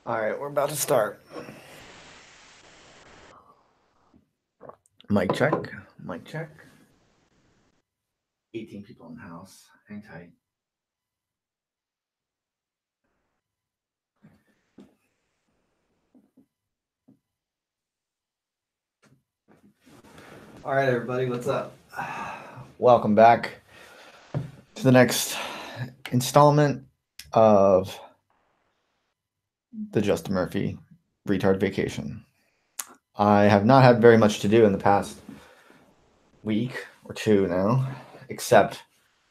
All right, we're about to start. Mic check. Mic check. 18 people in the house. Hang tight. All right, everybody, what's up? Welcome back to the next installment of the Justin Murphy Retard Vacation. I have not had very much to do in the past week or two now, except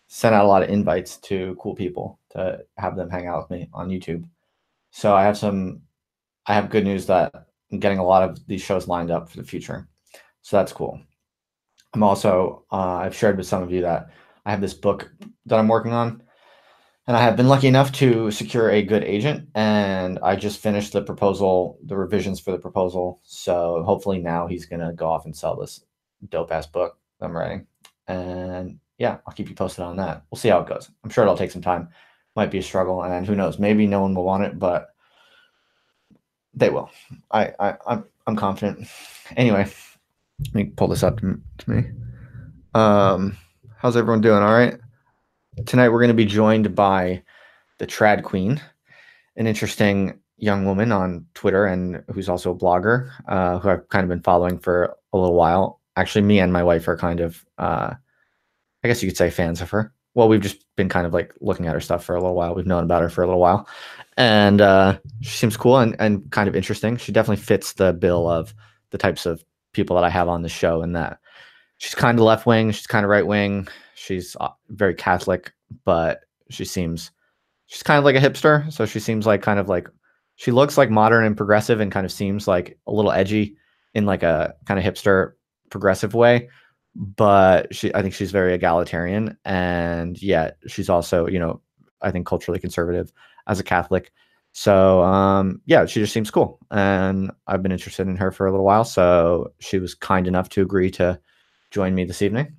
send out a lot of invites to cool people to have them hang out with me on YouTube. So I have good news that I'm getting a lot of these shows lined up for the future. So that's cool. I'm also, I've shared with some of you that I have this book that I'm working on, and I have been lucky enough to secure a good agent, and I just finished the proposal, the revisions for the proposal. So hopefully now he's going to go off and sell this dope ass book I'm writing. And yeah, I'll keep you posted on that. We'll see how it goes. I'm sure it'll take some time. Might be a struggle, and who knows, maybe no one will want it, but they will. I'm confident. Anyway, let me pull this up to me. How's everyone doing? All right. Tonight we're going to be joined by the Trad Queen, an interesting young woman on Twitter and who's also a blogger, who I've kind of been following for a little while. Actually, me and my wife are kind of, I guess you could say, fans of her. Well, we've just been kind of like looking at her stuff for a little while. We've known about her for a little while. And she seems cool and kind of interesting. She definitely fits the bill of the types of people that I have on the show, in that she's kind of left wing, she's kind of right wing, she's very Catholic, but she's kind of like a hipster. So she seems like she looks like modern and progressive, and kind of seems like a little edgy in like a kind of hipster progressive way. But I think she's very egalitarian, and yet she's also, I think culturally conservative as a Catholic. So yeah, she just seems cool, and I've been interested in her for a little while. So she was kind enough to agree to join me this evening.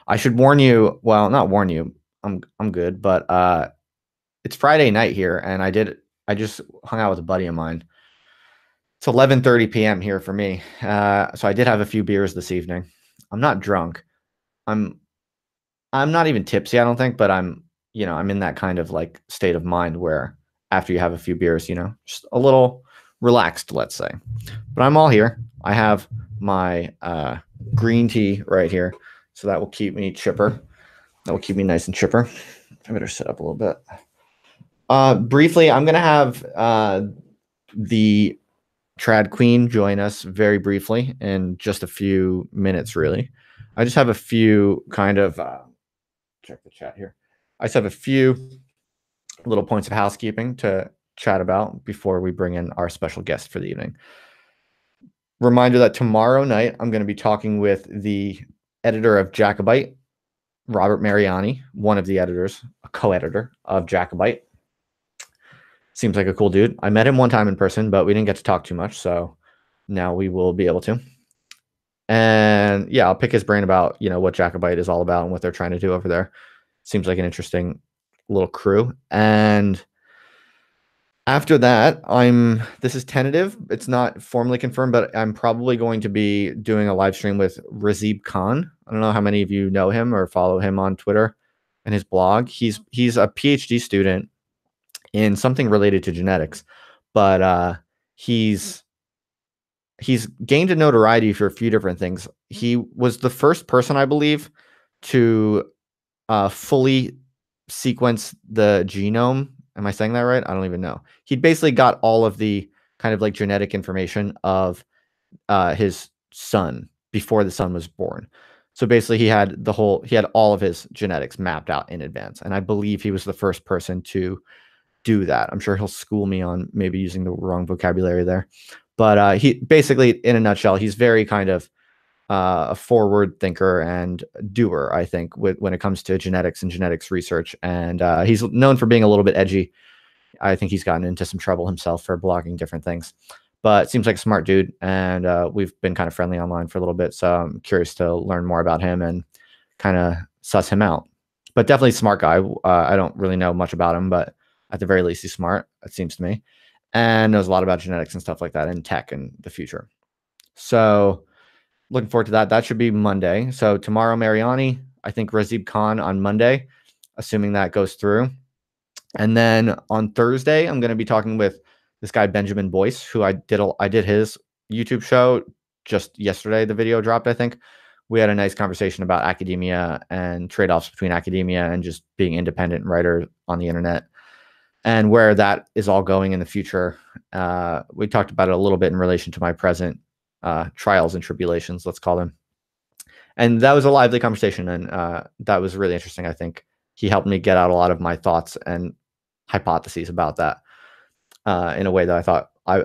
I should warn you, well, not warn you, I'm good, but it's Friday night here, and I just hung out with a buddy of mine. It's 11:30 p.m. here for me. So I did have a few beers this evening. I'm not drunk. I'm not even tipsy, I don't think, but I'm in that kind of like state of mind where after you have a few beers, just a little relaxed, let's say. But I'm all here. I have my green tea right here, so that will keep me chipper. That will keep me nice and chipper. I better sit up a little bit. Briefly, I'm going to have the Trad Queen join us very briefly in just a few minutes, really. I just have a few kind of, check the chat here. I just have a few little points of housekeeping to chat about before we bring in our special guest for the evening. Reminder that tomorrow night, I'm going to be talking with the editor of Jacobite, Robert Mariani, one of the editors, a co-editor of Jacobite. Seems like a cool dude. I met him one time in person, but we didn't get to talk too much, so now we will be able to. And yeah, I'll pick his brain about, what Jacobite is all about and what they're trying to do over there. Seems like an interesting little crew. And after that, this is tentative. It's not formally confirmed, but I'm probably going to be doing a live stream with Razib Khan. I don't know how many of you know him or follow him on Twitter and his blog. He's a PhD student in something related to genetics, but he's gained a notoriety for a few different things. He was the first person, I believe, to fully sequence the genome. Am I saying that right? I don't even know. He basically got all of the kind of like genetic information of his son before the son was born. So basically he had all of his genetics mapped out in advance. And I believe he was the first person to do that. I'm sure he'll school me on maybe using the wrong vocabulary there. But he basically, in a nutshell, he's very kind of a forward thinker and doer, I think, when it comes to genetics and genetics research. And he's known for being a little bit edgy. I think he's gotten into some trouble himself for blogging different things. But seems like a smart dude, and we've been kind of friendly online for a little bit. So I'm curious to learn more about him and kind of suss him out. But definitely a smart guy. I don't really know much about him, but at the very least, he's smart, it seems to me. and knows a lot about genetics and stuff like that and tech in the future. So looking forward to that. That should be Monday. So tomorrow, Mariani, I think Razib Khan on Monday, assuming that goes through. And then on Thursday, I'm going to be talking with this guy, Benjamin Boyce, who I did his YouTube show just yesterday. The video dropped, I think. We had a nice conversation about academia and trade-offs between academia and just being independent writer on the internet and where that is all going in the future. We talked about it a little bit in relation to my present trials and tribulations, let's call them. And that was a lively conversation, and that was really interesting. I think he helped me get out a lot of my thoughts and hypotheses about that in a way that I thought I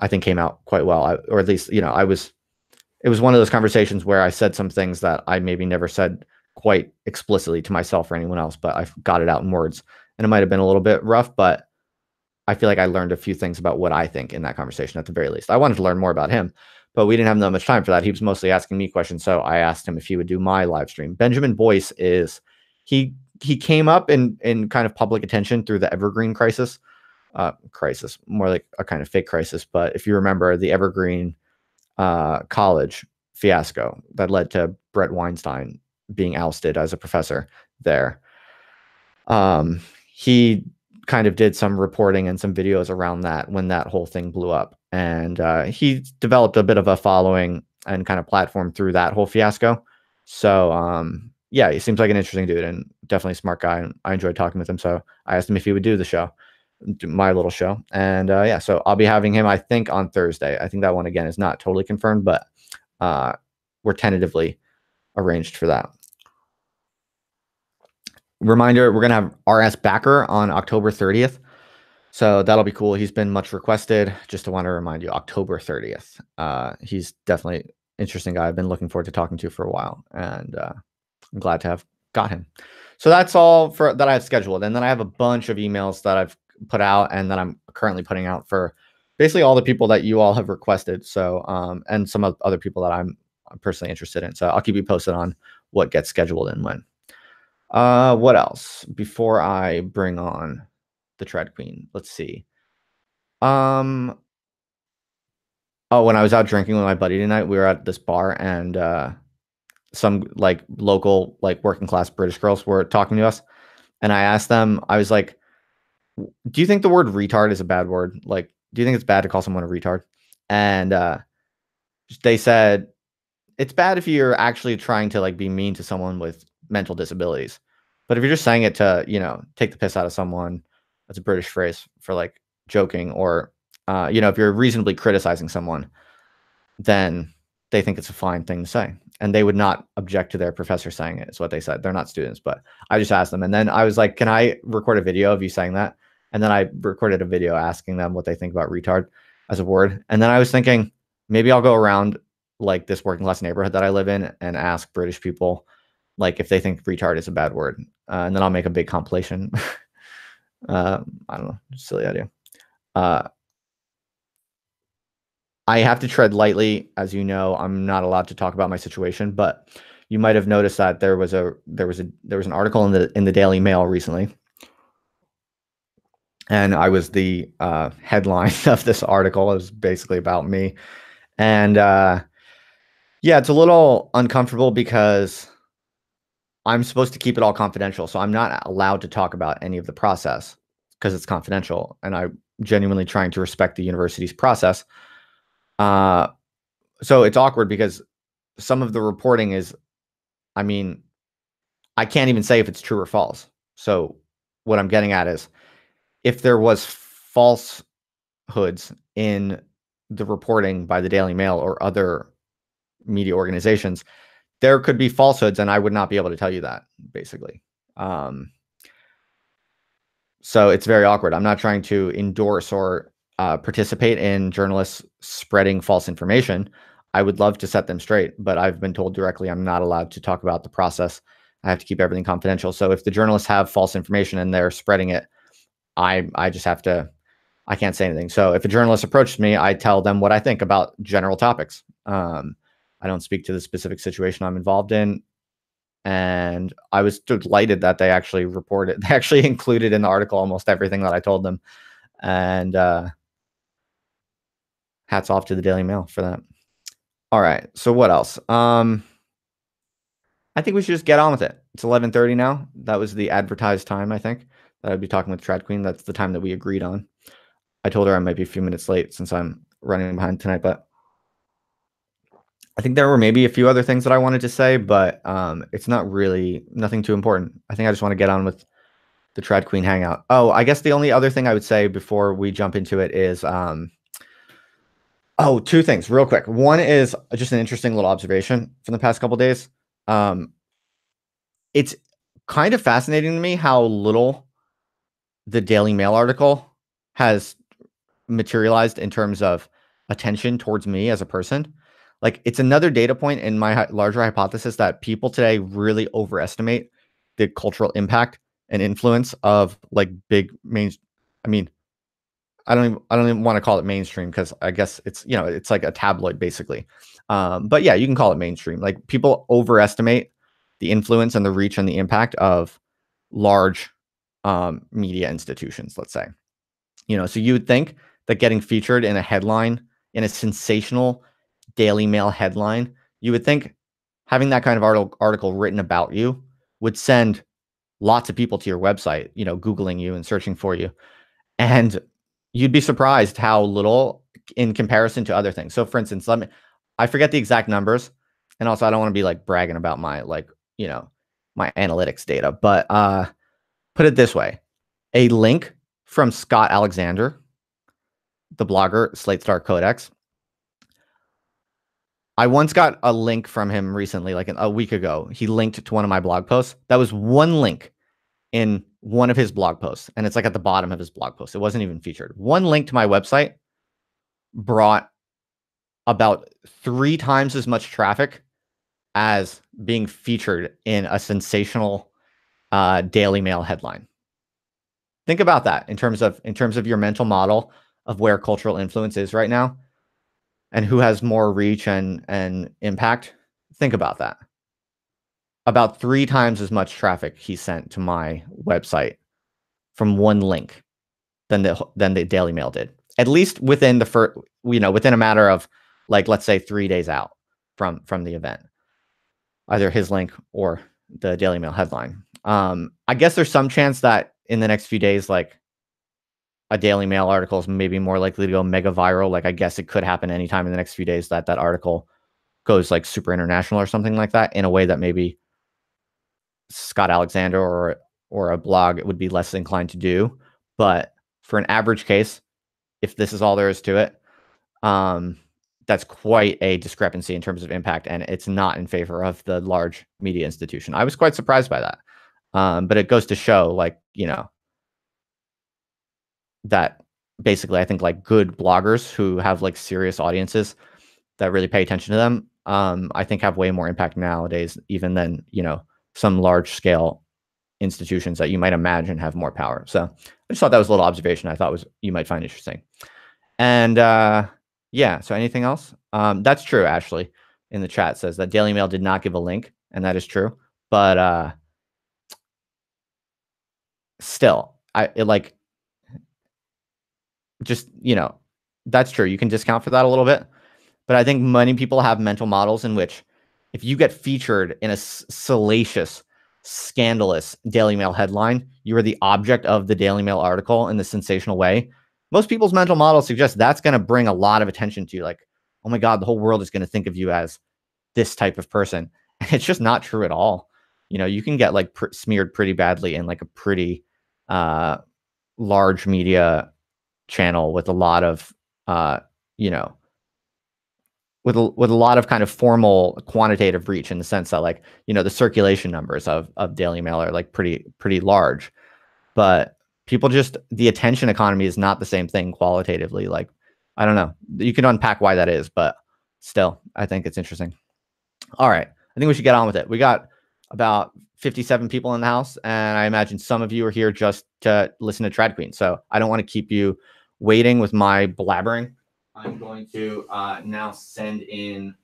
think came out quite well, or at least, it was one of those conversations where I said some things that I maybe never said quite explicitly to myself or anyone else, but I got it out in words, and it might've been a little bit rough, but I feel like I learned a few things about what I think in that conversation at the very least. I wanted to learn more about him, but we didn't have that much time for that. He was mostly asking me questions. So I asked him if he would do my live stream. Benjamin Boyce he came up in kind of public attention through the Evergreen crisis, more like a kind of fake crisis. But if you remember the Evergreen college fiasco that led to Brett Weinstein being ousted as a professor there, he kind of did some reporting and some videos around that when that whole thing blew up. And he developed a bit of a following and kind of platform through that whole fiasco. So yeah, he seems like an interesting dude and definitely a smart guy. And I enjoyed talking with him. So I asked him if he would do the show, do my little show. And yeah, so I'll be having him, I think, on Thursday. I think that one, again, is not totally confirmed, but we're tentatively arranged for that. Reminder, we're going to have RS Backer on October 30th. So that'll be cool. He's been much requested. Just to want to remind you, October 30th. He's definitely an interesting guy I've been looking forward to talking to for a while. And I'm glad to have got him. So that's all for that I have scheduled. And then I have a bunch of emails that I've put out and that I'm currently putting out for basically all the people that you all have requested. So and some other people that I'm personally interested in. So I'll keep you posted on what gets scheduled and when. What else before I bring on the Trad Queen? Let's see. Oh, when I was out drinking with my buddy tonight, we were at this bar and some like local, like working class British girls were talking to us. And I asked them, I was like, do you think the word retard is a bad word? Like, do you think it's bad to call someone a retard? And they said, it's bad if you're actually trying to like be mean to someone with mental disabilities. But if you're just saying it to, take the piss out of someone, that's a British phrase for like joking, or, if you're reasonably criticizing someone, then they think it's a fine thing to say. And they would not object to their professor saying it, is what they said. They're not students, but I just asked them. And then I was like, can I record a video of you saying that? And then I recorded a video asking them what they think about retard as a word. And then I was thinking, maybe I'll go around like this working class neighborhood that I live in and ask British people like if they think retard is a bad word. And then I'll make a big compilation. I don't know, silly idea. I have to tread lightly, as you know. I'm not allowed to talk about my situation, but you might have noticed that there was an article in the Daily Mail recently, and I was the headline of this article. It was basically about me, and yeah, it's a little uncomfortable because I'm supposed to keep it all confidential, so I'm not allowed to talk about any of the process because it's confidential, and I'm genuinely trying to respect the university's process. So it's awkward because some of the reporting is, I can't even say if it's true or false. So what I'm getting at is, if there was falsehoods in the reporting by the Daily Mail or other media organizations, there could be falsehoods and I would not be able to tell you that, basically. So it's very awkward. I'm not trying to endorse or participate in journalists spreading false information. I would love to set them straight, but I've been told directly I'm not allowed to talk about the process. I have to keep everything confidential. So if the journalists have false information and they're spreading it, I just have to, I can't say anything. So if a journalist approaches me, I tell them what I think about general topics. I don't speak to the specific situation I'm involved in. And I was delighted that they actually reported, they actually included in the article almost everything that I told them. And hats off to the Daily Mail for that. All right. So what else? I think we should just get on with it. It's 11:30 now. That was the advertised time, I think, that I'd be talking with Trad Queen. That's the time that we agreed on. I told her I might be a few minutes late since I'm running behind tonight, but I think there were maybe a few other things that I wanted to say, but it's not really nothing too important. I think I just want to get on with the Trad Queen hangout. Oh, I guess the only other thing I would say before we jump into it is two things real quick. One is just an interesting little observation from the past couple days. It's kind of fascinating to me how little the Daily Mail article has materialized in terms of attention towards me as a person. Like, it's another data point in my larger hypothesis that people today really overestimate the cultural impact and influence of like big main. I mean, I don't even want to call it mainstream because I guess it's, you know, it's like a tabloid basically. But yeah, you can call it mainstream. Like, people overestimate the influence and the reach and the impact of large media institutions, let's say. You know, so you would think that getting featured in a headline, in a sensational Daily Mail headline, you would think having that kind of article written about you would send lots of people to your website, you know, Googling you and searching for you. And you'd be surprised how little in comparison to other things. So for instance, I forget the exact numbers. And also I don't want to be like bragging about my, like, you know, my analytics data, but put it this way. A link from Scott Alexander, the blogger, Slate Star Codex. I once got a link from him recently, like a week ago. He linked to one of my blog posts. That was one link in one of his blog posts. And it's like at the bottom of his blog post. It wasn't even featured. One link to my website brought about 3 times as much traffic as being featured in a sensational Daily Mail headline. Think about that in terms of your mental model of where cultural influence is right now and who has more reach and impact. Think about that. About 3 times as much traffic he sent to my website from one link than the Daily Mail did. At least within the first, you know, within a matter of, like, let's say 3 days out from the event, either his link or the Daily Mail headline. I guess there's some chance that in the next few days, like, a Daily Mail article is maybe more likely to go mega viral. Like, I guess it could happen anytime in the next few days that article goes like super international or something like that, in a way that maybe Scott Alexander or a blog would be less inclined to do. But for an average case, if this is all there is to it, that's quite a discrepancy in terms of impact, and it's not in favor of the large media institution. I was quite surprised by that. But it goes to show, like, you know, that basically I think like good bloggers who have like serious audiences that really pay attention to them, I think have way more impact nowadays, even than, you know, some large scale institutions that you might imagine have more power. So I just thought that was a little observation I thought you might find interesting. And yeah, so anything else? That's true. Ashley in the chat says that Daily Mail did not give a link, and that is true. But still, like, just, you know, that's true. You can discount for that a little bit. But I think many people have mental models in which if you get featured in a salacious, scandalous Daily Mail headline, you are the object of the Daily Mail article in the sensational way. Most people's mental models suggest that's going to bring a lot of attention to you. Like, oh my God, the whole world is going to think of you as this type of person. And it's just not true at all. You know, you can get like smeared pretty badly in like a pretty large media channel with a lot of, you know, with a lot of kind of formal quantitative reach, in the sense that, like, you know, the circulation numbers of Daily Mail are like pretty large, but people just, the attention economy is not the same thing qualitatively. Like, I don't know, you can unpack why that is, but still, I think it's interesting. All right, I think we should get on with it. We got about 57 people in the house, and I imagine some of you are here just to listen to Trad Queen, so I don't want to keep you waiting with my blabbering. I'm going to now send in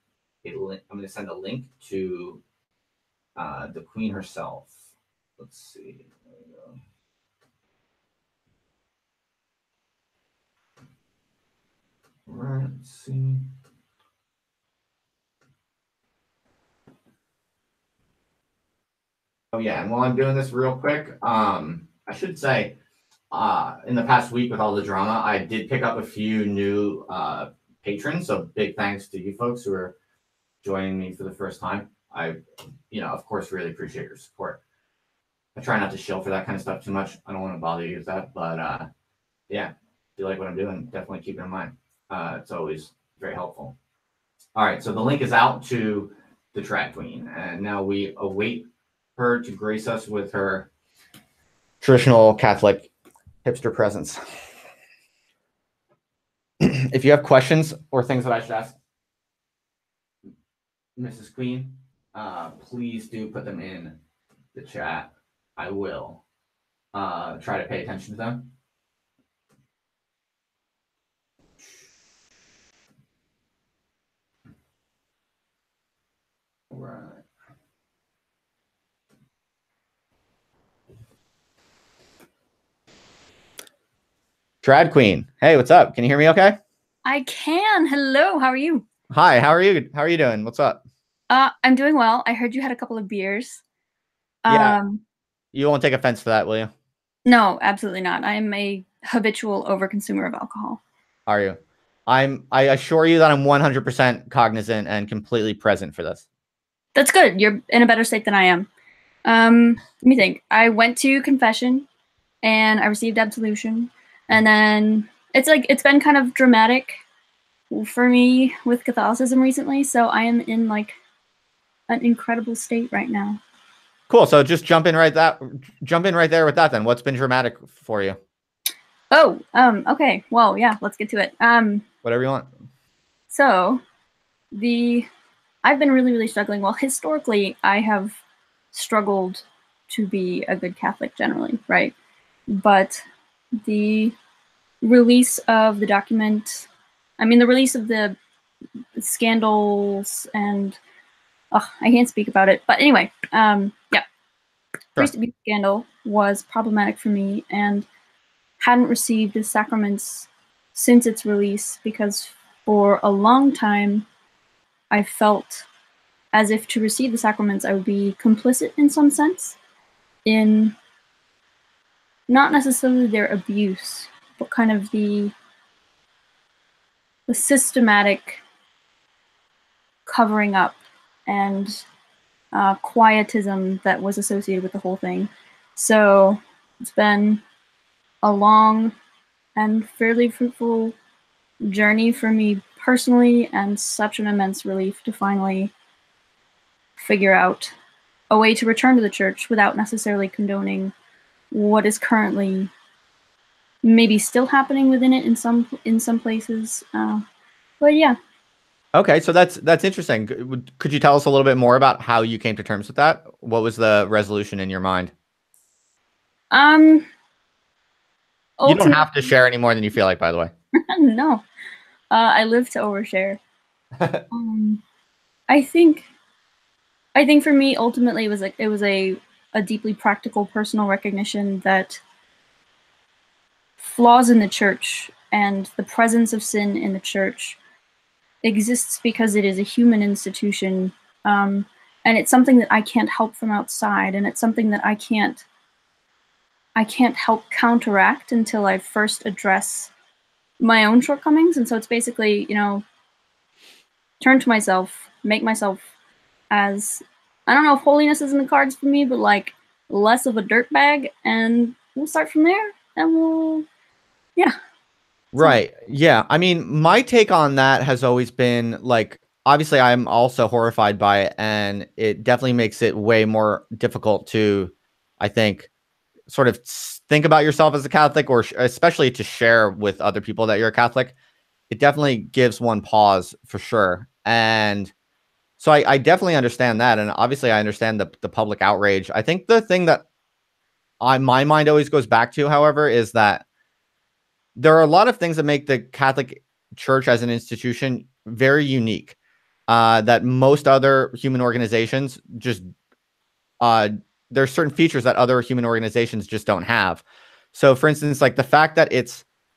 a link. I'm going to send a link to the Queen herself. Let's see. There we go. Let's see. Oh yeah, and while I'm doing this real quick, I should say, in the past week with all the drama, I did pick up a few new patrons. So big thanks to you folks who are joining me for the first time. I, of course, really appreciate your support. I try not to shill for that kind of stuff too much. I don't want to bother you with that, but yeah, if you like what I'm doing, definitely keep it in mind. It's always very helpful. All right, so the link is out to the Trad Queen, and now we await her to grace us with her traditional Catholic hipster presence. If you have questions or things that I should ask Mrs. Queen, please do put them in the chat. I will try to pay attention to them. Right. Trad Queen. Hey, what's up? Can you hear me okay? I can. Hello, how are you? Hi, how are you? How are you doing? What's up? I'm doing well. I heard you had a couple of beers. Yeah. You won't take offense to that, will you? No, absolutely not. I am a habitual overconsumer of alcohol. Are you? I assure you that I'm 100% cognizant and completely present for this. That's good. You're in a better state than I am. Let me think. I went to confession and I received absolution. And then it's been kind of dramatic for me with Catholicism recently. So I am in like an incredible state right now. Cool. So just jump in right there with that then. What's been dramatic for you? Oh, okay. Well, yeah, let's get to it. Whatever you want. So I've been really, really struggling. Well, historically, I have struggled to be a good Catholic generally, right? But the release of the document, the release of the scandals and, I can't speak about it. But anyway, yeah. Priest abuse scandal was problematic for me and hadn't received the sacraments since its release because for a long time, I felt as if to receive the sacraments, I would be complicit in some sense in not necessarily their abuse, but kind of the systematic covering up and quietism that was associated with the whole thing. So it's been a long and fairly fruitful journey for me personally, and such an immense relief to finally figure out a way to return to the church without necessarily condoning what is currently maybe still happening within it in some places. But yeah. Okay, so that's interesting. Could you tell us a little bit more about how you came to terms with that? What was the resolution in your mind? You don't have to share any more than you feel like, by the way. No. I live to overshare. I think for me, ultimately, it was a deeply practical personal recognition that flaws in the church and the presence of sin in the church exists because it is a human institution, and it's something that I can't help from outside, and it's something that I can't help counteract until I first address my own shortcomings. And so it's basically, turn to myself, make myself as, I don't know if holiness is in the cards for me, but like less of a dirtbag, and we'll start from there, and yeah. Right. Yeah. I mean, my take on that has always been like, obviously I'm also horrified by it, and it definitely makes it way more difficult to, I think, sort of think about yourself as a Catholic, or especially to share with other people that you're a Catholic. It definitely gives one pause for sure. And so I definitely understand that. And obviously I understand the public outrage. I think the thing that my mind always goes back to, however, is that there are a lot of things that make the Catholic Church as an institution very unique, that most other human organizations just, there's certain features that other human organizations just don't have. So for instance, like the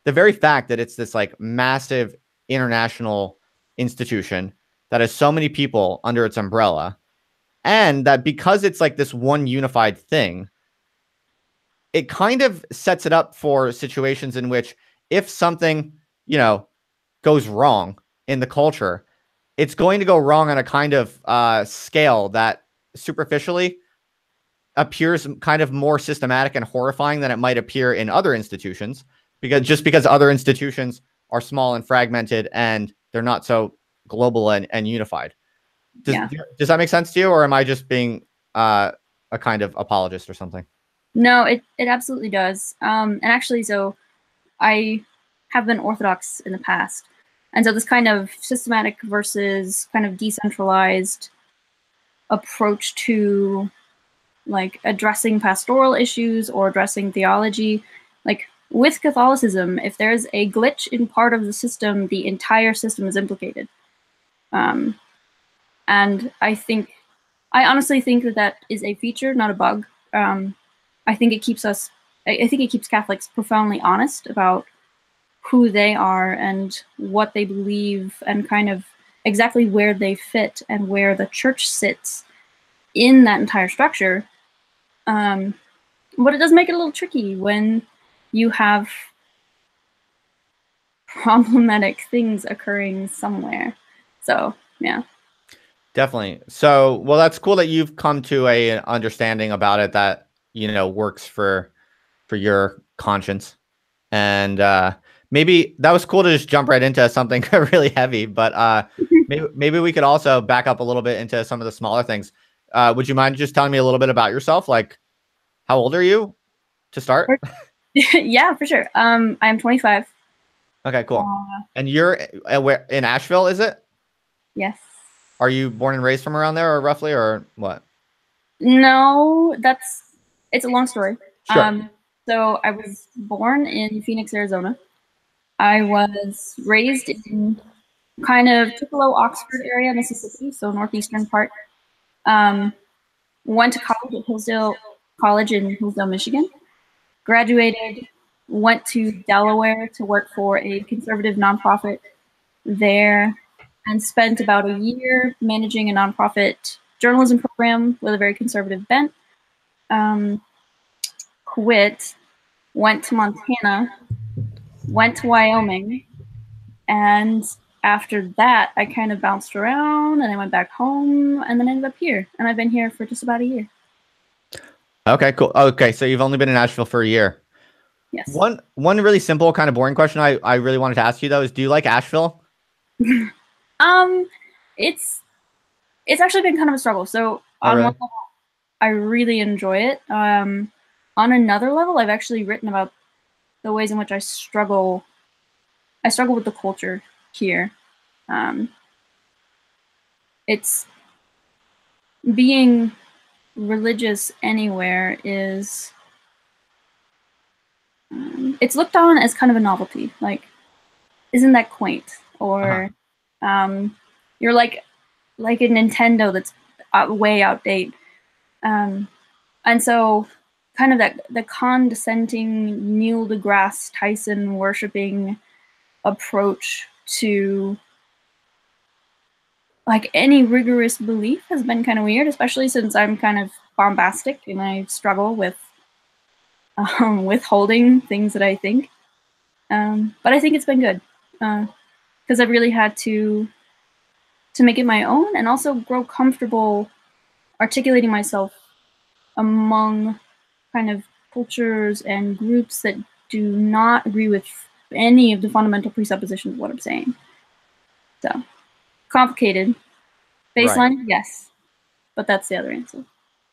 very fact that it's this like massive international institution that has so many people under its umbrella, and that because it's like this one unified thing, it kind of sets it up for situations in which if something, goes wrong in the culture, it's going to go wrong on a kind of scale that superficially appears kind of more systematic and horrifying than it might appear in other institutions, because other institutions are small and fragmented and they're not so global and unified. Does that make sense to you, or am I just being a kind of apologist or something? No, it absolutely does. And actually, so I have been Orthodox in the past. And so this kind of systematic versus kind of decentralized approach to like addressing pastoral issues or addressing theology, like with Catholicism, if there's a glitch in part of the system, the entire system is implicated. And I honestly think that is a feature, not a bug. I think it keeps Catholics profoundly honest about who they are and what they believe and kind of exactly where they fit and where the church sits in that entire structure. But it does make it a little tricky when you have problematic things occurring somewhere. So, yeah. Definitely. So, well, that's cool that you've come to an understanding about it that, works for your conscience. And maybe that was cool to just jump right into something really heavy, but maybe we could also back up a little bit into some of the smaller things. Would you mind just telling me a little bit about yourself? Like, how old are you to start? Yeah, for sure. I'm 25. Okay, cool. And you're where in Asheville, is it? Yes. Are you born and raised from around there, or roughly, or what? No, it's a long story. Sure. So I was born in Phoenix, Arizona. I was raised in kind of Tupelo, Oxford area, Mississippi, so northeastern part. Went to college at Hillsdale College in Hillsdale, Michigan. Graduated, went to Delaware to work for a conservative nonprofit there, and spent about a year managing a nonprofit journalism program with a very conservative bent. Quit, went to Montana, went to Wyoming, and after that, I kind of bounced around and I went back home and then ended up here. And I've been here for just about a year. Okay, cool. Okay, so you've only been in Nashville for a year. Yes. One really simple, kind of boring question I really wanted to ask you though is, do you like Asheville? It's actually been kind of a struggle. So on one level, I really enjoy it. On another level, I've actually written about the ways in which I struggle with the culture here. It's being religious anywhere is it's looked on as kind of a novelty. Like, isn't that quaint? Or you're like a Nintendo that's way outdated. And so kind of the condescending Neil deGrasse Tyson worshipping approach to like any rigorous belief has been kind of weird, especially since I'm kind of bombastic and I struggle with withholding things that I think. But I think it's been good because I've really had to make it my own and also grow comfortable articulating myself among kind of cultures and groups that do not agree with any of the fundamental presuppositions of what I'm saying. So, complicated. Baseline, right. Yes. But that's the other answer.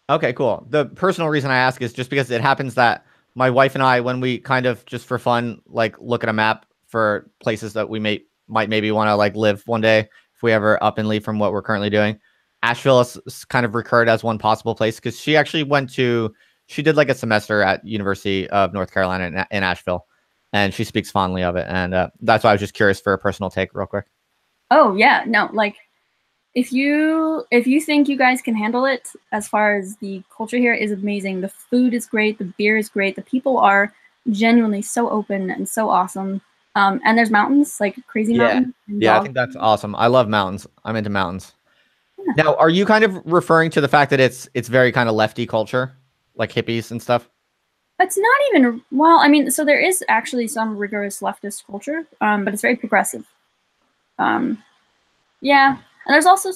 Okay, cool. The personal reason I ask is just because it happens that my wife and I, when we kind of just for fun, like look at a map for places that we might maybe want to like live one day if we ever up and leave from what we're currently doing, Asheville is kind of recurred as one possible place because she actually she did like a semester at University of North Carolina in Asheville, and she speaks fondly of it. And that's why I was just curious for a personal take real quick. Oh yeah, no, like if you think you guys can handle it, as far as the culture here is amazing. The food is great, the beer is great, the people are genuinely so open and so awesome. And there's mountains, like crazy Yeah. mountains. And Yeah, I dogs. think that's awesome. I love mountains. I'm into mountains. Yeah. Now, are you kind of referring to the fact that it's very kind of lefty culture, like hippies and stuff? It's not even, well, I mean, so there is actually some rigorous leftist culture, but it's very progressive. Yeah, and there's also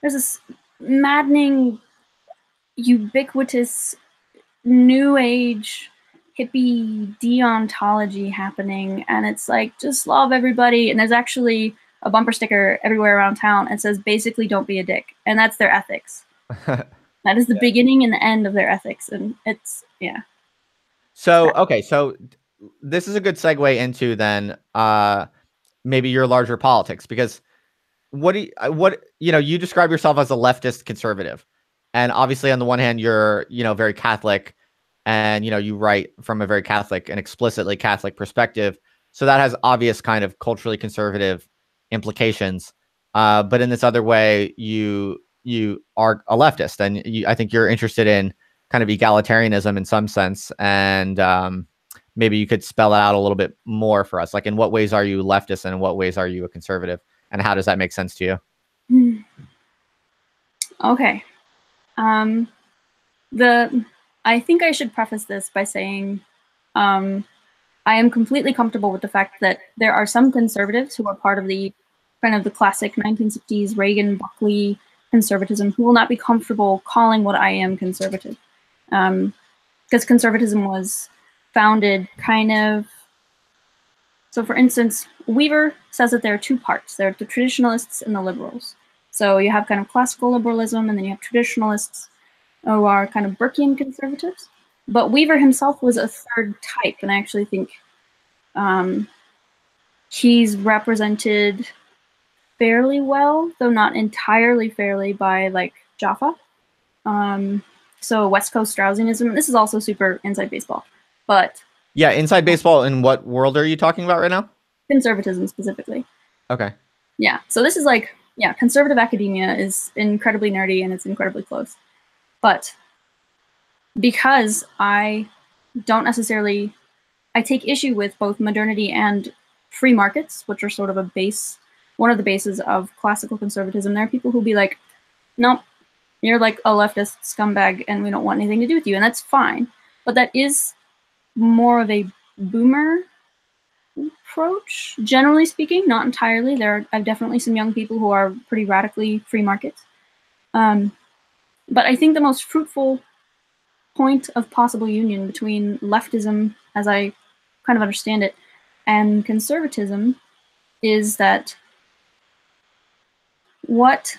there's this maddening, ubiquitous, new age, hippie deontology happening, and it's like, just love everybody, and there's actually a bumper sticker everywhere around town and says, basically, don't be a dick, and that's their ethics. That is the beginning and the end of their ethics, and it's, yeah. So, okay, so this is a good segue into then maybe your larger politics, because you describe yourself as a leftist conservative, and obviously on the one hand you're very Catholic, and you write from a very Catholic and explicitly Catholic perspective, so that has obvious kind of culturally conservative implications. But in this other way, you are a leftist, and I think you're interested in kind of egalitarianism in some sense, and maybe you could spell it out a little bit more for us. Like, in what ways are you leftist, and in what ways are you a conservative? And how does that make sense to you? Okay. I think I should preface this by saying I am completely comfortable with the fact that there are some conservatives who are part of the kind of the classic 1960s Reagan-Buckley conservatism who will not be comfortable calling what I am conservative. Because conservatism was founded kind of... So for instance, Weaver says that there are two parts. There are the traditionalists and the liberals. So you have kind of classical liberalism, and then you have traditionalists who are kind of Burkean conservatives. But Weaver himself was a third type, and I actually think he's represented fairly well, though not entirely fairly, by like Jaffa. So West Coast Straussianism. This is also super inside baseball, but yeah, inside baseball. In what world are you talking about right now? Conservatism specifically. Okay. Yeah. So this is like, yeah, conservative academia is incredibly nerdy and it's incredibly close. But because I don't necessarily, I take issue with both modernity and free markets, which are sort of one of the bases of classical conservatism. There are people who'll be like, nope, you're like a leftist scumbag and we don't want anything to do with you. And that's fine. But that is more of a boomer approach, generally speaking, not entirely. I've definitely some young people who are pretty radically free markets. But I think the most fruitful point of possible union between leftism, as I kind of understand it, and conservatism is that what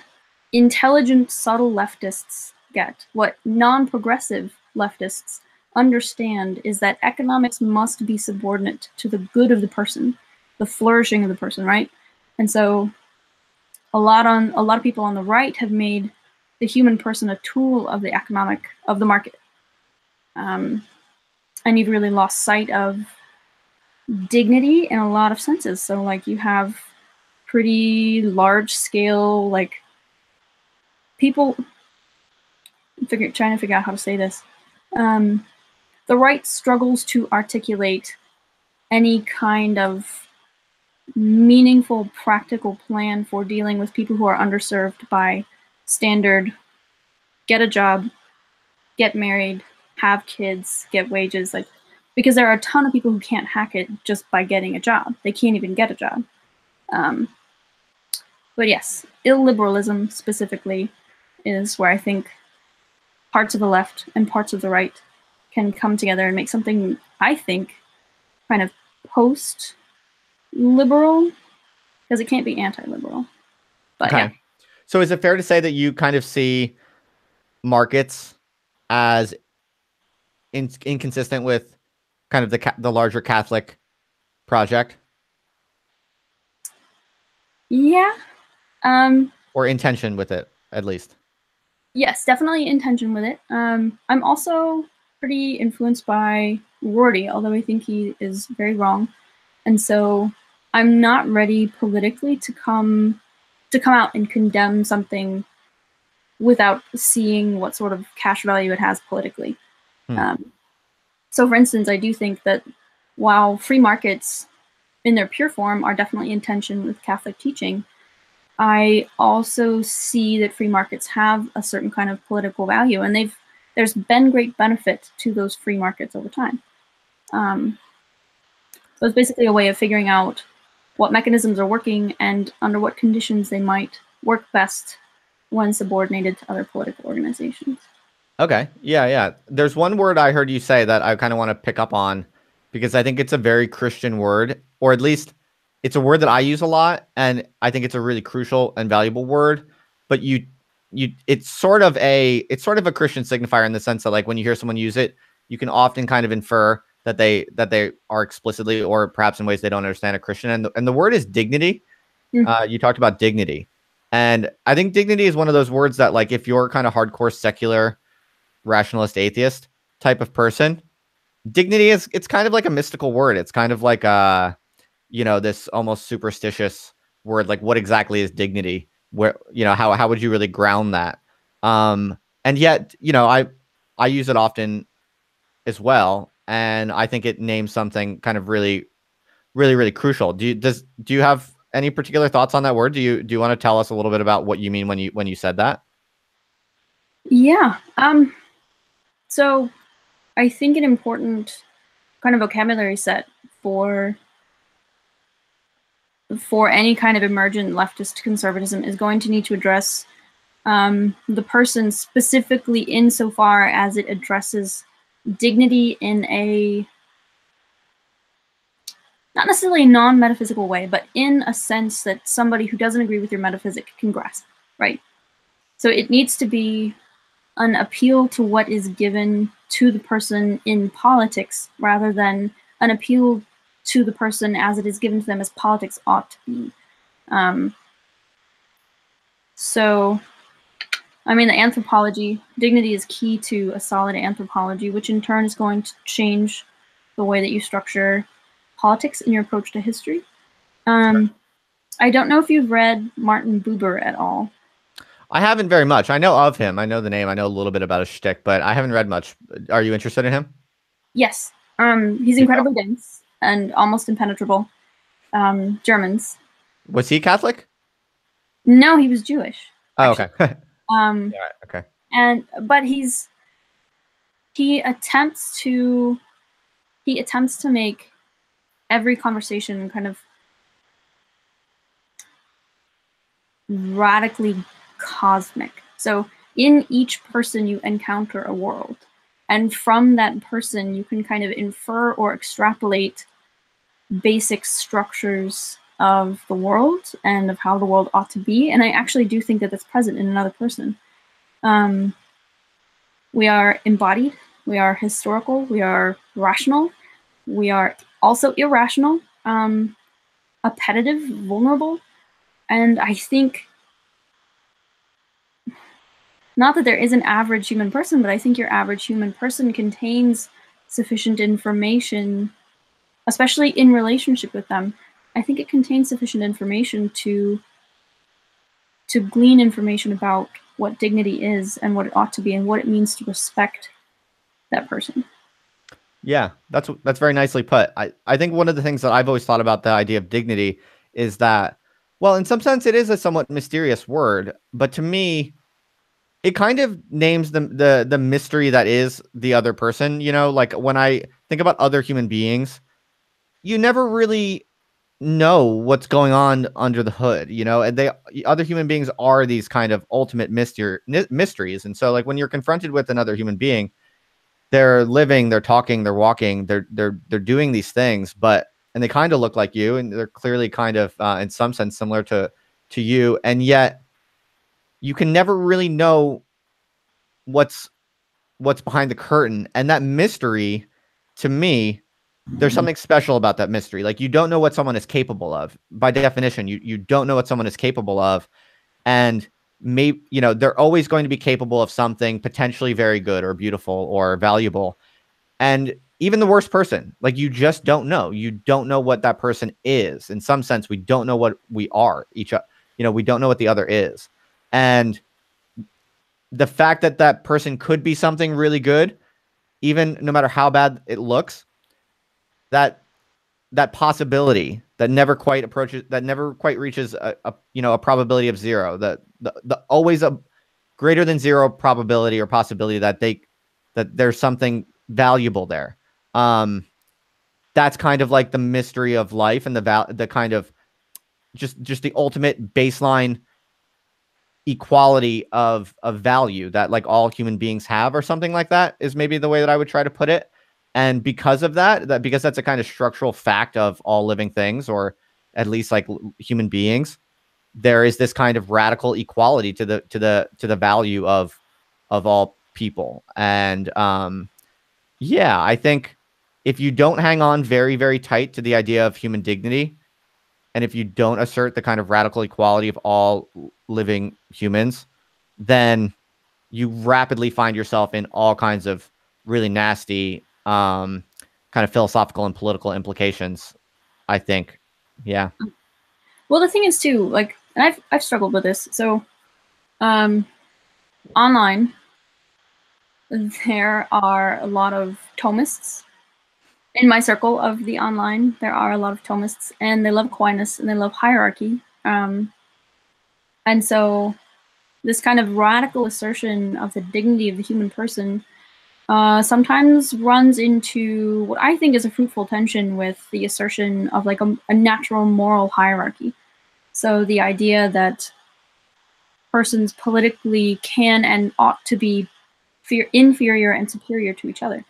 intelligent, subtle leftists get, what non-progressive leftists understand, is that economics must be subordinate to the good of the person, the flourishing of the person, right? And so a lot of people on the right have made the human person a tool of the market. And you've really lost sight of dignity in a lot of senses. So like you have pretty large scale, like people trying to figure out how to say this. The right struggles to articulate any kind of meaningful, practical plan for dealing with people who are underserved by standard get a job, get married, have kids, get wages, like, because there are a ton of people who can't hack it just by getting a job. They can't even get a job. But yes, illiberalism specifically is where I think parts of the left and parts of the right can come together and make something, I think, kind of post-liberal, because it can't be anti-liberal. But okay. yeah. So is it fair to say that you kind of see markets as inconsistent with kind of the larger Catholic project? Yeah. Or intention with it, at least? Yes, definitely intention with it. I'm also pretty influenced by Rorty, although I think he is very wrong. And so I'm not ready politically to come out and condemn something without seeing what sort of cash value it has politically. So for instance, I do think that while free markets in their pure form are definitely in tension with Catholic teaching, I also see that free markets have a certain kind of political value, and there's been great benefit to those free markets over time. So it's basically a way of figuring out what mechanisms are working and under what conditions they might work best when subordinated to other political organizations. Okay. Yeah, yeah. There's one word I heard you say that I kind of want to pick up on because I think it's a very Christian word, or at least it's a word that I use a lot, and I think it's a really crucial and valuable word. But it's sort of a Christian signifier in the sense that, like, when you hear someone use it, you can often kind of infer that they are explicitly, or perhaps in ways they don't understand, a Christian. And the word is dignity. You talked about dignity, and I think dignity is one of those words that, like, if you're kind of hardcore secular rationalist atheist type of person, dignity it's kind of like a mystical word. It's kind of like this almost superstitious word. Like, what exactly is dignity? Where, how would you really ground that? And yet, I use it often as well, and I think it names something kind of really, really, really crucial. Do you have any particular thoughts on that word? Do you want to tell us a little bit about what you mean when you said that? Yeah. So I think an important kind of vocabulary set for any kind of emergent leftist conservatism is going to need to address the person specifically, insofar as it addresses dignity in a not necessarily a non-metaphysical way, but in a sense that somebody who doesn't agree with your metaphysic can grasp, right? So it needs to be an appeal to what is given to the person in politics, rather than an appeal to the person as it is given to them as politics ought to be. So, I mean, the anthropology, dignity is key to a solid anthropology, which in turn is going to change the way that you structure politics in your approach to history. I don't know if you've read Martin Buber at all. I haven't very much. I know of him. I know the name. I know a little bit about his shtick, but I haven't read much. Are you interested in him? Yes. He's incredibly dense and almost impenetrable. Germans. Was he Catholic? No, he was Jewish. Oh, okay. Yeah, okay. But he attempts to make every conversation kind of radically cosmic. So in each person you encounter a world, and from that person you can kind of infer or extrapolate basic structures of the world and of how the world ought to be. And I actually do think that that's present in another person. We are embodied, we are historical, we are rational, we are also irrational, appetitive, vulnerable. And I think, not that there is an average human person, but I think your average human person contains sufficient information, especially in relationship with them. I think it contains sufficient information to glean information about what dignity is and what it ought to be and what it means to respect that person. Yeah, that's very nicely put. I think one of the things that I've always thought about the idea of dignity is that, well, in some sense, it is a somewhat mysterious word, but to me, it kind of names the mystery that is the other person. Like, when I think about other human beings, you never really know what's going on under the hood, and other human beings are these kind of ultimate mysteries. And so, like, when you're confronted with another human being, they're living, they're talking, they're walking, they're doing these things, and they kind of look like you, and they're clearly kind of in some sense similar to you, and yet you can never really know what's behind the curtain. And that mystery, to me, there's something special about that mystery. Like, you don't know what someone is capable of. By definition, you don't know what someone is capable of. And maybe, they're always going to be capable of something potentially very good or beautiful or valuable. And even the worst person, like, you just don't know. You don't know what that person is. In some sense, we don't know what we are. We don't know what the other is. And the fact that that person could be something really good, even no matter how bad it looks, that that possibility that never quite approaches, that never quite reaches a probability of zero, the always a greater than zero probability or possibility that there's something valuable there. That's kind of like the mystery of life, and the kind of just the ultimate baseline equality of value that like all human beings have, or something like that, is maybe the way that I would try to put it. And because of that, because that's a kind of structural fact of all living things, or at least like human beings, there is this kind of radical equality to the value of all people. And yeah, I think if you don't hang on very, very tight to the idea of human dignity, and if you don't assert the kind of radical equality of all living humans, then you rapidly find yourself in all kinds of really nasty kind of philosophical and political implications, I think. Yeah. Well, the thing is too, like, and I've struggled with this. So, online, there are a lot of Thomists. In my circle of the online, there are a lot of Thomists, and they love Aquinas and they love hierarchy. And so this kind of radical assertion of the dignity of the human person sometimes runs into what I think is a fruitful tension with the assertion of like a natural moral hierarchy. So the idea that persons politically can and ought to be inferior and superior to each other.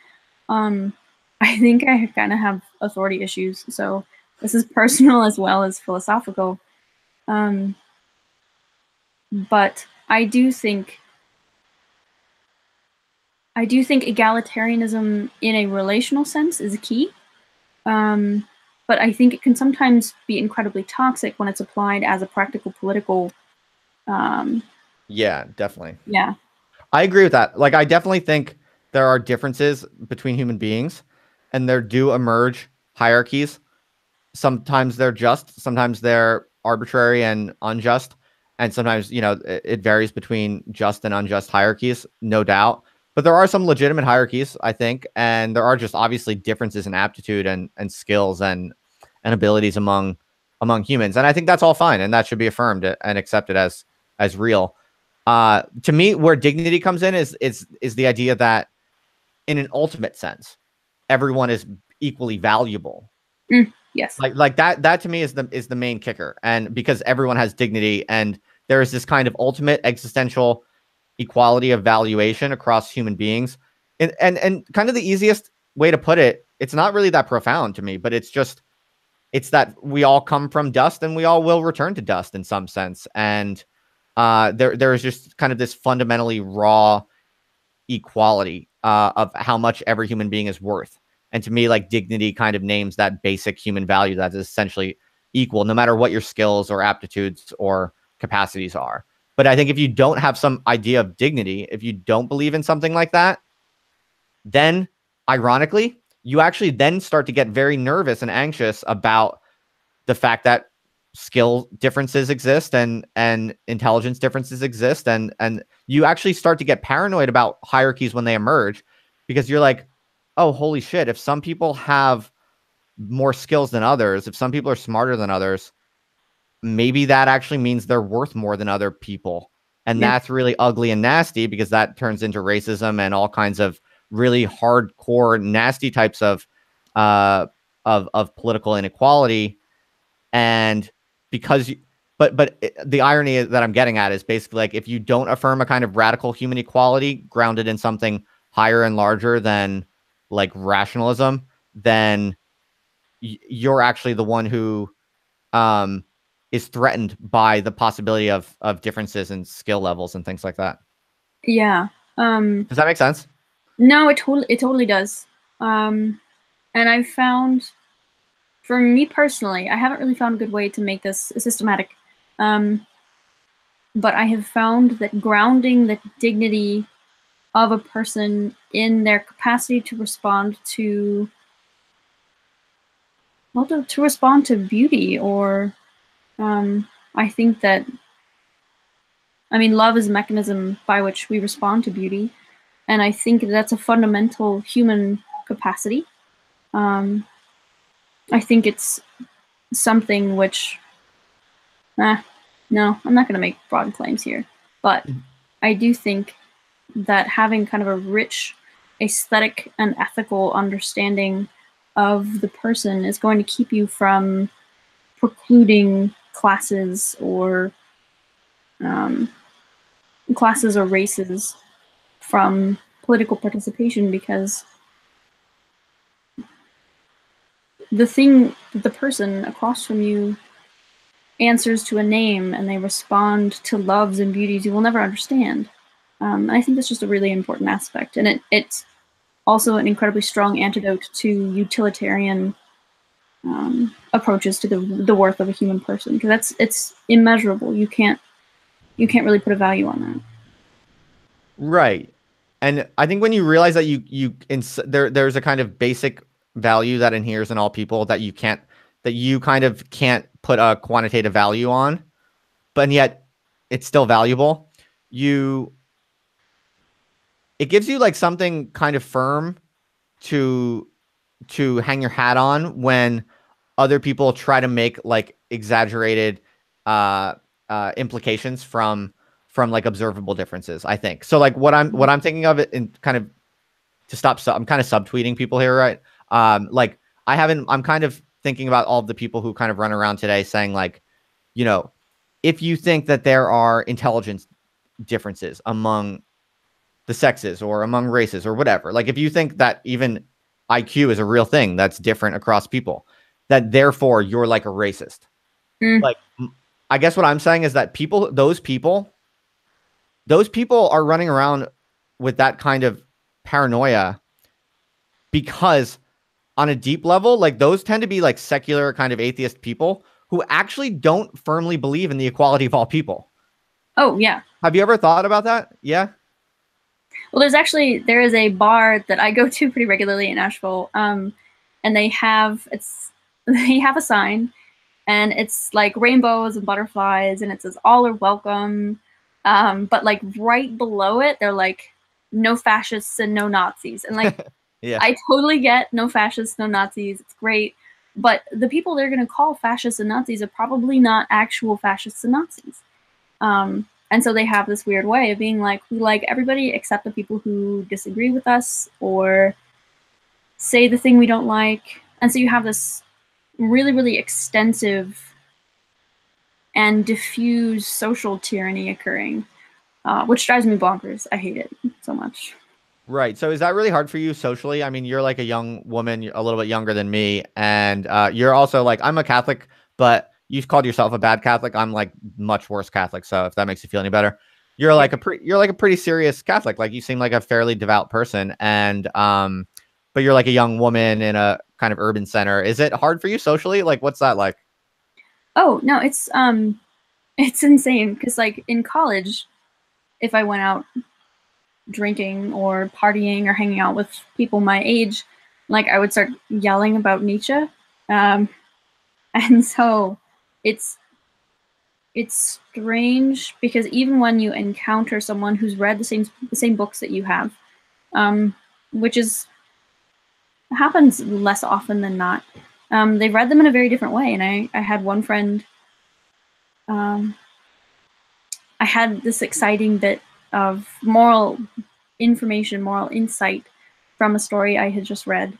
I think I kind of have authority issues, so this is personal as well as philosophical. But I do think egalitarianism in a relational sense is key. But I think it can sometimes be incredibly toxic when it's applied as a practical political. Yeah, definitely. Yeah. I agree with that. Like, I definitely think there are differences between human beings, and there do emerge hierarchies. Sometimes they're just, sometimes they're arbitrary and unjust, and sometimes, it varies between just and unjust hierarchies, no doubt. But there are some legitimate hierarchies, I think, and there are just obviously differences in aptitude and skills and abilities among humans, and I think that's all fine, and that should be affirmed and accepted as real. To me, where dignity comes in is the idea that, in an ultimate sense, everyone is equally valuable. Yes. Like that to me is the main kicker. And because everyone has dignity, and there is this kind of ultimate existential equality of valuation across human beings. And kind of the easiest way to put it, it's not really that profound to me, but it's that we all come from dust, and we all will return to dust in some sense. And there is just kind of this fundamentally raw equality of how much every human being is worth. And to me, like, dignity kind of names that basic human value that is essentially equal, no matter what your skills or aptitudes or capacities are. But I think if you don't have some idea of dignity, if you don't believe in something like that, then ironically, you actually then start to get very nervous and anxious about the fact that skill differences exist, and intelligence differences exist, and you actually start to get paranoid about hierarchies when they emerge, because you're like, oh, holy shit, if some people have more skills than others, if some people are smarter than others, maybe that actually means they're worth more than other people. And Yeah. that's really ugly and nasty, because that turns into racism and all kinds of really hardcore, nasty types of political inequality. And because the irony that I'm getting at is basically, like, if you don't affirm a kind of radical human equality grounded in something higher and larger than like rationalism, then you're actually the one who is threatened by the possibility of differences in skill levels and things like that. Yeah. Does that make sense? No, it totally does. And I've found, for me personally, I haven't really found a good way to make this systematic. But I have found that grounding the dignity of a person in their capacity to respond to, well, to respond to beauty, or I think that, I mean, love is a mechanism by which we respond to beauty, and I think that's a fundamental human capacity. I think it's something which, no, I'm not going to make broad claims here, but I do think that having kind of a rich aesthetic and ethical understanding of the person is going to keep you from precluding classes or races from political participation, because the thing that the person across from you answers to a name and they respond to loves and beauties you will never understand. I think that's just a really important aspect, and it's also an incredibly strong antidote to utilitarian approaches to the worth of a human person, because it's immeasurable. You can't really put a value on that. Right. And I think when you realize that there's a kind of basic value that inheres in all people that you kind of can't put a quantitative value on, but yet it's still valuable. It gives you like something kind of firm to hang your hat on when other people try to make like exaggerated implications from like observable differences, I think. So like what I'm thinking of it in kind of I'm kind of subtweeting people here, right? Like I'm kind of thinking about all of the people who kind of run around today saying like, you know, if you think that there are intelligence differences among the sexes or among races or whatever, like if you think that even IQ is a real thing that's different across people, that therefore you're like a racist. Like, I guess what I'm saying is that those people are running around with that kind of paranoia because on a deep level, like those tend to be like secular kind of atheist people who actually don't firmly believe in the equality of all people. Oh, yeah. Have you ever thought about that? Yeah. Well, there is a bar that I go to pretty regularly in Nashville, and they have a sign, and it's like rainbows and butterflies, and it says "All are welcome," but like right below it, they're like "No fascists and no Nazis," and like Yeah. I totally get no fascists, no Nazis. It's great, but the people they're going to call fascists and Nazis are probably not actual fascists and Nazis. And so they have this weird way of being like, we like everybody except the people who disagree with us or say the thing we don't like. And so you have this really, really extensive and diffuse social tyranny occurring, which drives me bonkers. I hate it so much. Right. So is that really hard for you socially? I mean, you're like a young woman, a little bit younger than me, and you're also like, I'm a Catholic, but you've called yourself a bad Catholic. I'm like much worse Catholic. So if that makes you feel any better, you're like a pretty serious Catholic. Like you seem like a fairly devout person, and but you're like a young woman in a kind of urban center. Is it hard for you socially? Like, what's that like? Oh no, it's insane because like in college, if I went out drinking or partying or hanging out with people my age, like I would start yelling about Nietzsche, and so it's strange because even when you encounter someone who's read the same books that you have, which happens less often than not, they've read them in a very different way. And I had one friend, I had this exciting bit of moral information, moral insight from a story I had just read.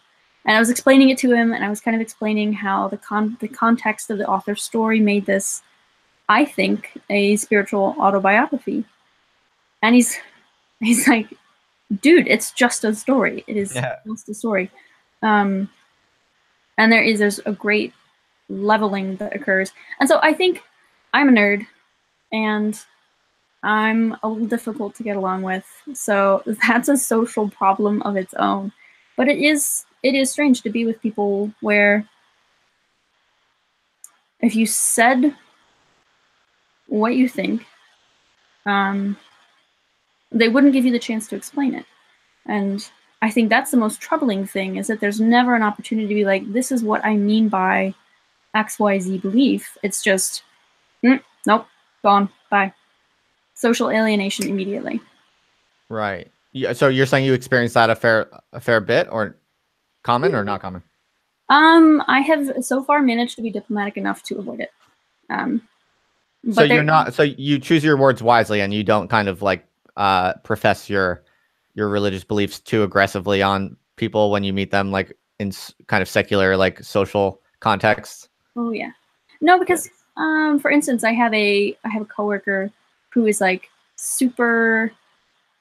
And I was explaining it to him, and I was kind of explaining how the context of the author's story made this, I think, a spiritual autobiography. And he's like, dude, it's just a story. It is just a story. And there's a great leveling that occurs. And so I think I'm a nerd, and I'm a little difficult to get along with. So that's a social problem of its own. But it is strange to be with people where if you said what you think, they wouldn't give you the chance to explain it. And I think that's the most troubling thing, is that there's never an opportunity to be like, this is what I mean by XYZ belief. It's just, nope, gone, bye. Social alienation immediately. Right. Yeah. So you're saying you experienced that a fair bit, or common or not common? I have so far managed to be diplomatic enough to avoid it. So But you're there, not, so you choose your words wisely and you don't kind of like profess your religious beliefs too aggressively on people when you meet them, like in kind of secular, like social contexts. oh yeah, no, Yeah. because for instance, I have a coworker who is like super.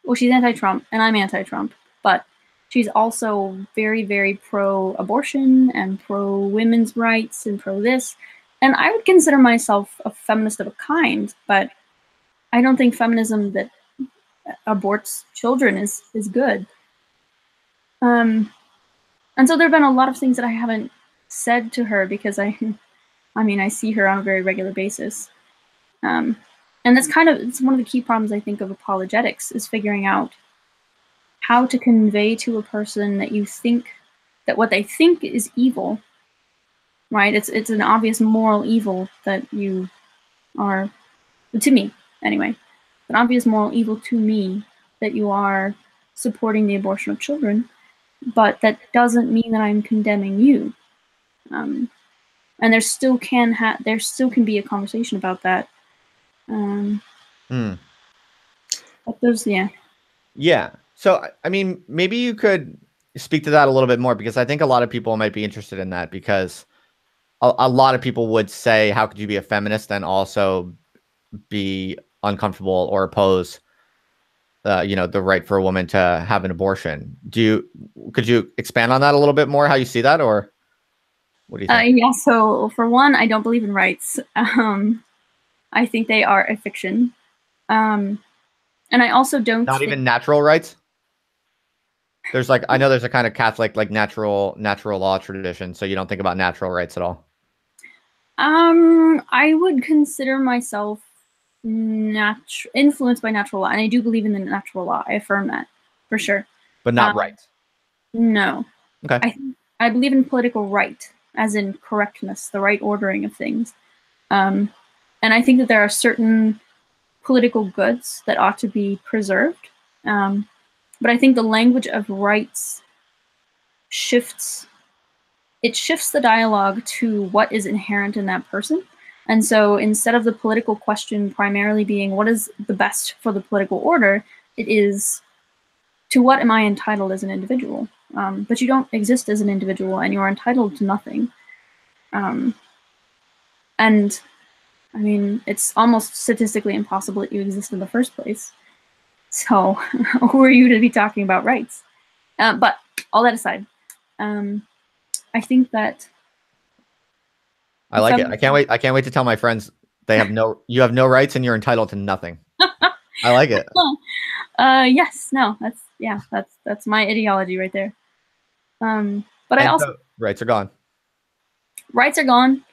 Well, she's anti-Trump and I'm anti-Trump, but she's also very, very pro-abortion and pro-women's rights and pro this. And I would consider myself a feminist of a kind, but I don't think feminism that aborts children is good. Um, and so there have been a lot of things that I haven't said to her because I mean, I see her on a very regular basis. Um, and that's kind of it's one of the key problems I think of apologetics is figuring out how to convey to a person that you think that what they think is evil, right? It's an obvious moral evil that you are, to me anyway, an obvious moral evil to me that you are supporting the abortion of children, but that doesn't mean that I'm condemning you. Um, and there still can be a conversation about that. Hmm. But those, yeah. Yeah. So, I mean, maybe you could speak to that a little bit more because I think a lot of people might be interested in that because a lot of people would say, how could you be a feminist and also be uncomfortable or oppose, the right for a woman to have an abortion? Could you expand on that a little bit more, how you see that, or what do you think? Yeah. So for one, I don't believe in rights. I think they are a fiction. Um, and I also don't Not think even natural rights? There's like, I know there's a kind of Catholic, like natural law tradition. So you don't think about natural rights at all, I would consider myself influenced by natural law, and I do believe in the natural law. I affirm that for sure. but not Um, rights. no, Okay. I I believe in political right, as in correctness, the right ordering of things. Um, and I think that there are certain political goods that ought to be preserved. Um, but I think the language of rights shifts it shifts the dialogue to what is inherent in that person. And so instead of the political question primarily being what is the best for the political order, it is to what am I entitled as an individual? But you don't exist as an individual and you're entitled to nothing. Um, and I mean, it's almost statistically impossible that you exist in the first place. So who are you to be talking about rights? But all that aside, um, I think that I like it. I can't wait. I can't wait to tell my friends you have no rights and you're entitled to nothing. I like it. yes, no, that's my ideology right there. But I And also so rights are gone. rights are gone.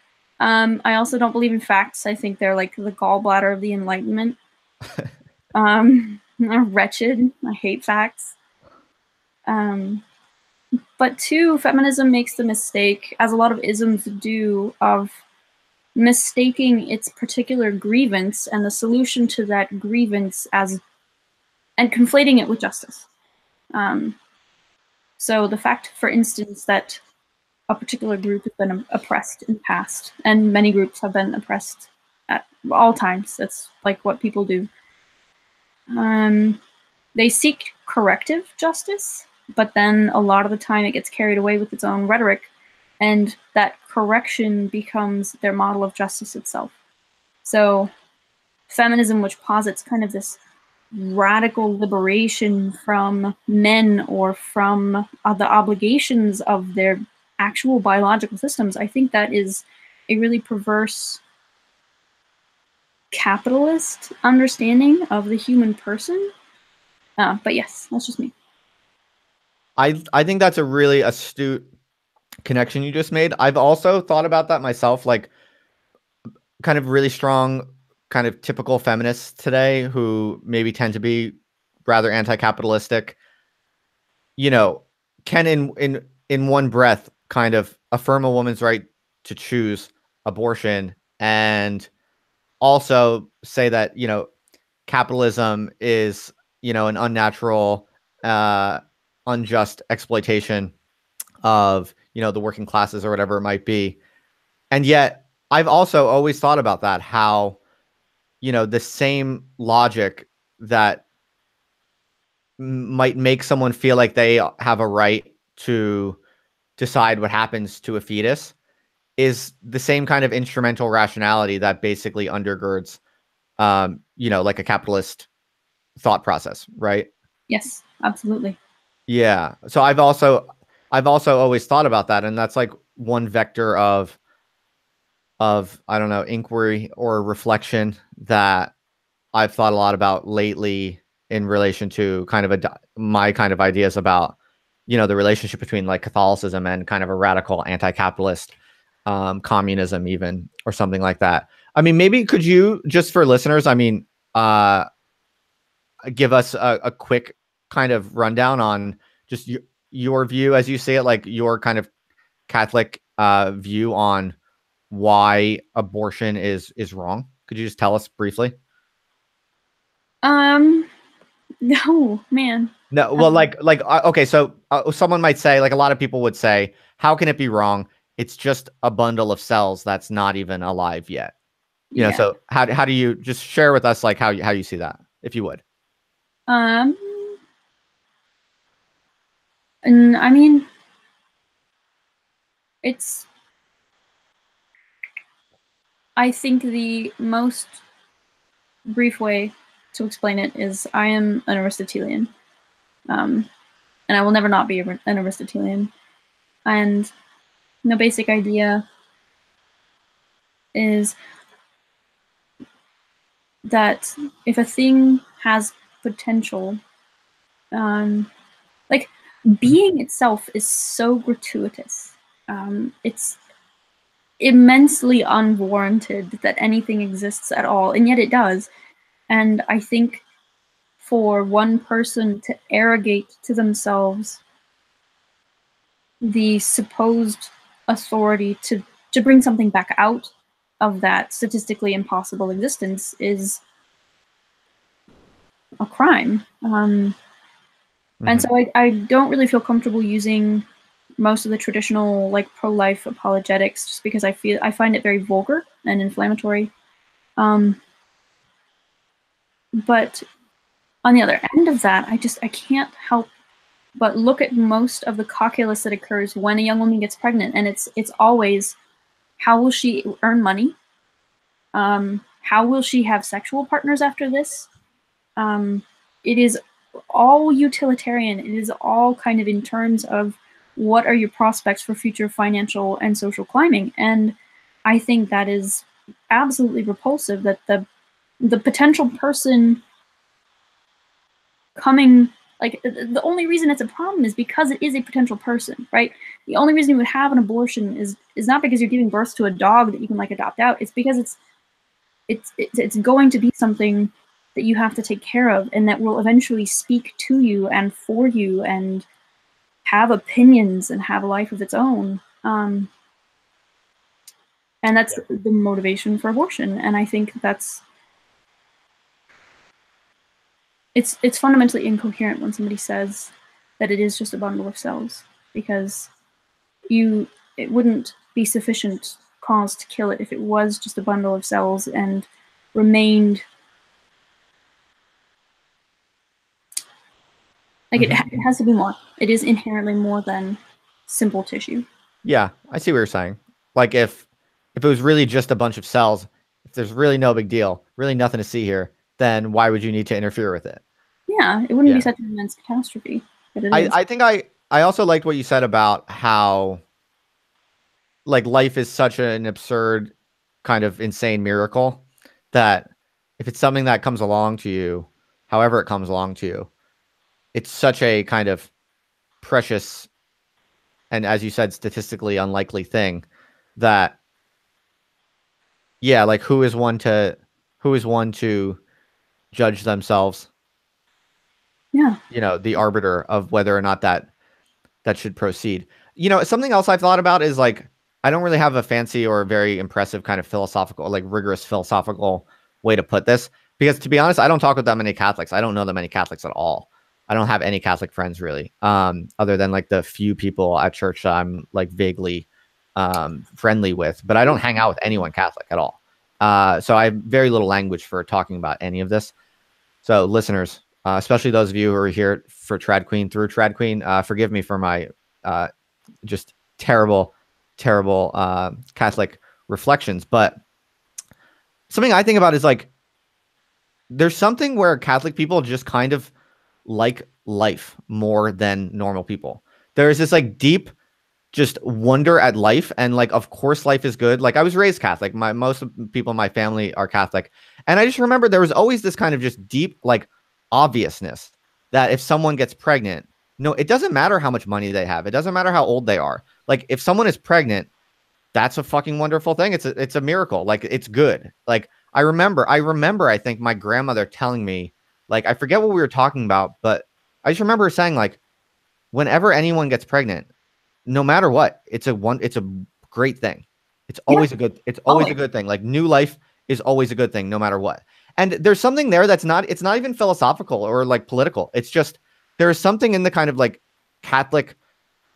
I also don't believe in facts. I think they're like the gallbladder of the Enlightenment. They're wretched. I hate facts. Um, but two, feminism makes the mistake, as a lot of isms do, of mistaking its particular grievance and the solution to that grievance and conflating it with justice. Um, so the fact, for instance, that a particular group has been oppressed in the past, and many groups have been oppressed at all times. That's like what people do. They seek corrective justice, but then a lot of the time it gets carried away with its own rhetoric, and that correction becomes their model of justice itself. So feminism, which posits kind of this radical liberation from men or from the obligations of their actual biological systems, I think that is a really perverse capitalist understanding of the human person. But yes, that's just me. I think that's a really astute connection you just made. I've also thought about that myself, like kind of really strong, kind of typical feminists today who maybe tend to be rather anti-capitalistic, you know, can in one breath kind of affirm a woman's right to choose abortion and also say that, capitalism is, an unnatural, unjust exploitation of the working classes or whatever it might be. And yet I've also always thought about that, how, the same logic that might make someone feel like they have a right to decide what happens to a fetus is the same kind of instrumental rationality that basically undergirds, like a capitalist thought process, right? Yes, absolutely. Yeah. So I've also always thought about that, and that's like one vector of I don't know, inquiry or reflection that I've thought a lot about lately in relation to kind of my kind of ideas about, the relationship between like Catholicism and kind of a radical anti-capitalist communism, even, or something like that. I mean, maybe could you, just for listeners, I mean, give us a quick kind of rundown on just your view as you see it, like your kind of Catholic view on why abortion is wrong? Could you just tell us briefly? No, man. No, well, okay, so someone might say, like a lot of people would say, how can it be wrong? It's just a bundle of cells that's not even alive yet. Yeah. So how do you just share with us like how you see that, if you would? And I mean, I think the most brief way to explain it is I am an Aristotelian. And I will never not be an Aristotelian. And the basic idea is that if a thing has potential, like being itself is so gratuitous. It's immensely unwarranted that anything exists at all, and yet it does. And I think for one person to arrogate to themselves the supposed authority to bring something back out of that statistically impossible existence is a crime. And so I don't really feel comfortable using most of the traditional like pro-life apologetics, just because I find it very vulgar and inflammatory. But on the other end of that, I can't help but look at most of the calculus that occurs when a young woman gets pregnant, and it's always, how will she earn money? How will she have sexual partners after this? It is all utilitarian. It is all kind of in terms of what are your prospects for future financial and social climbing. And I think that is absolutely repulsive, that the potential person coming, like the only reason it's a problem is because it is a potential person, right? The only reason you would have an abortion is not because you're giving birth to a dog that you can like adopt out. It's because it's going to be something that you have to take care of, and that will eventually speak to you and for you and have opinions and have a life of its own. And that's the motivation for abortion. And I think it's fundamentally incoherent when somebody says that it is just a bundle of cells, because it wouldn't be sufficient cause to kill it if it was just a bundle of cells and remained like it has to be more. It is inherently more than simple tissue. Yeah, I see what you're saying. Like if it was really just a bunch of cells, if there's really no big deal, really nothing to see here, then why would you need to interfere with it? Yeah, it wouldn't be such an immense catastrophe. But it is. I think I also liked what you said about how like life is such an absurd kind of insane miracle that if it's something that comes along to you, however it comes along to you, it's such a kind of precious and, as you said, statistically unlikely thing that, yeah, like who is one to judge themselves? Yeah. The arbiter of whether or not that should proceed. Something else I've thought about is like, I don't really have a fancy or very impressive kind of philosophical, like rigorous philosophical way to put this, because to be honest, I don't talk with that many Catholics. I don't know that many Catholics at all. I don't have any Catholic friends really, other than like the few people at church that I'm like vaguely friendly with, but I don't hang out with anyone Catholic at all. So I have very little language for talking about any of this. So listeners, especially those of you who are here for Trad Queen through Trad Queen, forgive me for my just terrible Catholic reflections. But something I think about is like, there's something where Catholic people just kind of like life more than normal people. There's this like deep just wonder at life, and like of course life is good. Like I was raised Catholic. Most people in my family are Catholic, and I just remember there was always this kind of just deep like obviousness that if someone gets pregnant, no, it doesn't matter how much money they have, it doesn't matter how old they are. Like if someone is pregnant, that's a fucking wonderful thing. It's a miracle. Like it's good. Like I remember I think my grandmother telling me, like I forget what we were talking about, but I just remember her saying like whenever anyone gets pregnant, no matter what, it's a great thing. It's Yeah, always it's always a always. good thing. Like new life is always a good thing no matter what. And there's something there that's not, it's not even philosophical or like political. It's just there is something in the kind of like Catholic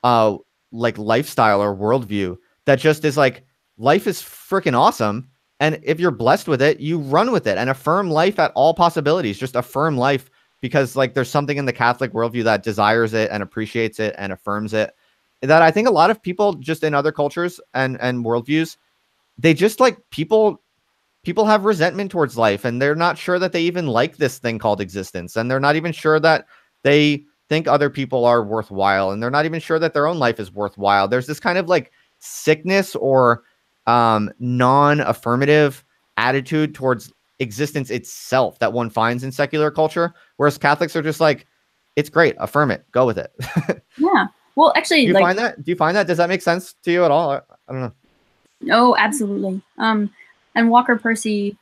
uh like lifestyle or worldview that just is like life is freaking awesome, and if you're blessed with it, you run with it and affirm life at all possibilities. Just affirm life, because like there's something in the Catholic worldview that desires it and appreciates it and affirms it, that I think a lot of people just in other cultures and worldviews, they just like people have resentment towards life, and they're not sure that they even like this thing called existence, and they're not even sure that they think other people are worthwhile, and they're not even sure that their own life is worthwhile. There's this kind of like sickness or non-affirmative attitude towards existence itself that one finds in secular culture, whereas Catholics are just like, it's great, affirm it, go with it. Yeah. Well, actually, Do you like, find that? Do you find that? Does that make sense to you at all? I don't know. oh, absolutely. And Walker Percy,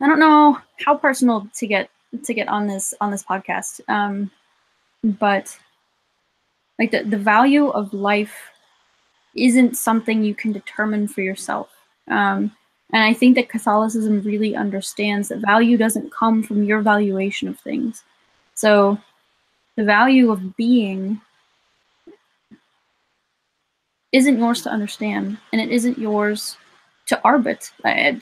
I don't know how personal to get on this podcast. But like the value of life isn't something you can determine for yourself. And I think that Catholicism really understands that value doesn't come from your valuation of things. So the value of being isn't yours to understand, and it isn't yours to arbit,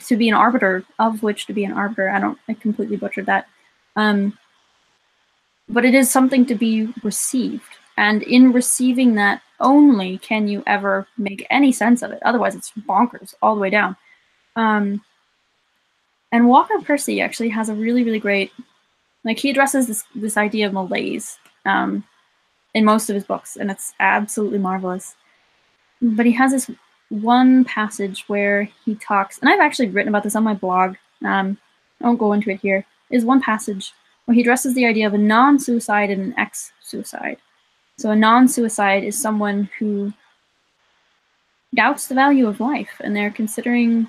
to be an arbiter of which to be an arbiter. I completely butchered that. But it is something to be received. And in receiving that only can you ever make any sense of it. Otherwise, it's bonkers all the way down. And Walker Percy actually has a really, really great, like he addresses this idea of malaise in most of his books, and it's absolutely marvelous. But he has this one passage where he talks, and I've actually written about this on my blog. I won't go into it here. Is one passage where he addresses the idea of a non-suicide and an ex-suicide. So a non-suicide is someone who doubts the value of life, and they're considering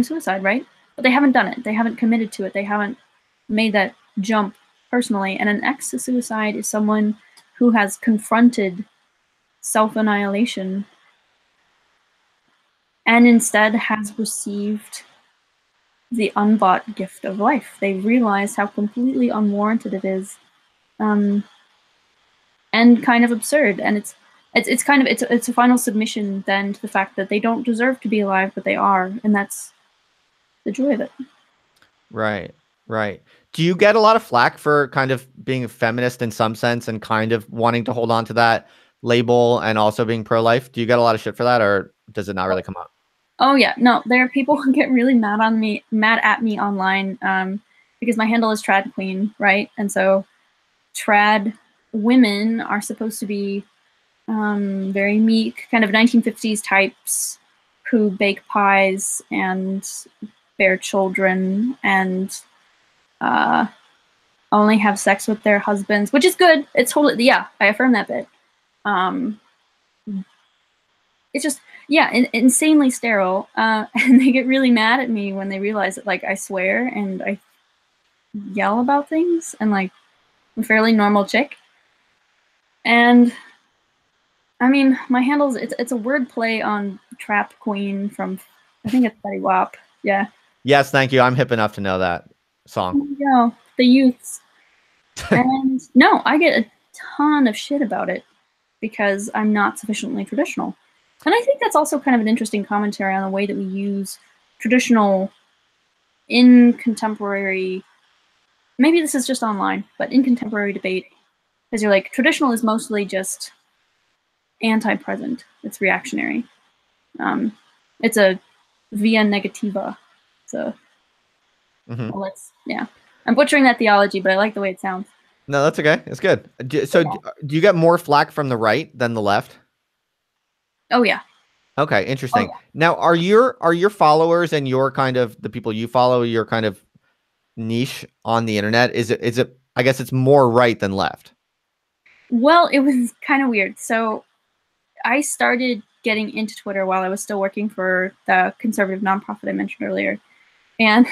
suicide, right? But they haven't done it. They haven't committed to it. They haven't made that jump personally. And an ex-suicide is someone who has confronted self-annihilation and instead has received the unbought gift of life. They realize how completely unwarranted it is, and kind of absurd. And it's kind of it's a final submission then to the fact that they don't deserve to be alive, but they are, and that's the joy of it. Right, right. Do you get a lot of flack for kind of being a feminist in some sense and kind of wanting to hold on to that label and also being pro-life? Do you get a lot of shit for that, or does it not really come up? Oh yeah, no, there are people who get really mad at me online, because my handle is Trad Queen, right? And so trad women are supposed to be very meek, kind of 1950s types who bake pies and bear children and only have sex with their husbands, which is good. It's totally, yeah, I affirm that bit. It's just, yeah, insanely sterile. And they get really mad at me when they realize that, like, I swear and I yell about things, and like I'm a fairly normal chick. And I mean, my handle's it's a word play on Trap Queen from, I think it's Betty Wap. Yeah. Yes, thank you. I'm hip enough to know that. song? Yeah, the youths. And no, I get a ton of shit about it because I'm not sufficiently traditional. And I think that's also kind of an interesting commentary on the way that we use traditional in contemporary, maybe this is just online, but in contemporary debate, because you're like, traditional is mostly just anti-present. It's reactionary. It's a via negativa. So, well, yeah. I'm butchering that theology, but I like the way it sounds. No, that's okay. It's good. So, do you get more flack from the right than the left? Oh yeah. Okay, interesting. Now, are your followers and your kind of the people you follow, your kind of niche on the internet, is it I guess it's more right than left? Well, it was kind of weird. So I started getting into Twitter while I was still working for the conservative nonprofit I mentioned earlier. And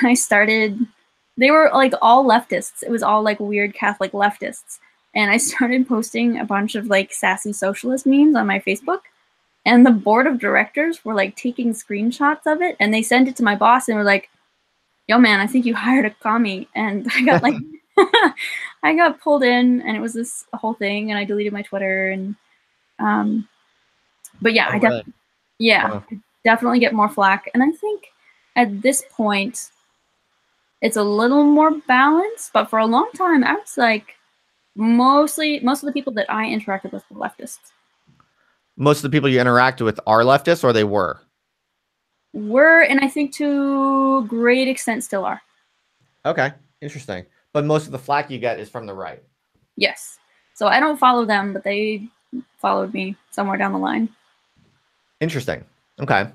they were like all leftists. It was all like weird Catholic leftists. And I started posting a bunch of like sassy socialist memes on my Facebook. And the board of directors were like taking screenshots of it, and they sent it to my boss and were like, yo man, I think you hired a commie. And I got like I got pulled in, and it was this whole thing, and I deleted my Twitter. And but yeah, I definitely get more flack. And I think at this point it's a little more balanced, but for a long time I was like, most of the people that I interacted with were leftists. Most of the people you interact with are leftists, or they were? Were, and I think to a great extent still are. Okay, interesting. But most of the flack you get is from the right. Yes. So I don't follow them, but they followed me somewhere down the line. Interesting. Okay.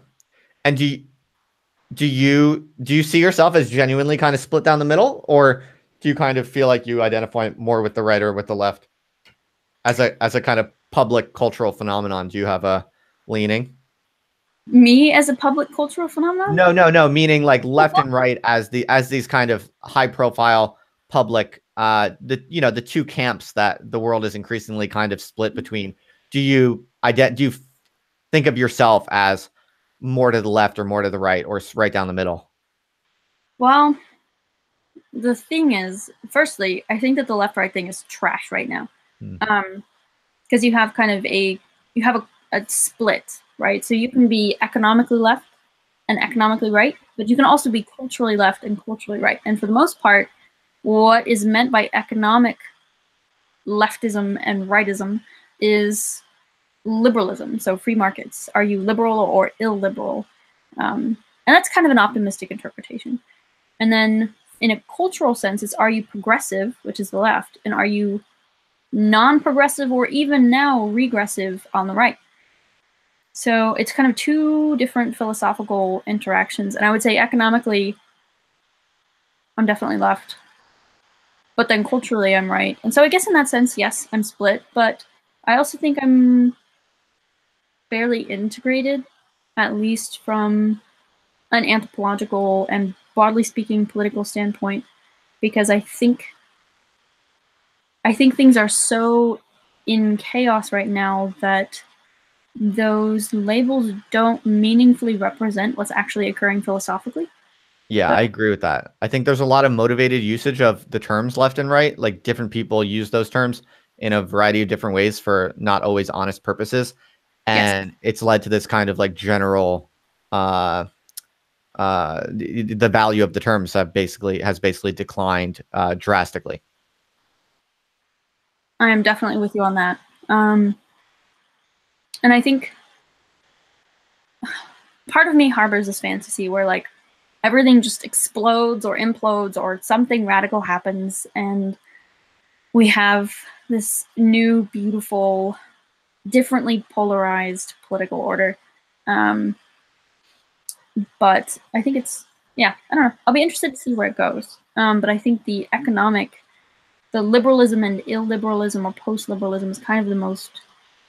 And do you see yourself as genuinely kind of split down the middle, or do you kind of feel like you identify more with the right or with the left as a kind of public cultural phenomenon? Do you have a leaning? Me as a public cultural phenomenon? No. Meaning like left and right as these kind of high profile public, the two camps that the world is increasingly kind of split between. Do you think of yourself as more to the left or more to the right, or right down the middle? Well, the thing is, firstly, I think that the left-right thing is trash right now. Because you have kind of a split, right? So you can be economically left and economically right, but you can also be culturally left and culturally right. And for the most part, what is meant by economic leftism and rightism is liberalism, so free markets. Are you liberal or illiberal? And that's kind of an optimistic interpretation. And then in a cultural sense, it's, are you progressive, which is the left, and are you non-progressive or even now regressive on the right? So it's kind of two different philosophical interactions. And I would say economically, I'm definitely left. But then culturally, I'm right. And so I guess in that sense, yes, I'm split. But I also think I'm fairly integrated, at least from an anthropological and, broadly speaking, political standpoint, because I think things are so in chaos right now that those labels don't meaningfully represent what's actually occurring philosophically. Yeah, I agree with that. I think there's a lot of motivated usage of the terms left and right. Like different people use those terms in a variety of different ways for not always honest purposes. And it's led to this kind of like general the value of the terms has basically declined drastically. I am definitely with you on that. And I think part of me harbors this fantasy where like everything just explodes or implodes or something radical happens and we have this new, beautiful, differently polarized political order. But I think it's, I don't know. I'll be interested to see where it goes. But I think the liberalism and illiberalism or post-liberalism is kind of the most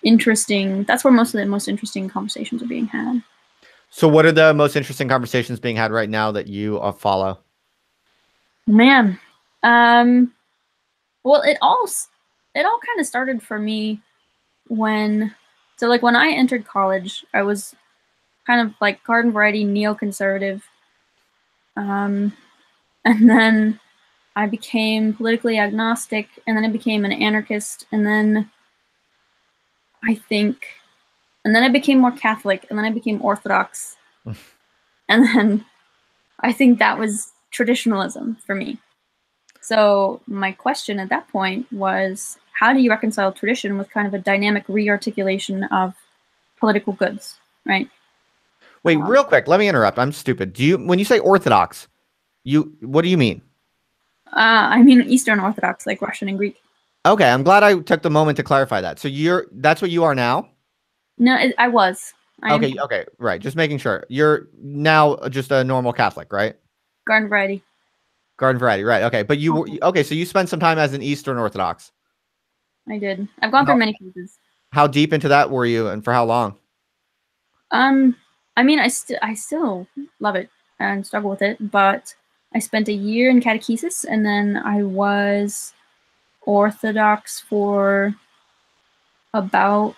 interesting. That's where most of the most interesting conversations are being had. So what are the most interesting conversations being had right now that you follow? Man. Well, it all kind of started for me when I entered college, I was kind of like garden variety neoconservative. And then I became politically agnostic, and then I became an anarchist, and then I became more Catholic, and then I became Orthodox, and then I think that was traditionalism for me. So my question at that point was, how do you reconcile tradition with kind of a dynamic rearticulation of political goods, right? Wait, real quick, let me interrupt. I'm stupid. When you say Orthodox, what do you mean? I mean Eastern Orthodox, like Russian and Greek. Okay, I'm glad I took the moment to clarify that. So that's what you are now? No, I was. Okay, okay, right. Just making sure. You're now just a normal Catholic, right? Garden variety. Garden variety, right. Okay, but okay, so you spent some time as an Eastern Orthodox. I did. I've gone through many phases. How deep into that were you, and for how long? I mean, I still love it and struggle with it, but I spent a year in catechesis, and then I was Orthodox for about,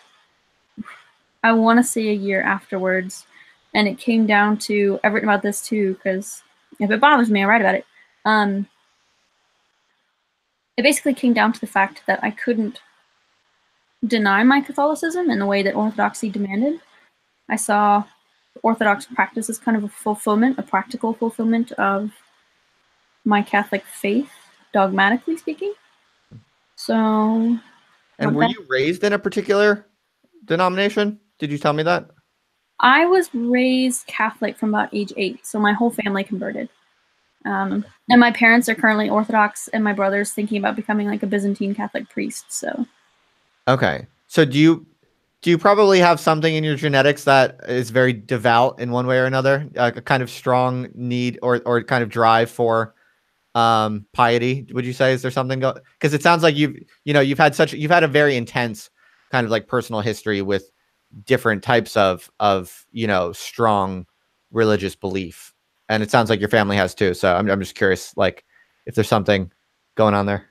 I want to say, a year afterwards. And it came down to, I've written about this too, because if it bothers me, I write about it. It basically came down to the fact that I couldn't deny my Catholicism in the way that Orthodoxy demanded. I saw Orthodox practice as kind of a practical fulfillment of my Catholic faith, dogmatically speaking. So. And were you raised in a particular denomination? Did you tell me that? I was raised Catholic from about age 8, so my whole family converted. And my parents are currently Orthodox, and my brother's thinking about becoming like a Byzantine Catholic priest. So. Okay. So do you probably have something in your genetics that is very devout in one way or another, a kind of strong need or kind of drive for piety? Would you say, is there something because it sounds like you've had a very intense kind of like personal history with different types of strong religious belief, and it sounds like your family has too. So I'm just curious, like, if there's something going on there.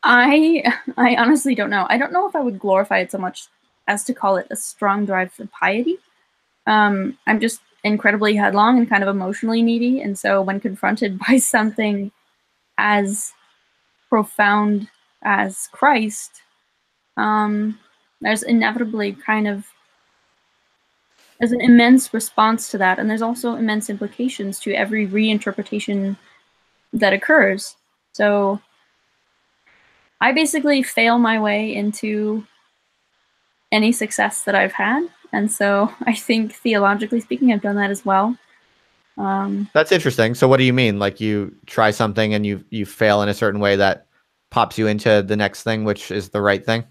I honestly don't know. I don't know if I would glorify it so much as to call it a strong drive for piety. I'm just incredibly headlong and kind of emotionally needy, and so when confronted by something as profound as Christ, there's inevitably there's an immense response to that, and there's also immense implications to every reinterpretation that occurs. So I basically fail my way into any success that I've had, and so I think theologically speaking, I've done that as well. That's interesting. So what do you mean? Like, you try something and you fail in a certain way that pops you into the next thing, which is the right thing?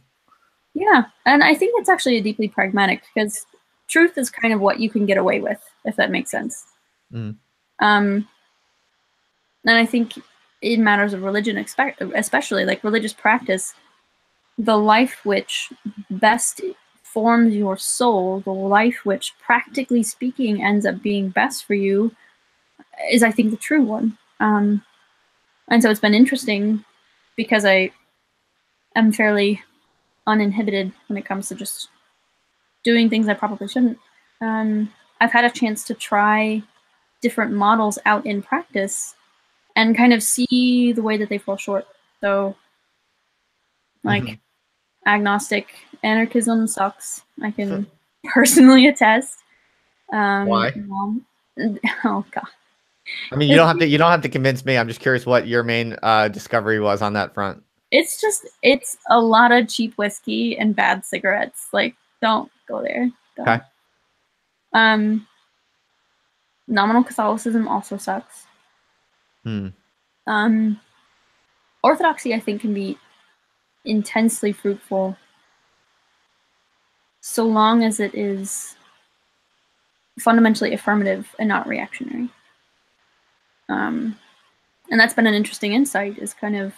Yeah, and I think it's actually a deeply pragmatic, because truth is kind of what you can get away with, if that makes sense. Mm. And I think in matters of religion, especially like religious practice, the life which best forms your soul, the life which practically speaking ends up being best for you, is, I think, the true one. And so it's been interesting because I am fairly uninhibited when it comes to just doing things I probably shouldn't. I've had a chance to try different models out in practice and kind of see the way that they fall short. So, like, agnostic anarchism sucks. I can personally attest. Why? Oh God. I mean, you don't have to convince me. I'm just curious what your main discovery was on that front. It's a lot of cheap whiskey and bad cigarettes. Like, don't go there. Don't. Okay. Nominal Catholicism also sucks. Orthodoxy, I think, can be intensely fruitful so long as it is fundamentally affirmative and not reactionary. And that's been an interesting insight, is kind of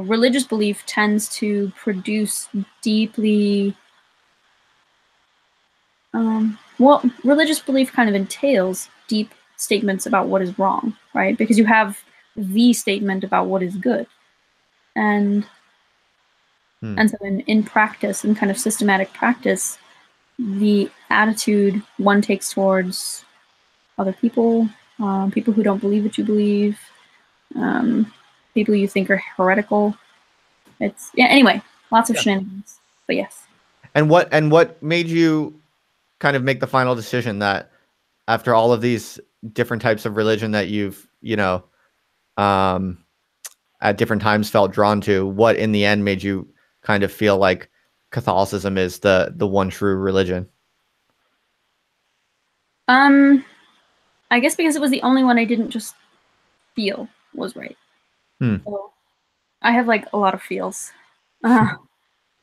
religious belief tends to produce deeply religious belief kind of entails deep statements about what is wrong, right? Because you have the statement about what is good. And so in practice, in kind of systematic practice, the attitude one takes towards other people, people who don't believe what you believe, people you think are heretical. It's anyway, lots of shenanigans. But yes. And what made you kind of make the final decision that after all of these different types of religion that you've, at different times felt drawn to, what in the end made you kind of feel like Catholicism is the one true religion? I guess because it was the only one I didn't just feel was right. So I have like a lot of feels. I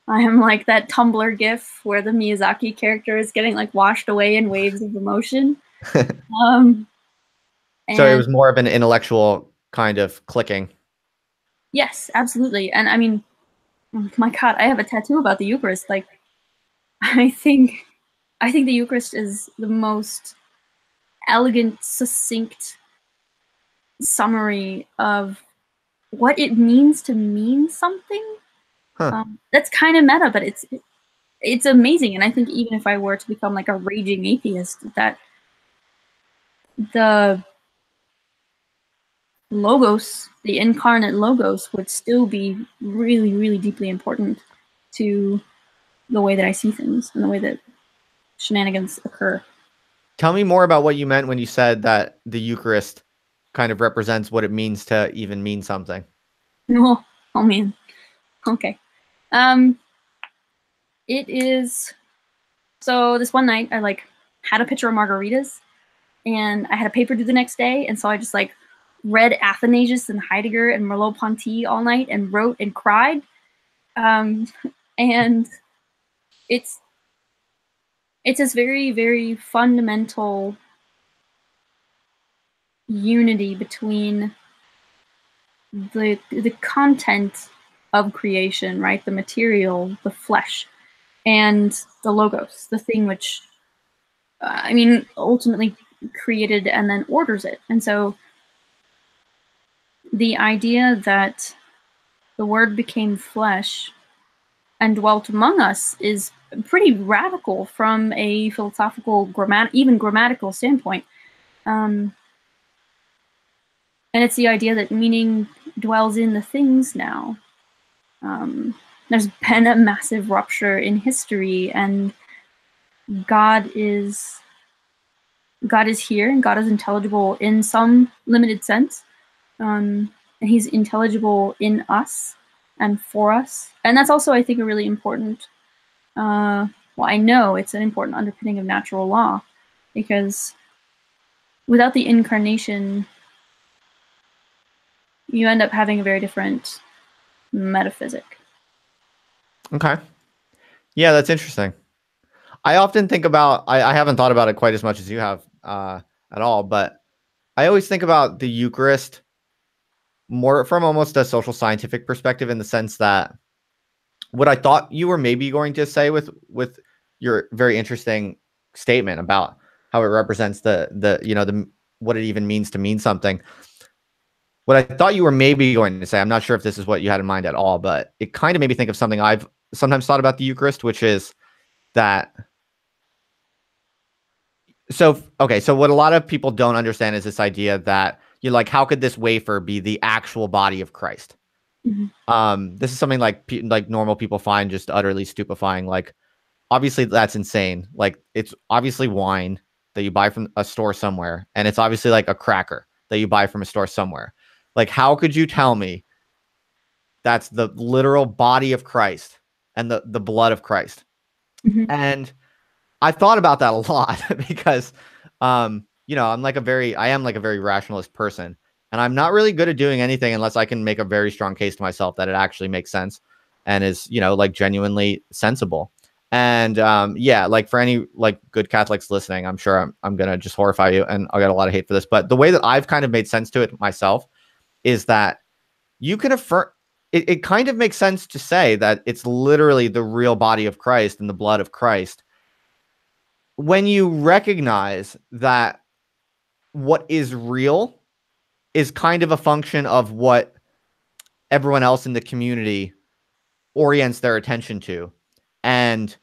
am like that Tumblr gif where the Miyazaki character is getting like washed away in waves of emotion. So it And was more of an intellectual kind of clicking. yes, absolutely. And I mean, my God, I have a tattoo about the Eucharist. Like, I think the Eucharist is the most elegant, succinct summary of what it means to mean something. Huh. That's kind of meta, but it's amazing. And I think even if I were to become like a raging atheist, that the logos, the incarnate logos, would still be really, really deeply important to the way that I see things and the way that shenanigans occur. Tell me more about what you meant when you said that the Eucharist kind of represents what it means to even mean something. Oh, oh man. Okay. It is, so this one night I like had a pitcher of margaritas and I had a paper due the next day, and so I just like read Athanasius and Heidegger and Merleau-Ponty all night and wrote and cried. And it's this very, very fundamental unity between the content of creation, right? The material, the flesh, and the logos, the thing which, I mean, ultimately created and then orders it. And so the idea that the Word became flesh and dwelt among us is pretty radical from a philosophical, even grammatical standpoint. And it's the idea that meaning dwells in the things now. There's been a massive rupture in history, and God is here, and God is intelligible in some limited sense. And he's intelligible in us and for us. And that's also, I think, a really important, well, I know it's an important underpinning of natural law, because without the incarnation, you end up having a very different metaphysic. Okay. Yeah, that's interesting. I often think about, I haven't thought about it quite as much as you have at all, but I always think about the Eucharist more from almost a social scientific perspective, in the sense that what I thought you were maybe going to say with your very interesting statement about how it represents the what it even means to mean something. What I thought you were maybe going to say, I'm not sure if this is what you had in mind at all, but it kind of made me think of something I've sometimes thought about the Eucharist, which is that. So, okay, so what a lot of people don't understand is this idea that you're like, how could this wafer be the actual body of Christ? This is something like normal people find just utterly stupefying. Like, obviously that's insane. Like, it's obviously wine that you buy from a store somewhere, and it's obviously like a cracker that you buy from a store somewhere. Like, how could you tell me that's the literal body of Christ and the blood of Christ? And I've thought about that a lot because, I am like a very rationalist person, and I'm not really good at doing anything unless I can make a very strong case to myself that it actually makes sense and is, like genuinely sensible. And, yeah, like for any like good Catholics listening, I'm sure I'm going to just horrify you and I'll get a lot of hate for this. But the way that I've kind of made sense to it myself is that you can affirm, it kind of makes sense to say that it's literally the real body of Christ and the blood of Christ when you recognize that what is real is kind of a function of what everyone else in the community orients their attention to and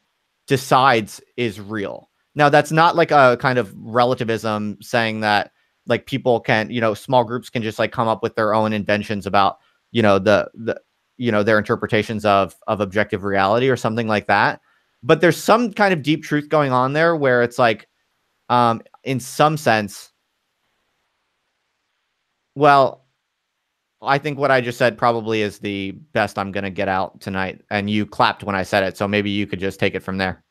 decides is real. Now, that's not like a kind of relativism saying that, like people can, small groups can just like come up with their own inventions about, their interpretations of objective reality or something like that. But there's some kind of deep truth going on there where it's like, in some sense, well, I think what I just said probably is the best I'm going to get out tonight. And you clapped when I said it. So maybe you could just take it from there.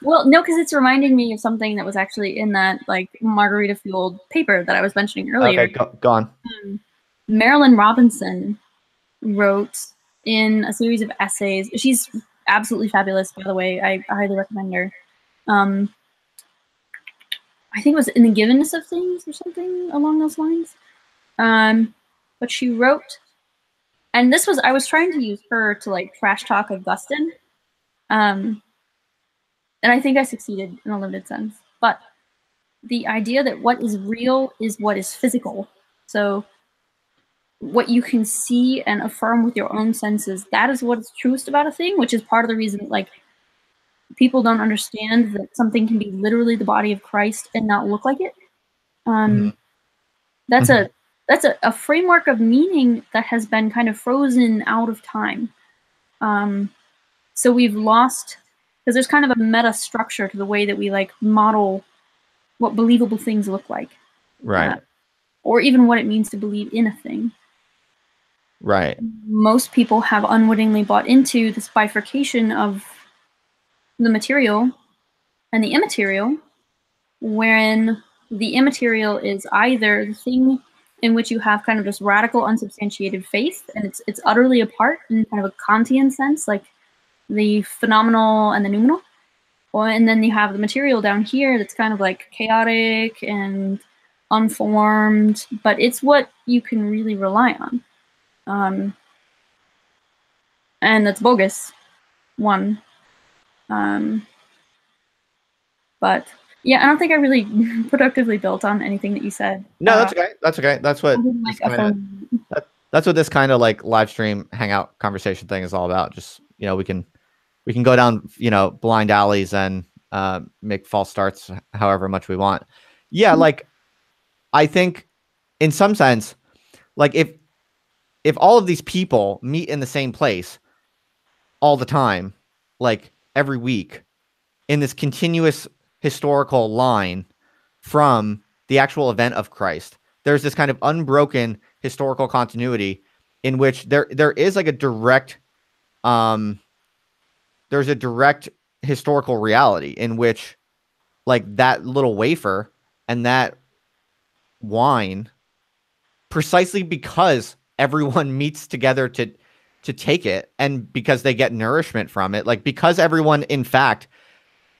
Well, no, because it's reminding me of something that was actually in that like margarita fueled paper that I was mentioning earlier. Okay, go on. Marilyn Robinson wrote in a series of essays. She's absolutely fabulous, by the way. I highly recommend her. I think it was In the Givenness of Things or something along those lines. But she wrote, and this was, I was trying to use her to like trash talk Augustine. And I think I succeeded in a limited sense. But the idea that what is real is what is physical. So what you can see and affirm with your own senses, that is what is truest about a thing, which is part of the reason like people don't understand that something can be literally the body of Christ and not look like it. That's a framework of meaning that has been kind of frozen out of time. So we've lost, because there's kind of a meta structure to the way that we like model what believable things look like. Right. Or even what it means to believe in a thing. Right. Most people have unwittingly bought into this bifurcation of the material and the immaterial, wherein the immaterial is either the thing in which you have kind of this radical unsubstantiated faith, and it's utterly apart in kind of a Kantian sense, like the phenomenal and the noumenal. And then you have the material down here that's kind of like chaotic and unformed, but it's what you can really rely on. And that's bogus, one. But yeah, I don't think I really productively built on anything that you said. No, that's okay. That's okay. That's what that's what this kind of like live stream hangout conversation thing is all about. Just, we can go down, blind alleys and make false starts however much we want. Yeah, like I think in some sense, like if all of these people meet in the same place all the time, like every week, in this continuous historical line from the actual event of Christ, there's this kind of unbroken historical continuity in which there is like a direct there's a direct historical reality in which like that little wafer and that wine, precisely because everyone meets together to take it and because they get nourishment from it, like because everyone in fact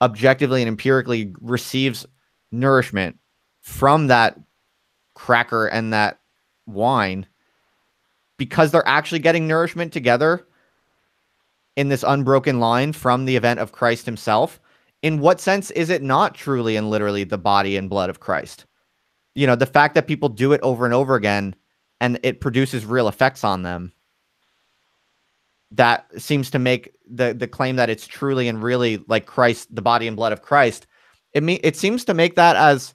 objectively and empirically receives nourishment from that cracker and that wine, because they're actually getting nourishment together in this unbroken line from the event of Christ himself, in what sense is it not truly and literally the body and blood of Christ? The fact that people do it over and over again and it produces real effects on them, that seems to make the claim that it's truly and really like Christ, the body and blood of Christ. It seems to make that as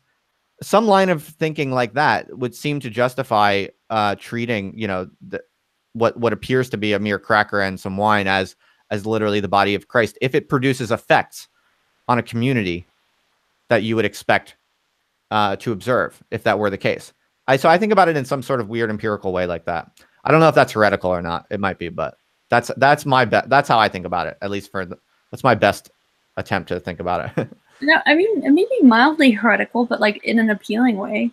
some line of thinking like that would seem to justify treating, what appears to be a mere cracker and some wine as literally the body of Christ, if it produces effects on a community that you would expect to observe, if that were the case. So I think about it in some sort of weird empirical way like that. I don't know if that's heretical or not. It might be, but that's my that's how I think about it. At least that's my best attempt to think about it. No, I mean, it may be mildly heretical, but like in an appealing way.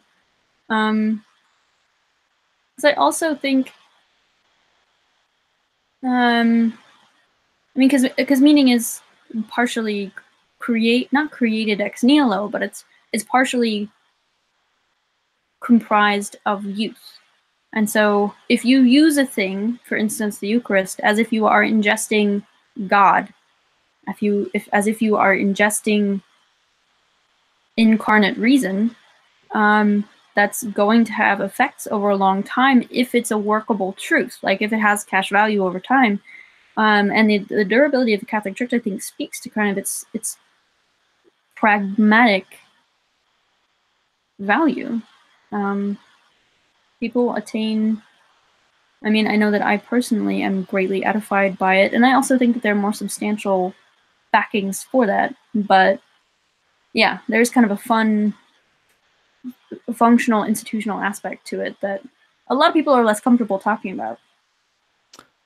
Because I also think, I mean, because meaning is partially not created ex nihilo, but it's partially comprised of use. And so if you use a thing, for instance, the Eucharist, as if you are ingesting God, as if you are ingesting incarnate reason, that's going to have effects over a long time if it's a workable truth, like if it has cash value over time. And the durability of the Catholic Church, I think, speaks to kind of its pragmatic value. People attain. I mean, I know that I personally am greatly edified by it, and I also think that there are more substantial backings for that. But yeah, there's kind of a fun, functional, institutional aspect to it that a lot of people are less comfortable talking about.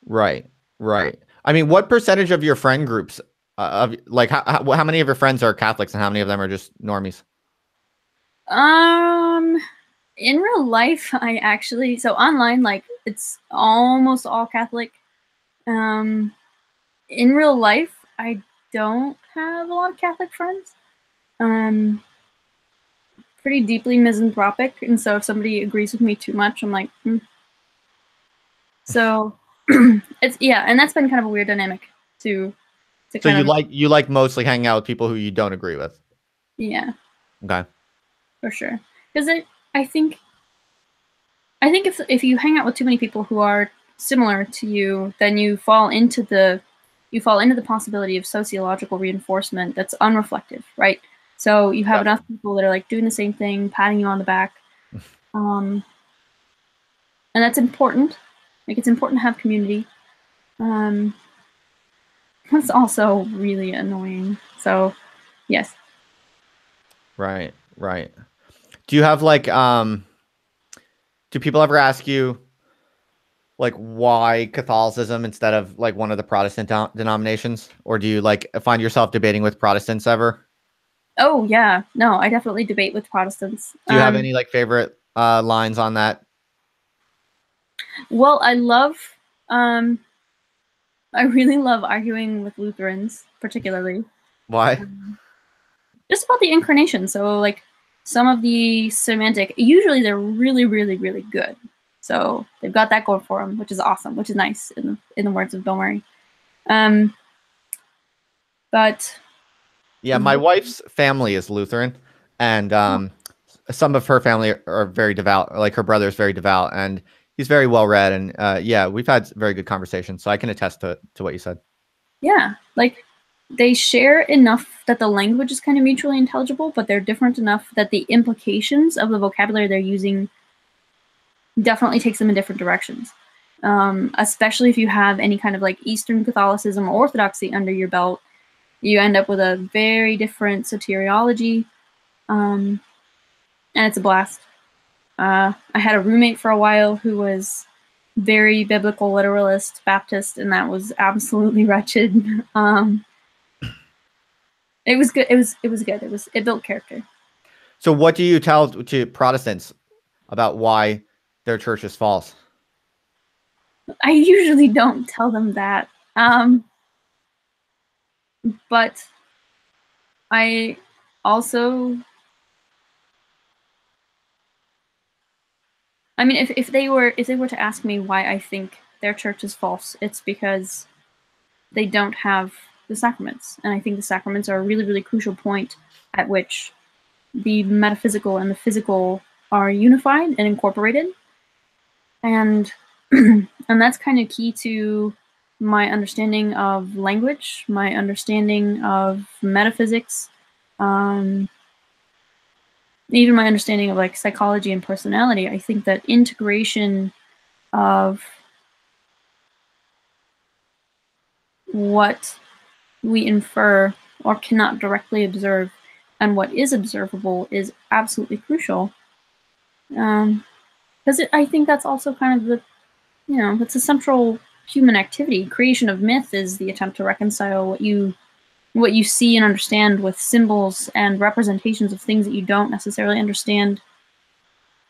Right. Right. I mean, what percentage of your friend groups, of like, how many of your friends are Catholics and how many of them are just normies? In real life, I actually, so online, like, it's almost all Catholic. In real life, I don't have a lot of Catholic friends. Pretty deeply misanthropic, and so if somebody agrees with me too much, I'm like, hmm. So it's, yeah, and that's been kind of a weird dynamic to So kind of, you like mostly hanging out with people who you don't agree with. yeah, Okay. for sure. Because I think if you hang out with too many people who are similar to you, then you fall into the possibility of sociological reinforcement that's unreflective, right? So you have Yep. enough people that are like doing the same thing, patting you on the back, and that's important. Like, it's important to have community. That's also really annoying. So, yes. Right. Right. Do you have like do people ever ask you like why Catholicism instead of like one of the Protestant denominations, or do you like find yourself debating with Protestants ever? Oh yeah, no, I definitely debate with Protestants. Do you have any like favorite lines on that? Well, um, I really love arguing with Lutherans, particularly. Why? Just about the incarnation. So, like, some of the semantic, usually they're really, really, really good. So they've got that going for them, which is awesome, which is nice in the words of Bill Murray. But Yeah, my wife's family is Lutheran, and some of her family are very devout. Like her brother is very devout, and he's very well read. And yeah, we've had very good conversations, so I can attest to what you said. yeah, like, they share enough that the language is kind of mutually intelligible, but they're different enough that the implications of the vocabulary they're using definitely takes them in different directions. Especially if you have any kind of like Eastern Catholicism or Orthodoxy under your belt, you end up with a very different soteriology, and it's a blast. I had a roommate for a while who was very biblical literalist Baptist, and that was absolutely wretched. It was good. It was good. It built character. So, what do you tell to Protestants about why their church is false? I usually don't tell them that, but I also, I mean, if they were to ask me why I think their church is false, it's because they don't have the sacraments, and I think the sacraments are a really, really crucial point at which the metaphysical and the physical are unified and incorporated, and and that's kind of key to my understanding of language, my understanding of metaphysics, even my understanding of like psychology and personality. I think that integration of what we infer or cannot directly observe and what is observable is absolutely crucial. Because I think that's also kind of the, it's a central human activity. Creation of myth is the attempt to reconcile what you see and understand with symbols and representations of things that you don't necessarily understand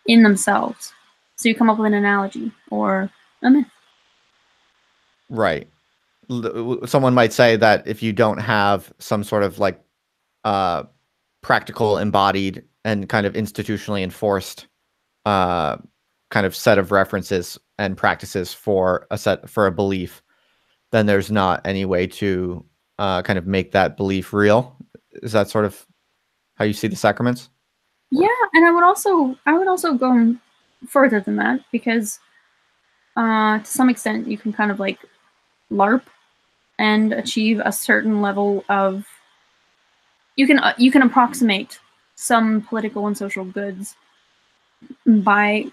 in themselves. So you come up with an analogy or a myth. Right. Someone might say that if you don't have some sort of like practical, embodied, and kind of institutionally enforced kind of set of references and practices for a belief, then there's not any way to kind of make that belief real. Is that sort of how you see the sacraments? Yeah, and I would also go further than that, because to some extent you can kind of like LARP and achieve a certain level of, you can approximate some political and social goods by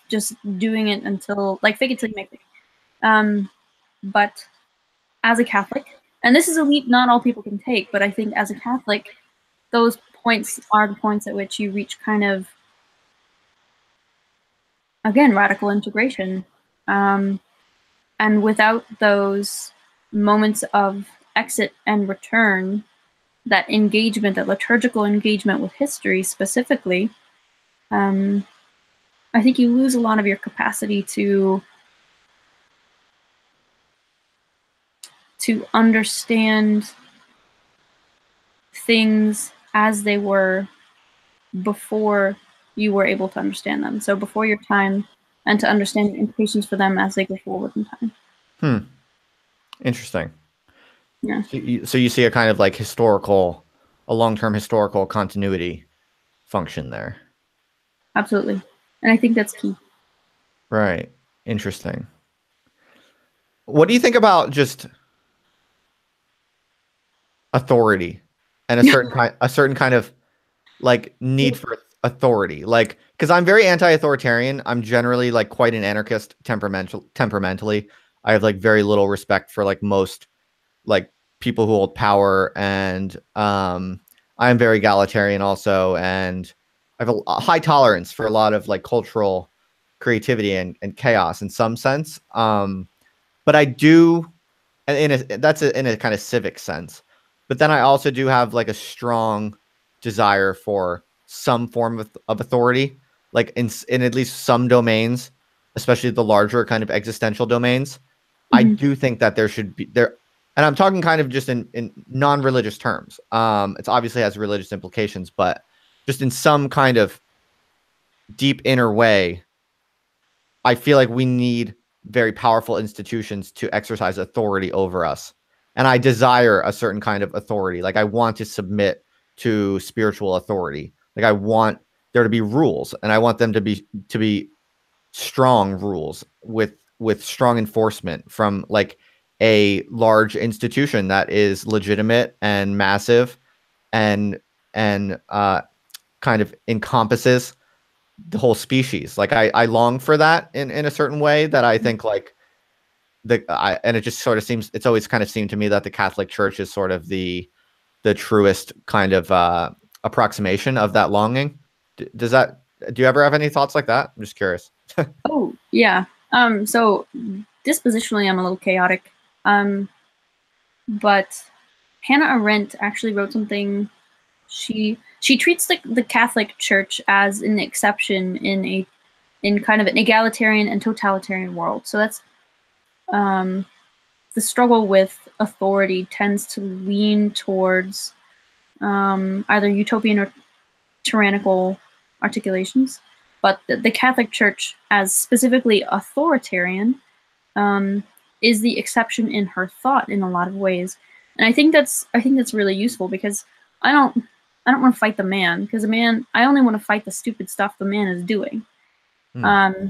just doing it until, like, fake it till you make it. But as a Catholic, and this is a leap not all people can take, but I think as a Catholic, those points are the points at which you reach kind of, again, radical integration. And without those moments of exit and return, that engagement, that liturgical engagement with history specifically, I think you lose a lot of your capacity to understand things as they were before you were able to understand them. So before your time, and to understand the implications for them as they go forward in time. Interesting. Yeah, So you see a kind of like a long-term historical continuity function there. absolutely. And I think that's key. Right. Interesting. What do you think about just authority and a certain kind of like need for authority? Like, because I'm very anti-authoritarian. I'm generally like quite an anarchist temperamentally. I have like very little respect for like most like people who hold power, and I am very egalitarian also, and I have a high tolerance for a lot of like cultural creativity and chaos in some sense. But I do, and in a kind of civic sense. But then I also do have like a strong desire for some form of authority, like in at least some domains, especially the larger kind of existential domains. I do think that there should be there, and I'm talking kind of just in non-religious terms. It's obviously has religious implications, but just in some kind of deep inner way, I feel like we need very powerful institutions to exercise authority over us. And I desire a certain kind of authority. Like I want to submit to spiritual authority. Like I want there to be rules, and I want them to be strong rules with strong enforcement from like a large institution that is legitimate and massive and kind of encompasses the whole species. Like I long for that in a certain way that I think like and it just sort of seems, it's always kind of seemed to me that the Catholic Church is sort of the truest kind of approximation of that longing. Do you ever have any thoughts like that? I'm just curious. Oh, yeah. So dispositionally, I'm a little chaotic. But Hannah Arendt actually wrote something. She treats the Catholic Church as an exception in kind of an egalitarian and totalitarian world. So that's the struggle with authority tends to lean towards either utopian or tyrannical articulations. But the Catholic Church, as specifically authoritarian, is the exception in her thought in a lot of ways. And I think that's really useful, because I don't want to fight the man, because I only want to fight the stupid stuff the man is doing. I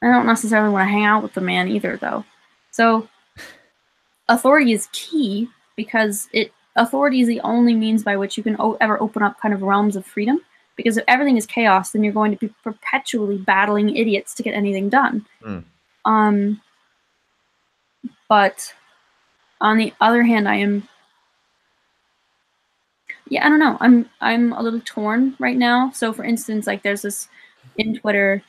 don't necessarily want to hang out with the man either, though. So authority is key, because authority is the only means by which you can ever open up kind of realms of freedom. Because if everything is chaos, then you're going to be perpetually battling idiots to get anything done. But on the other hand, I don't know. I'm a little torn right now. So for instance, like there's this in Twitter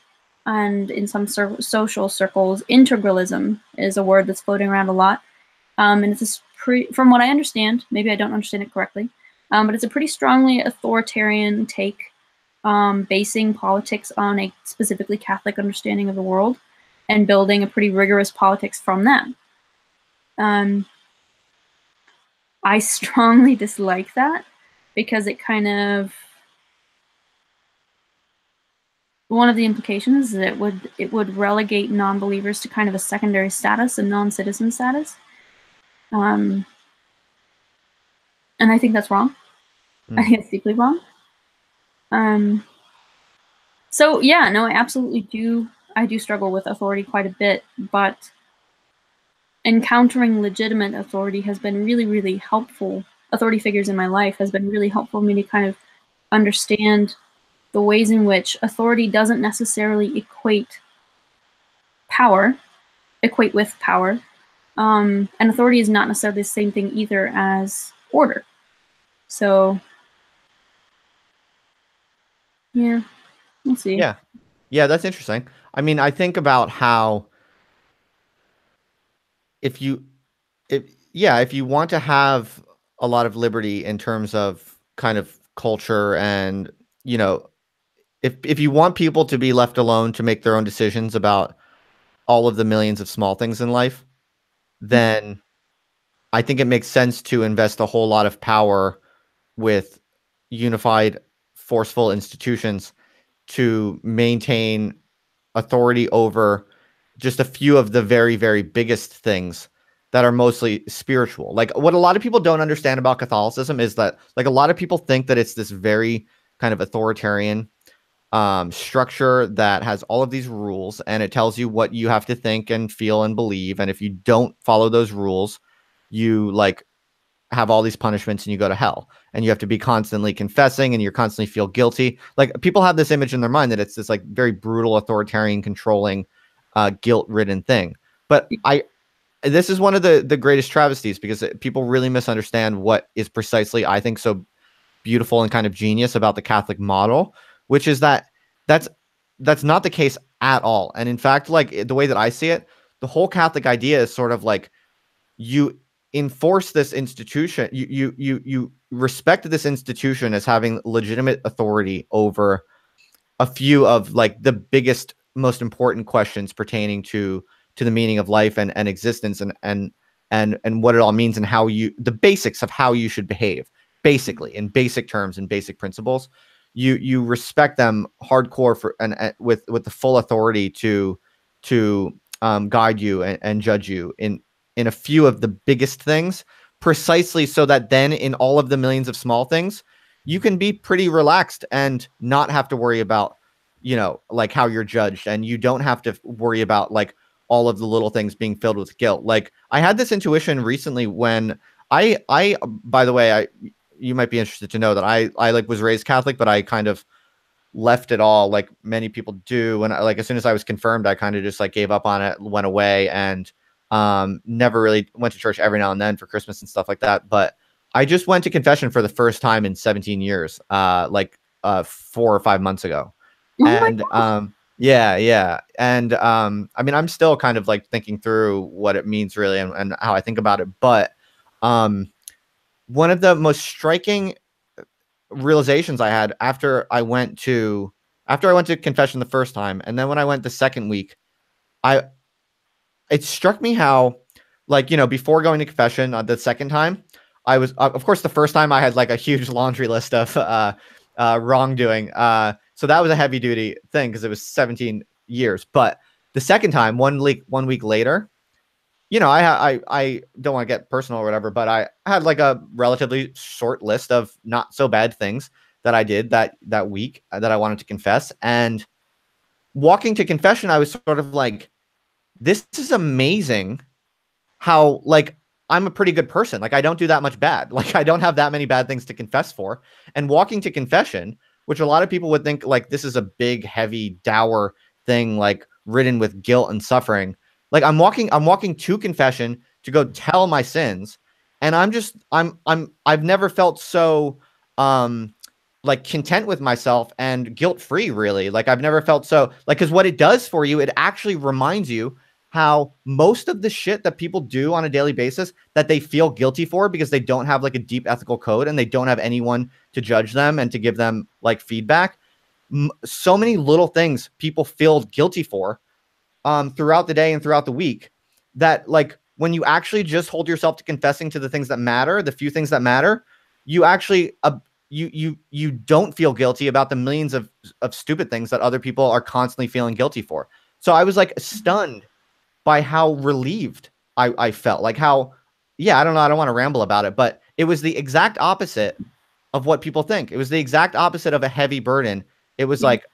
and in some social circles, integralism is a word that's floating around a lot. And it's this from what I understand, maybe I don't understand it correctly, but it's a pretty strongly authoritarian take, basing politics on a specifically Catholic understanding of the world and building a pretty rigorous politics from that. I strongly dislike that, because it kind of, one of the implications is that it would relegate non-believers to kind of a secondary status, a non-citizen status. And I think that's wrong. I think it's deeply wrong. So yeah, no, I absolutely do. I do struggle with authority quite a bit, but encountering legitimate authority has been really, really helpful. Authority figures in my life has been really helpful for me to kind of understand the ways in which authority doesn't necessarily equate with power. And authority is not necessarily the same thing either as order. So, yeah, we'll see. Yeah. Yeah, that's interesting. I mean, I think about how if you if you want to have a lot of liberty in terms of kind of culture and, you know, if you want people to be left alone to make their own decisions about all of the millions of small things in life, then I think it makes sense to invest a whole lot of power with unified, forceful institutions to maintain authority over just a few of the very, very biggest things that are mostly spiritual. Like what a lot of people don't understand about Catholicism is that like a lot of people think that it's this very kind of authoritarian structure that has all of these rules and it tells you what you have to think and feel and believe. And if you don't follow those rules, you like have all these punishments and you go to hell and you have to be constantly confessing and you're constantly feel guilty. Like people have this image in their mind that it's this like very brutal, authoritarian, controlling, guilt-ridden thing. But this is one of the greatest travesties because people really misunderstand what is precisely, I think, so beautiful and kind of genius about the Catholic model, which is that that's not the case at all. And in fact, like the way that I see it, the whole Catholic idea is sort of like you enforce this institution, you respect this institution as having legitimate authority over a few of like the biggest, most important questions pertaining to the meaning of life and existence and what it all means and how the basics of how you should behave, basically in basic terms and basic principles. You respect them hardcore for and with the full authority to guide you and judge you in a few of the biggest things, precisely so that then in all of the millions of small things, you can be pretty relaxed and not have to worry about, you know, like how you're judged. And you don't have to worry about like all of the little things being filled with guilt. Like I had this intuition recently when by the way, you might be interested to know that I like was raised Catholic, but I kind of left it all like many people do. And like, as soon as I was confirmed, I kind of just like gave up on it, went away and never really went to church every now and then for Christmas and stuff like that. But I just went to confession for the first time in 17 years, 4 or 5 months ago. Oh And yeah. And I mean, I'm still kind of like thinking through what it means really and how I think about it. But one of the most striking realizations I had after I went to confession the first time, and then when I went the second week, it struck me how, like, you know, before going to confession the second time, I was, of course, the first time I had like a huge laundry list of wrongdoing. So that was a heavy duty thing because it was 17 years. But the second time, 1 week later, you know, I don't want to get personal or whatever, but I had like a relatively short list of not so bad things that I did that week that I wanted to confess. And walking to confession, I was sort of like, this is amazing how like I'm a pretty good person. Like I don't do that much bad. Like I don't have that many bad things to confess for. And walking to confession, which a lot of people would think like this is a big, heavy, dour thing, like ridden with guilt and suffering. Like I'm walking to confession to go tell my sins. And I've never felt so like content with myself and guilt-free, really. Like I've never felt so like, because what it does for you, it actually reminds you how most of the shit that people do on a daily basis that they feel guilty for because they don't have like a deep ethical code and they don't have anyone to judge them and to give them like feedback. So many little things people feel guilty for throughout the day and throughout the week that like when you actually just hold yourself to confessing to the things that matter, the few things that matter, you actually you don't feel guilty about the millions of stupid things that other people are constantly feeling guilty for. So I was like stunned by how relieved I felt. Like how, yeah, I don't know, I don't want to ramble about it, but it was the exact opposite of what people think. It was the exact opposite of a heavy burden. It was like,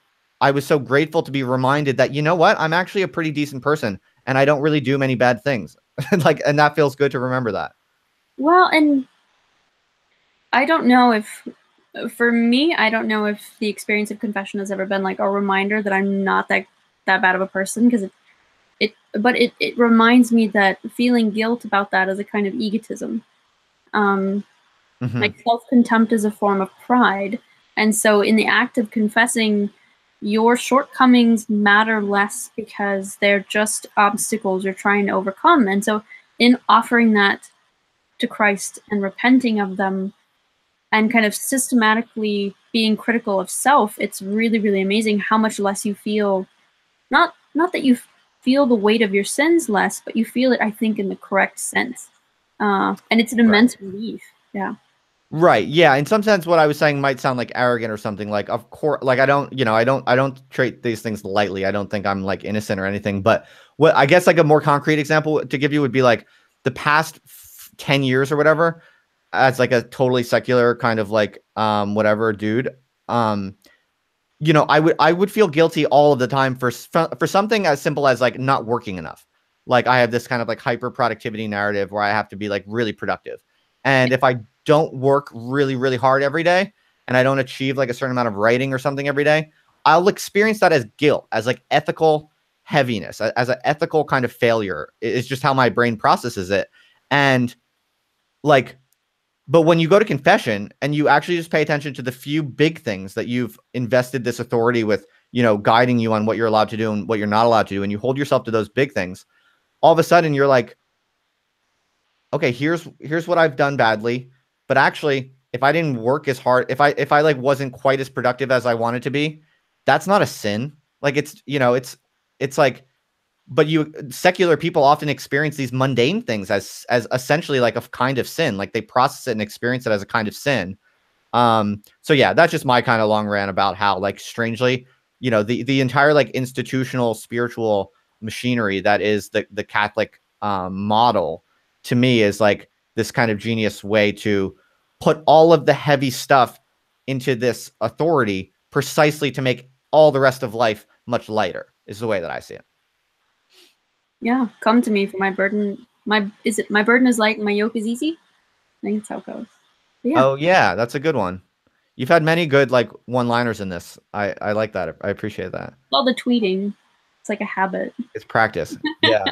I was so grateful to be reminded that, you know what, I'm actually a pretty decent person and I don't really do many bad things. Like, and that feels good to remember that. Well, and I don't know if For me, I don't know if the experience of confession has ever been like a reminder that I'm not that bad of a person, because it reminds me that feeling guilt about that is a kind of egotism. Like self-contempt is a form of pride. And so in the act of confessing, your shortcomings matter less because they're just obstacles you're trying to overcome. And so in offering that to Christ and repenting of them and kind of systematically being critical of self, it's really, really amazing how much less you feel. Not that you feel the weight of your sins less, but you feel it, I think, in the correct sense. And it's an immense relief. Yeah. Right. Yeah. In some sense, what I was saying might sound like arrogant or something. Like, of course, like I don't treat these things lightly. I don't think I'm like innocent or anything. But what I guess like a more concrete example to give you would be like the past 10 years or whatever, as like a totally secular kind of like whatever dude. I would feel guilty all of the time for something as simple as like not working enough. Like I have this kind of like hyper productivity narrative where I have to be like really productive. And if I don't work really, really hard every day and I don't achieve like a certain amount of writing or something every day, I'll experience that as guilt, as like ethical heaviness, as an ethical kind of failure. It's just how my brain processes it. And like, but when you go to confession and you actually just pay attention to the few big things that you've invested this authority with, guiding you on what you're allowed to do and what you're not allowed to do, and you hold yourself to those big things, all of a sudden you're like, okay, here's what I've done badly. But actually, if I didn't work as hard, if I like wasn't quite as productive as I wanted to be, that's not a sin. Like it's like, but secular people often experience these mundane things as essentially like a kind of sin. Like they process it and experience it as a kind of sin. So yeah, that's just my kind of long rant about how like strangely, the entire like institutional spiritual machinery that is the Catholic model to me is like this kind of genius way to put all of the heavy stuff into this authority precisely to make all the rest of life much lighter is the way that I see it. Yeah, come to me for my burden. My burden is light and my yoke is easy? I think that's how it goes. But yeah. Oh yeah, that's a good one. You've had many good like one-liners in this. I like that. I appreciate that. All the tweeting. It's like a habit. It's practice. Yeah.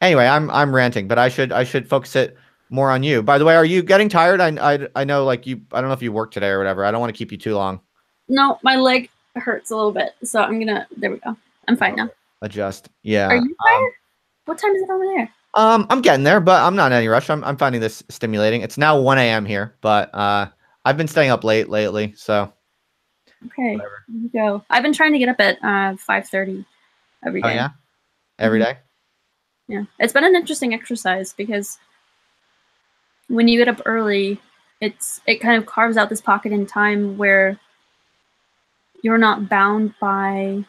Anyway, I'm ranting, but I should focus it more on you. By the way, are you getting tired? I know like I don't know if you work today or whatever. I don't want to keep you too long. No, my leg hurts a little bit. So there we go. I'm fine now. Adjust. Yeah. Are you tired? What time is it over there? I'm getting there, but I'm not in any rush. I'm finding this stimulating. It's now 1 a.m. here, but I've been staying up late lately, so okay. Whatever. There you go. I've been trying to get up at 5:30 every day. Oh yeah? Every day? Yeah. It's been an interesting exercise because when you get up early, it kind of carves out this pocket in time where you're not bound by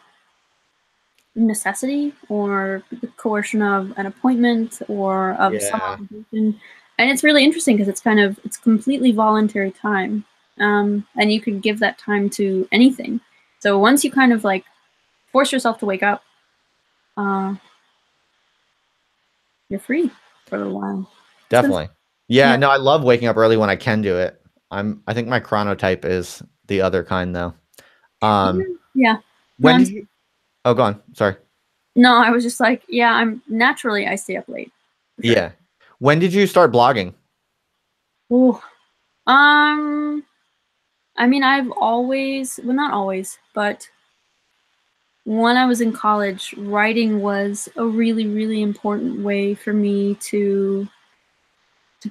necessity or the coercion of an appointment or of some obligation. And it's really interesting because it's completely voluntary time. And you can give that time to anything. So once you kind of like force yourself to wake up, you're free for a little while. Definitely. Yeah, no, I love waking up early when I can do it. I think my chronotype is the other kind though. Yeah. When did you Oh, go on. Sorry. No, I was just like, yeah, I stay up late. Sure. Yeah. When did you start blogging? Oh, I mean, I've always, well, not always, but when I was in college, writing was a really, really important way for me to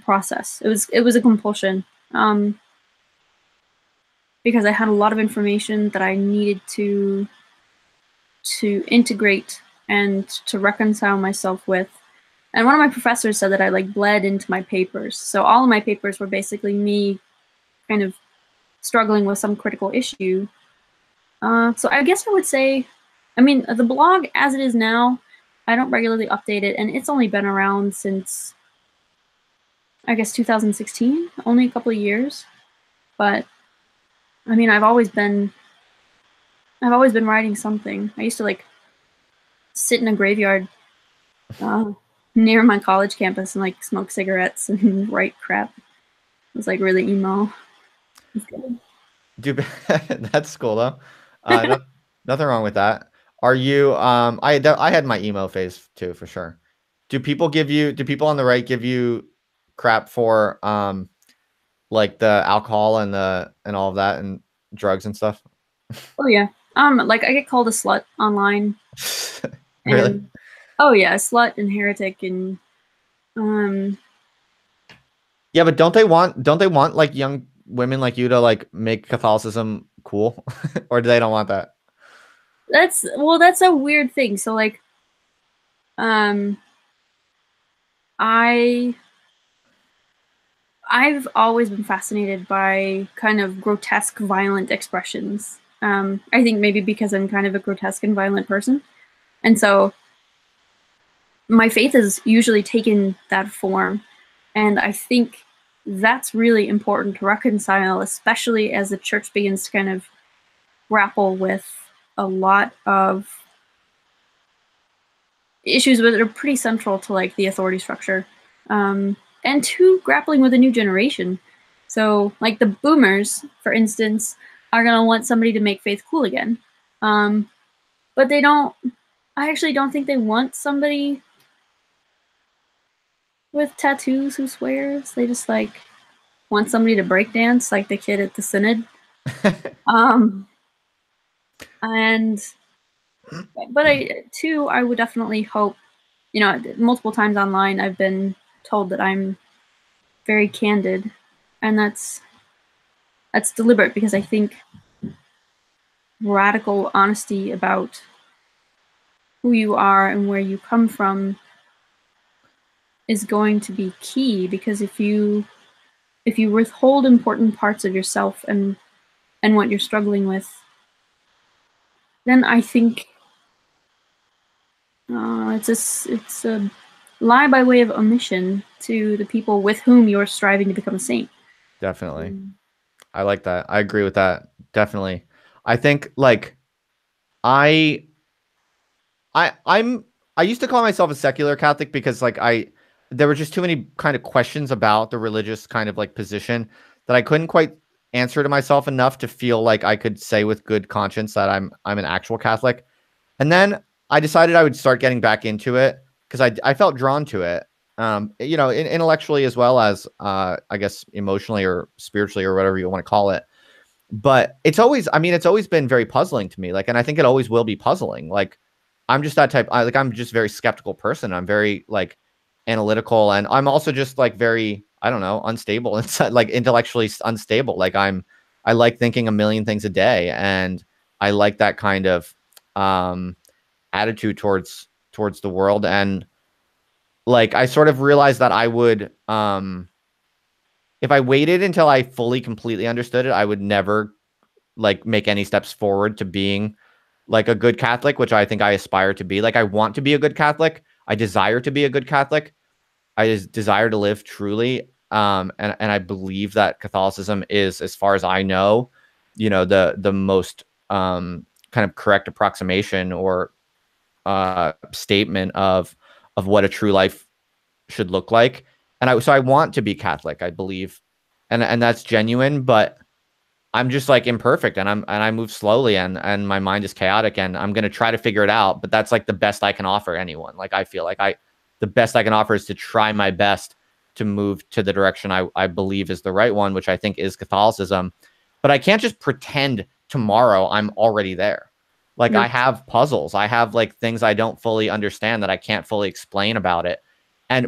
process. It was a compulsion, because I had a lot of information that I needed to integrate and to reconcile myself with. And one of my professors said that I like bled into my papers. So all of my papers were basically me kind of struggling with some critical issue. So I guess I would say, I mean, the blog as it is now, I don't regularly update it, and it's only been around since, I guess, 2016, only a couple of years. But I mean, I've always been writing something. I used to like sit in a graveyard near my college campus and like smoke cigarettes and write crap. It was like really emo. Do that's cool though. No, nothing wrong with that. Are you I had my emo phase too for sure. Do people on the right give you crap for like the alcohol and the and all of that and drugs and stuff? Oh yeah. Like I get called a slut online, Really? and oh yeah, slut and heretic, and um, Yeah, but don't they want like young women like you to like make Catholicism cool? Or do they don't want that? that's a weird thing. So like, um, I I've always been fascinated by kind of grotesque, violent expressions. I think maybe because I'm kind of a grotesque and violent person, and so my faith has usually taken that form. And I think that's really important to reconcile, especially as the church begins to kind of grapple with a lot of issues that are pretty central to like the authority structure, and to grappling with a new generation. So, like the boomers, for instance, are going to want somebody to make faith cool again, but they don't. I actually don't think they want somebody with tattoos who swears. They just like want somebody to break dance like the kid at the synod. Um, and but I would definitely hope, multiple times online I've been told that I'm very candid, and that's deliberate because I think radical honesty about who you are and where you come from is going to be key, because if you withhold important parts of yourself and what you're struggling with, then I think it's a lie by way of omission to the people with whom you're striving to become a saint. Definitely. I like that. I agree with that. Definitely. I think like I I'm I used to call myself a secular Catholic because like there were just too many kind of questions about the religious kind of like position that I couldn't quite answer to myself enough to feel like I could say with good conscience that I'm an actual Catholic. And then I decided I would start getting back into it because I felt drawn to it. Intellectually as well as I guess emotionally or spiritually or whatever you want to call it. But it's always been very puzzling to me. Like, and I think it always will be puzzling. Like, I'm just that type. I'm just a very skeptical person. I'm very like analytical, and I'm also just like very, I don't know, unstable and like intellectually unstable. I like thinking a million things a day, and I like that kind of um, attitude towards the world. And like, I sort of realized that I would, if I waited until I fully completely understood it, I would never like make any steps forward to being like a good Catholic, which I think I aspire to be. Like, I want to be a good Catholic. I desire to be a good Catholic. I just desire to live truly. And I believe that Catholicism is, as far as I know, the most kind of correct approximation or statement of what a true life should look like. So I want to be Catholic, I believe. And that's genuine, but I'm just like imperfect, and I move slowly, and my mind is chaotic, and I'm going to try to figure it out, but that's like the best I can offer anyone. Like, I feel like the best I can offer is to try my best to move to the direction I believe is the right one, which I think is Catholicism. But I can't just pretend tomorrow I'm already there. Like, No. I have puzzles. I have like things I don't fully understand that I can't fully explain about it.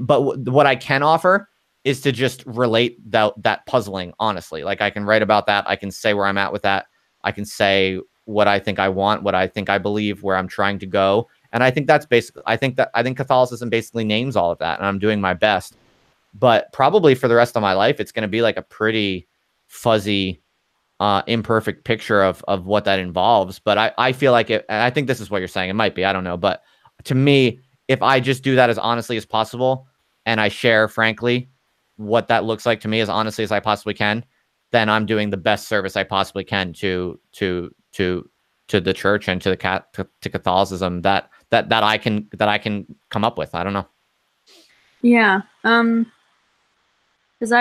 But what I can offer is to just relate that puzzling honestly. Like, I can write about that. I can say where I'm at with that. I can say what I think I want, what I think I believe, where I'm trying to go. And I think that's basically, I think Catholicism basically names all of that, and I'm doing my best. But probably for the rest of my life, it's going to be like a pretty fuzzy, imperfect picture of what that involves. But I feel like it, and I think this is what you're saying. It might be, I don't know. But to me, if I just do that as honestly as possible, and I share frankly what that looks like to me as honestly as I possibly can, then I'm doing the best service I possibly can to the church and to to Catholicism that I can come up with. I don't know. Yeah. Because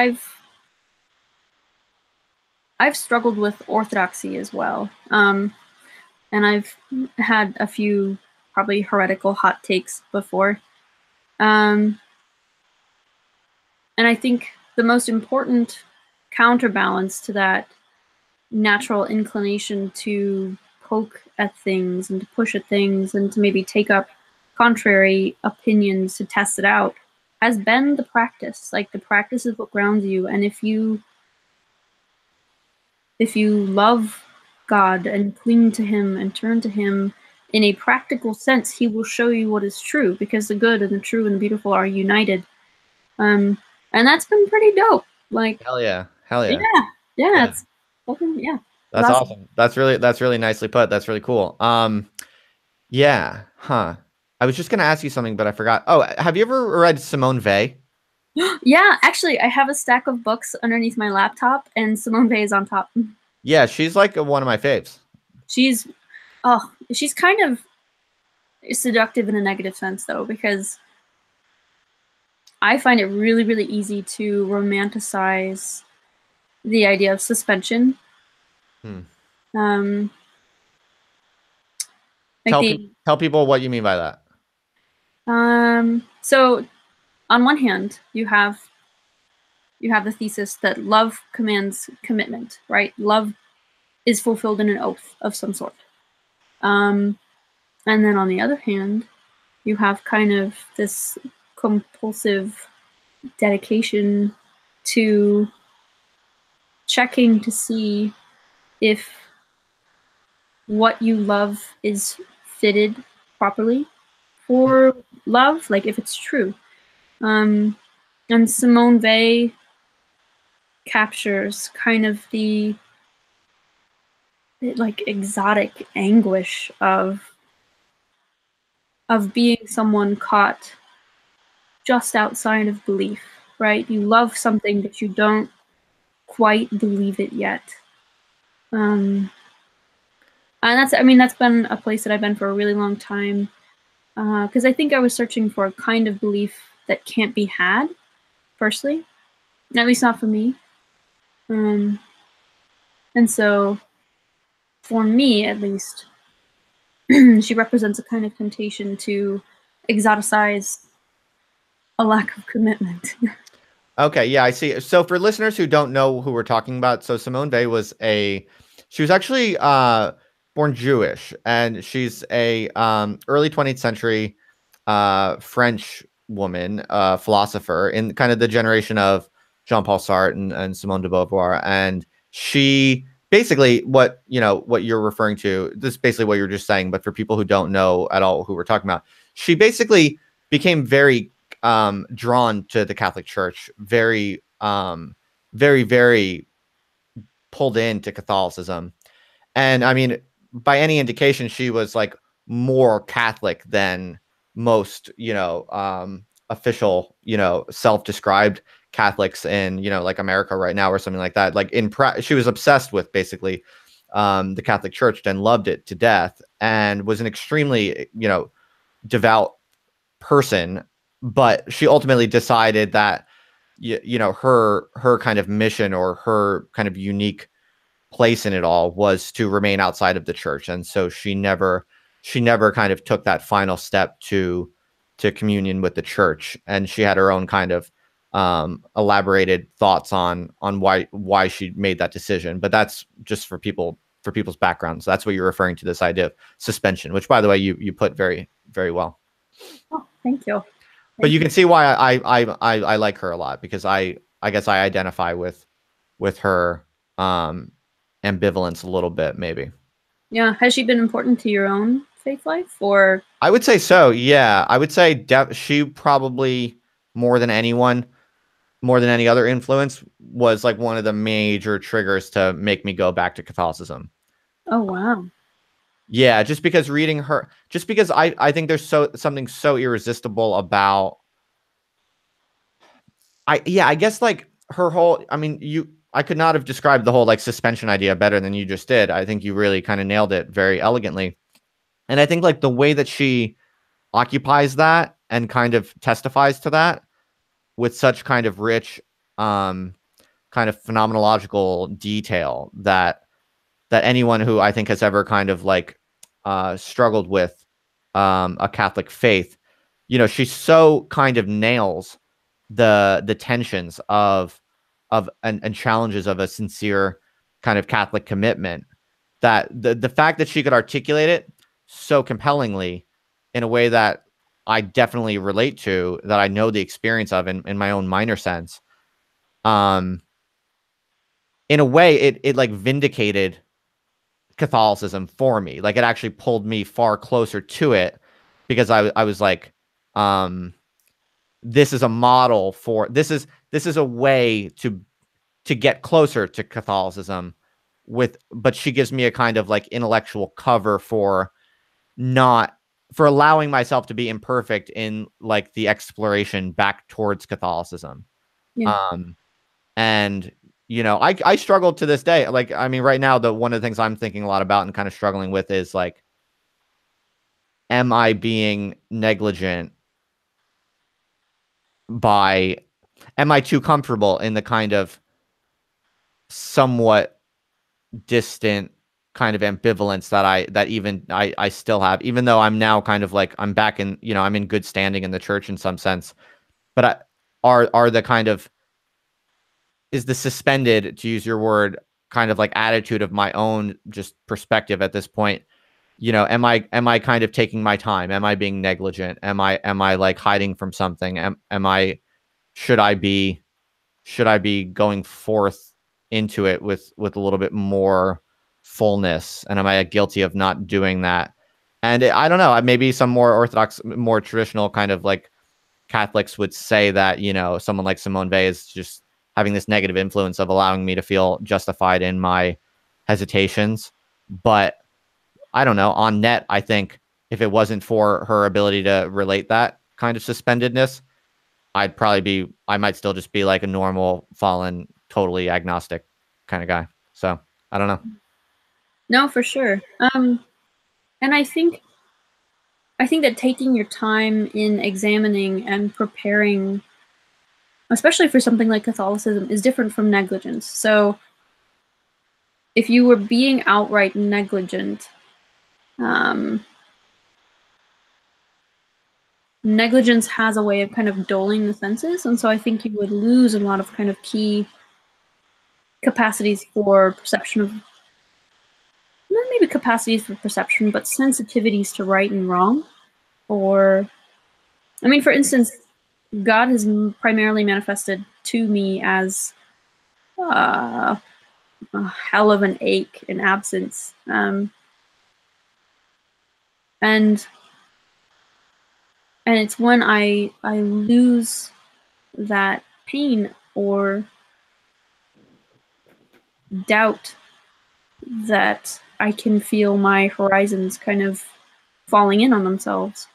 I've struggled with orthodoxy as well. And I've had a few probably heretical hot takes before. And I think the most important counterbalance to that natural inclination to poke at things and to push at things and to maybe take up contrary opinions to test it out has been the practice. Like, the practice is what grounds you. And if you love God and cling to him and turn to him in a practical sense, he will show you what is true, because the good and the true and the beautiful are united. And that's been pretty dope. Like, Hell yeah. yeah, Yeah. it's fucking, yeah. That's awesome. That's really nicely put. That's really cool. Yeah. Huh. I was just gonna ask you something, but I forgot. Oh, have you ever read Simone Weil? Yeah, actually, I have a stack of books underneath my laptop, and Simone Weil is on top. Yeah, she's like one of my faves. She's kind of seductive in a negative sense, though, because I find it really, really easy to romanticize the idea of suspension. Like tell people what you mean by that. So on one hand, you have the thesis that love commands commitment, right? Love is fulfilled in an oath of some sort. And then on the other hand, you have kind of this compulsive dedication to checking to see if what you love is fitted properly for love, like if it's true. And Simone Weil captures kind of the like exotic anguish of being someone caught just outside of belief, right? You love something, but you don't quite believe it yet. And that's been a place that I've been for a really long time, because I think I was searching for a kind of belief that can't be had, firstly, at least not for me. And so, for me, at least, she represents a kind of temptation to exoticize a lack of commitment. Okay, yeah, I see. So for listeners who don't know who we're talking about, so Simone Weil she was actually born Jewish, and she's a early 20th century French woman, philosopher in kind of the generation of Jean-Paul Sartre and Simone de Beauvoir. And she basically, what you're referring to, this is basically what you're just saying, but for people who don't know at all who we're talking about, she basically became very drawn to the Catholic Church, very, very pulled into Catholicism. And I mean, by any indication, she was like more Catholic than most, official, self-described Catholics in, like America right now or something like that. Like she was obsessed with basically the Catholic Church and loved it to death, and was an extremely, devout person. But she ultimately decided that, her kind of mission, or her kind of unique place in it all, was to remain outside of the church. And so she never kind of took that final step to communion with the church. And she had her own kind of elaborated thoughts on why she made that decision. But that's just for people's backgrounds. That's what you're referring to, this idea of suspension, which, by the way, you put very, very well. Oh, thank you. But you can see why I like her a lot, because I guess I identify with her ambivalence a little bit, maybe. Yeah. Has she been important to your own faith life, or? I would say so. Yeah, I would say she probably, more than anyone, more than any other influence, was like one of the major triggers to make me go back to Catholicism. Oh, wow. Yeah, just because reading her, just because I think there's something so irresistible about, I guess, like, her whole, I mean, I could not have described the whole like suspension idea better than you just did. I think you really kind of nailed it very elegantly. And I think like the way that she occupies that and kind of testifies to that with such kind of rich kind of phenomenological detail that anyone who I think has ever kind of like struggled with a Catholic faith, you know, she so kind of nails the tensions of and challenges of a sincere kind of Catholic commitment, that the fact that she could articulate it so compellingly in a way that I definitely relate to, that I know the experience of in my own minor sense, in a way it like vindicated Catholicism for me. Like, it actually pulled me far closer to it, because I was like, this is a model for this is a way to get closer to Catholicism but she gives me a kind of like intellectual cover for not for allowing myself to be imperfect in like the exploration back towards Catholicism. Yeah. And you know, I struggle to this day. Like, I mean, right now, the one of the things I'm thinking a lot about and kind of struggling with is like, am I being negligent by, am I too comfortable in the kind of somewhat distant kind of ambivalence that even I still have, even though I'm now kind of like, I'm back in, you know, I'm in good standing in the church in some sense, but are the kind of, is the suspended, to use your word, kind of like attitude of my own just perspective at this point, you know, am I kind of taking my time? Am I being negligent? Am I like hiding from something? Am I, should I be going forth into it with a little bit more fullness? And am I guilty of not doing that? And I don't know, maybe some more orthodox, more traditional kind of like Catholics would say that, you know, someone like Simone Weil is just having this negative influence of allowing me to feel justified in my hesitations. But I don't know, on net, I think if it wasn't for her ability to relate that kind of suspendedness, I might still just be like a normal, fallen, totally agnostic kind of guy. So I don't know. No, for sure. And I think that taking your time in examining and preparing, especially for something like Catholicism, is different from negligence. So if you were being outright negligent, negligence has a way of kind of dulling the senses, and so I think you would lose a lot of kind of key capacities for perception of, not maybe capacities for perception, but sensitivities to right and wrong. Or, I mean, for instance, God has primarily manifested to me as a hell of an ache and absence. And it's when I lose that pain or doubt that I can feel my horizons kind of falling in on themselves.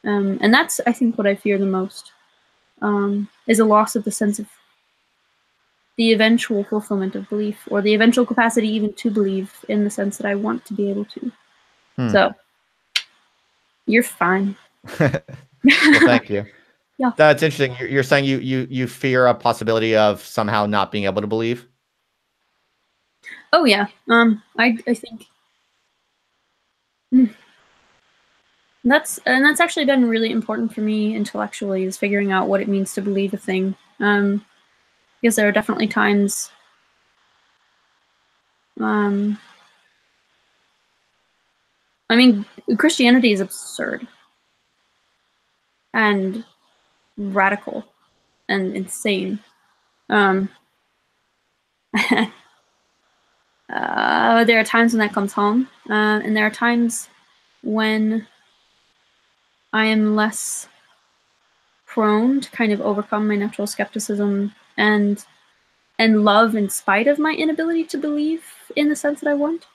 And that's, I think, what I fear the most, is a loss of the sense of the eventual fulfillment of belief, or the eventual capacity even to believe in the sense that I want to be able to. So, you're fine. Well, thank you. Yeah. That's interesting. You're saying you fear a possibility of somehow not being able to believe? Oh yeah. I think that's actually been really important for me intellectually, is figuring out what it means to believe a thing. Because there are definitely times I mean, Christianity is absurd and radical and insane. There are times when that comes home, and there are times when I am less prone to kind of overcome my natural skepticism and love in spite of my inability to believe in the sense that I want.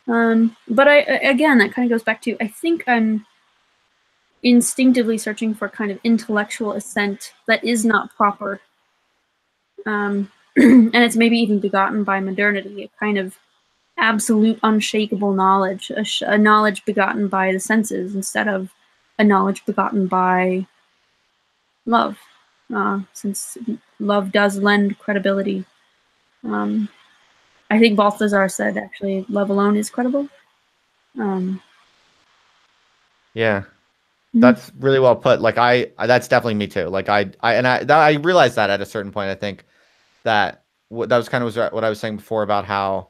But again, that kind of goes back to, I think I'm instinctively searching for kind of intellectual assent that is not proper. And it's maybe even begotten by modernity, a kind of absolute unshakable knowledge, a knowledge begotten by the senses instead of a knowledge begotten by love, since love does lend credibility I think Balthazar said actually love alone is credible. Yeah. Mhm. That's really well put. Like that's definitely me too. Like I realized that at a certain point. I think that that was kind of what I was saying before about how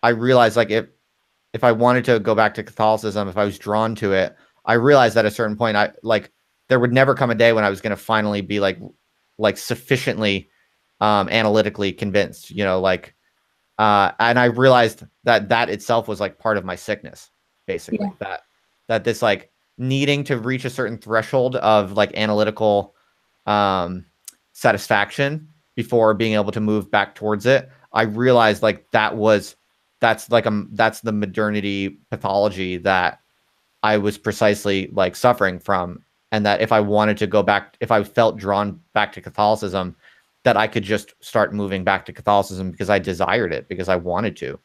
I realized like if I wanted to go back to Catholicism, if I was drawn to it, I realized at a certain point I like there would never come a day when I was going to finally be like sufficiently analytically convinced, you know, like and I realized that that itself was like part of my sickness, Yeah. basically. That this like needing to reach a certain threshold of like analytical um, satisfaction before being able to move back towards it. I realized like that's the modernity pathology that I was precisely like suffering from, and that if I wanted to go back, if I felt drawn back to Catholicism, that I could just start moving back to Catholicism because I desired it, because I wanted to.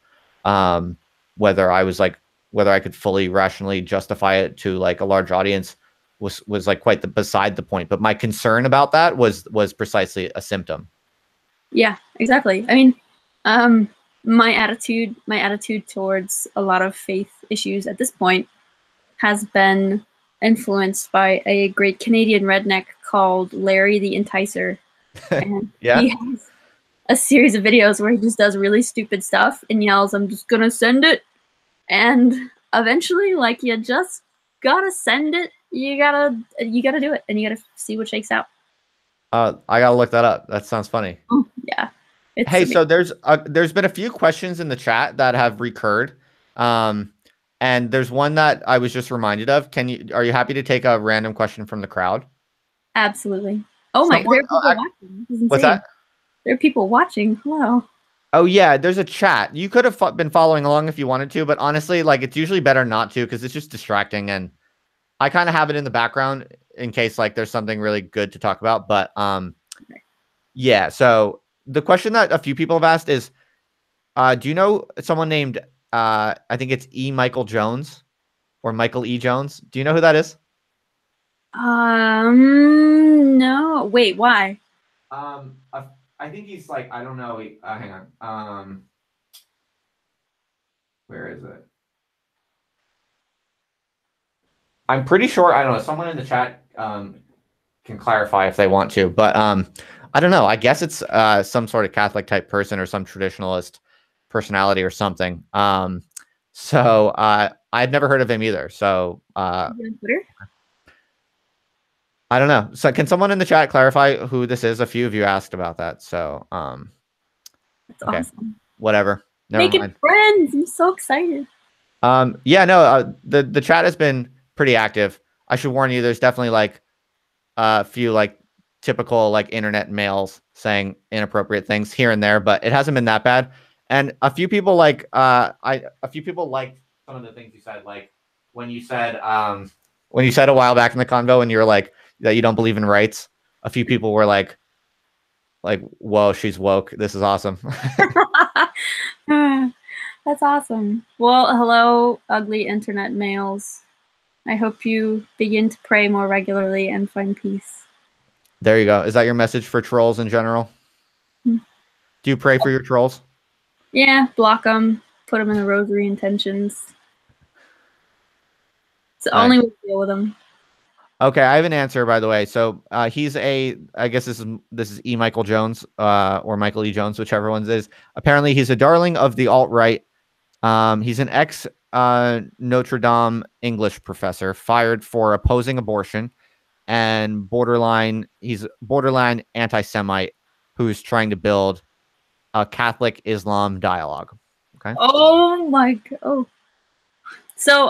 Um, whether I was like whether I could fully rationally justify it to like a large audience was like quite beside the point. But my concern about that was precisely a symptom. Yeah, exactly. I mean, um, my attitude towards a lot of faith issues at this point has been influenced by a great Canadian redneck called Larry the Enticer. And Yeah. he has a series of videos where he just does really stupid stuff and yells, I'm just gonna send it. And eventually, like, you just gotta send it. You gotta do it, and you gotta see what shakes out. I gotta look that up. That sounds funny. Oh, yeah. It's Hey, amazing. so there's been a few questions in the chat that have recurred. Um, and there's one that I was just reminded of. Are you happy to take a random question from the crowd? Absolutely. Oh my, Someone, there are people watching. This is what's insane. that? There are people watching. Hello. Oh yeah, there's a chat. You could have been following along if you wanted to, but honestly, like it's usually better not to because it's just distracting, and I kind of have it in the background in case like there's something really good to talk about. But yeah. So the question that a few people have asked is, do you know someone named I think it's E. Michael Jones or Michael E. Jones? Do you know who that is? No. Wait, why? I think he's like I don't know. Hang on. Where is it? I'm pretty sure I don't know. Someone in the chat can clarify if they want to, but I don't know. I guess it's some sort of Catholic type person or some traditionalist personality or something. So I'd never heard of him either. So Is it on Twitter? I don't know. So can someone in the chat clarify who this is? A few of you asked about that. So That's okay, awesome. whatever. Never Making mind. friends. I'm so excited. Yeah, no, the chat has been pretty active. I should warn you, there's definitely like a few like typical like internet males saying inappropriate things here and there, but it hasn't been that bad. And a few people like a few people liked some of the things you said, like when you said a while back in the convo and you were like that you don't believe in rights. A few people were like, whoa, she's woke. This is awesome. That's awesome. Well, hello, ugly internet males. I hope you begin to pray more regularly and find peace. There you go. Is that your message for trolls in general? Hmm. Do you pray for your trolls? Yeah, block them, put them in the rosary intentions. It's the only way to deal with them. Okay, I have an answer by the way. So I guess this is E. Michael Jones, or Michael E. Jones, whichever one it is. Apparently, he's a darling of the alt right. He's an ex Notre Dame English professor fired for opposing abortion, and he's borderline anti-Semite who's trying to build a Catholic Islam dialogue. Okay. Oh my god. Oh. So,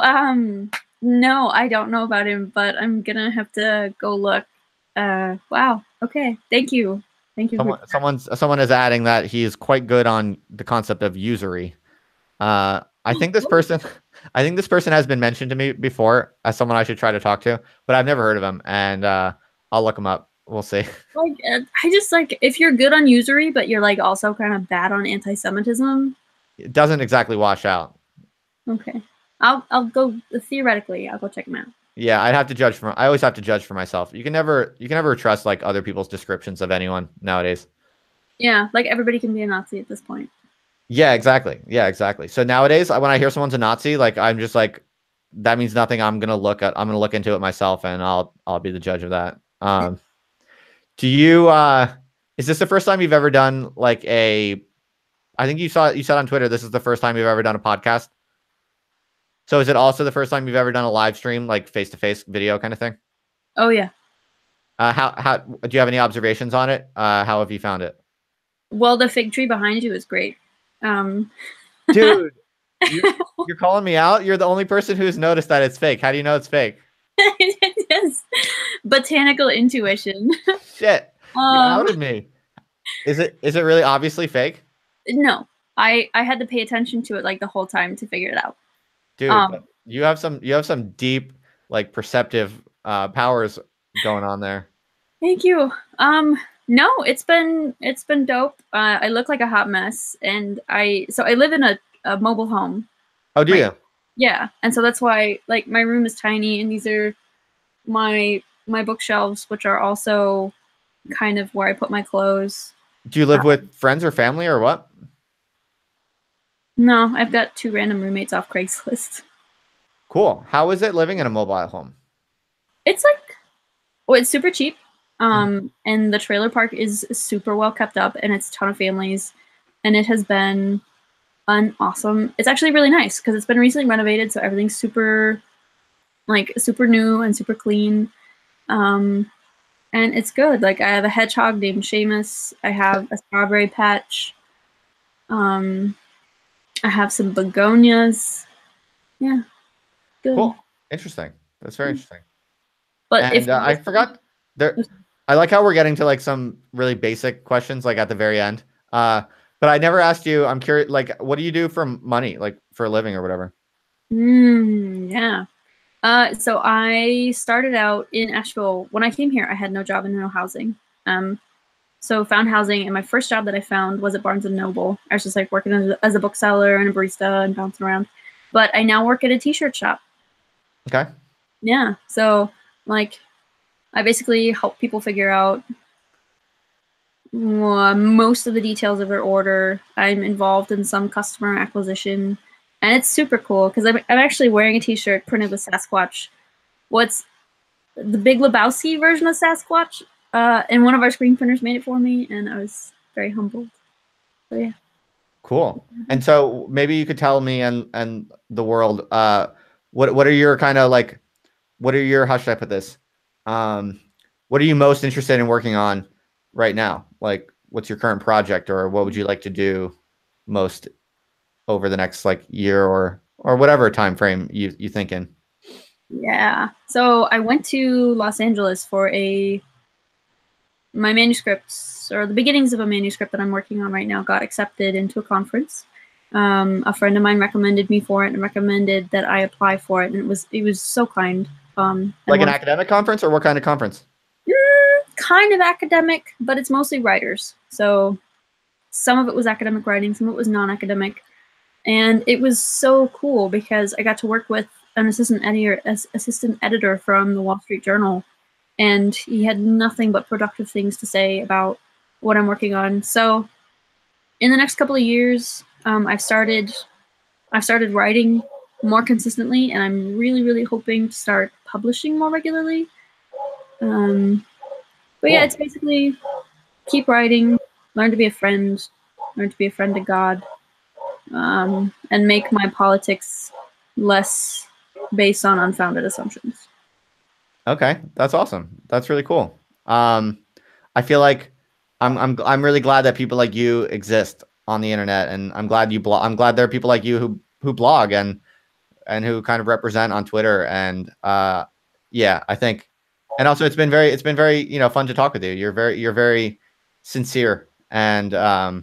no, I don't know about him, but I'm gonna have to go look. Wow. Okay. Thank you. Thank you for Someone is adding that he is quite good on the concept of usury. I think this person, I think this person has been mentioned to me before as someone I should try to talk to, but I've never heard of him, and I'll look him up. We'll see. like I just like if you're good on usury, but you're like also kind of bad on anti-Semitism. It doesn't exactly wash out. Okay. I'll go theoretically. I'll go check him out. Yeah, I always have to judge for myself. You can never trust like other people's descriptions of anyone nowadays. Yeah, like everybody can be a Nazi at this point. Yeah, exactly. Yeah, exactly. So nowadays, when I hear someone's a Nazi, like I'm just like, that means nothing. I'm gonna look into it myself, and I'll be the judge of that. Do you is this the first time you've ever done like a? I think you said on Twitter this is the first time you've ever done a podcast. So is it also the first time you've ever done a live stream, like face to face video kind of thing? Oh yeah. How do you have any observations on it? How have you found it, Well, the fig tree behind you is great. Um, dude? You're calling me out. You're the only person who's noticed that it's fake. How do you know it's fake? it is botanical intuition. Shit, you Um, outed me. Is it really obviously fake, no, I had to pay attention to it like the whole time to figure it out. dude? But Um, you have some deep like perceptive powers going on there. Thank you. No, it's been dope. I look like a hot mess, and I live in a mobile home, Oh, do right? you? Yeah, and so that's why like my room is tiny, and these are my bookshelves, which are also kind of where I put my clothes. Do you live with friends or family or what? No, I've got two random roommates off Craigslist. Cool. How is it living in a mobile home? It's like, well, it's super cheap. Mhm. And the trailer park is super well kept up, and it's a ton of families, and it has been an awesome. It's actually really nice because it's been recently renovated, so everything's super, like super new and super clean. Um, and it's good. Like I have a hedgehog named Seamus. I have a strawberry patch. Um, I have some begonias. Yeah, good. Cool. Interesting. That's very interesting. But if And I forgot there. I like how we're getting to like some really basic questions like at the very end. But I never asked you. I'm curious. Like, what do you do for money, like for a living or whatever? Yeah. So I started out in Asheville. When I came here, I had no job and no housing. So found housing, and my first job that I found was at Barnes and Noble. I was just like working as a bookseller and a barista and bouncing around. But I now work at a t-shirt shop. Okay. Yeah. So like I basically help people figure out most of the details of their order. I'm involved in some customer acquisition, and it's super cool because I'm actually wearing a t-shirt printed with Sasquatch. What's the Big Lebowski version of Sasquatch? And one of our screen printers made it for me, and I was very humbled. So yeah. Cool. And so maybe you could tell me and the world, what are your kind of like, what are your, how should I put this? Um, what are you most interested in working on right now? Like, what's your current project, or what would you like to do most over the next like year or whatever time frame you thinking? Yeah. So I went to Los Angeles for my manuscripts, or the beginnings of a manuscript that I'm working on right now, got accepted into a conference. A friend of mine recommended me for it and recommended that I apply for it, and it was so kind. And Like an academic conference, or what kind of conference? kind of academic, but it's mostly writers. So some of it was academic writing, some of it was non-academic, and it was so cool because I got to work with an assistant editor from the Wall Street Journal, and he had nothing but productive things to say about what I'm working on. So in the next couple of years, I've started writing more consistently, and I'm really hoping to start publishing more regularly. But yeah, Cool. it's basically keep writing, learn to be a friend, learn to be a friend to God, and make my politics less based on unfounded assumptions. Okay, that's awesome. That's really cool. I feel like I'm really glad that people like you exist on the internet, and I'm glad you blog. I'm glad there are people like you who blog and who kind of represent on Twitter. And yeah, I think, and also it's been very fun to talk with you. You're very sincere, and I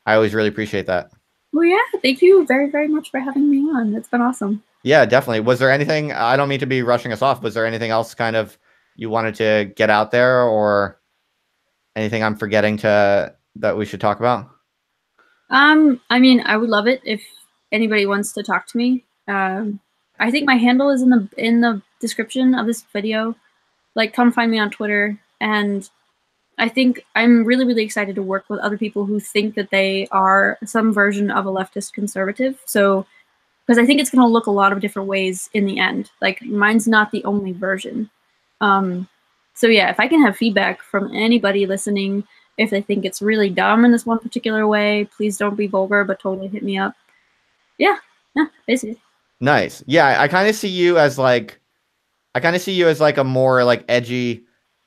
always really appreciate that. Well, yeah, thank you very much for having me on. It's been awesome. Yeah, definitely. Was there anything? I don't mean to be rushing us off. Was there anything else kind of you wanted to get out there, or anything I'm forgetting to that we should talk about? I mean, I would love it if anybody wants to talk to me. I think my handle is in the description of this video. Like, come find me on Twitter, and I think I'm really, really excited to work with other people who think that they are some version of a leftist conservative. So, because I think it's going to look a lot of different ways in the end. Like, mine's not the only version. So yeah, if I can have feedback from anybody listening, if they think it's really dumb in this one particular way, please don't be vulgar, but totally hit me up. Yeah, basically. Nice. Yeah, I kind of see you as like a more like edgy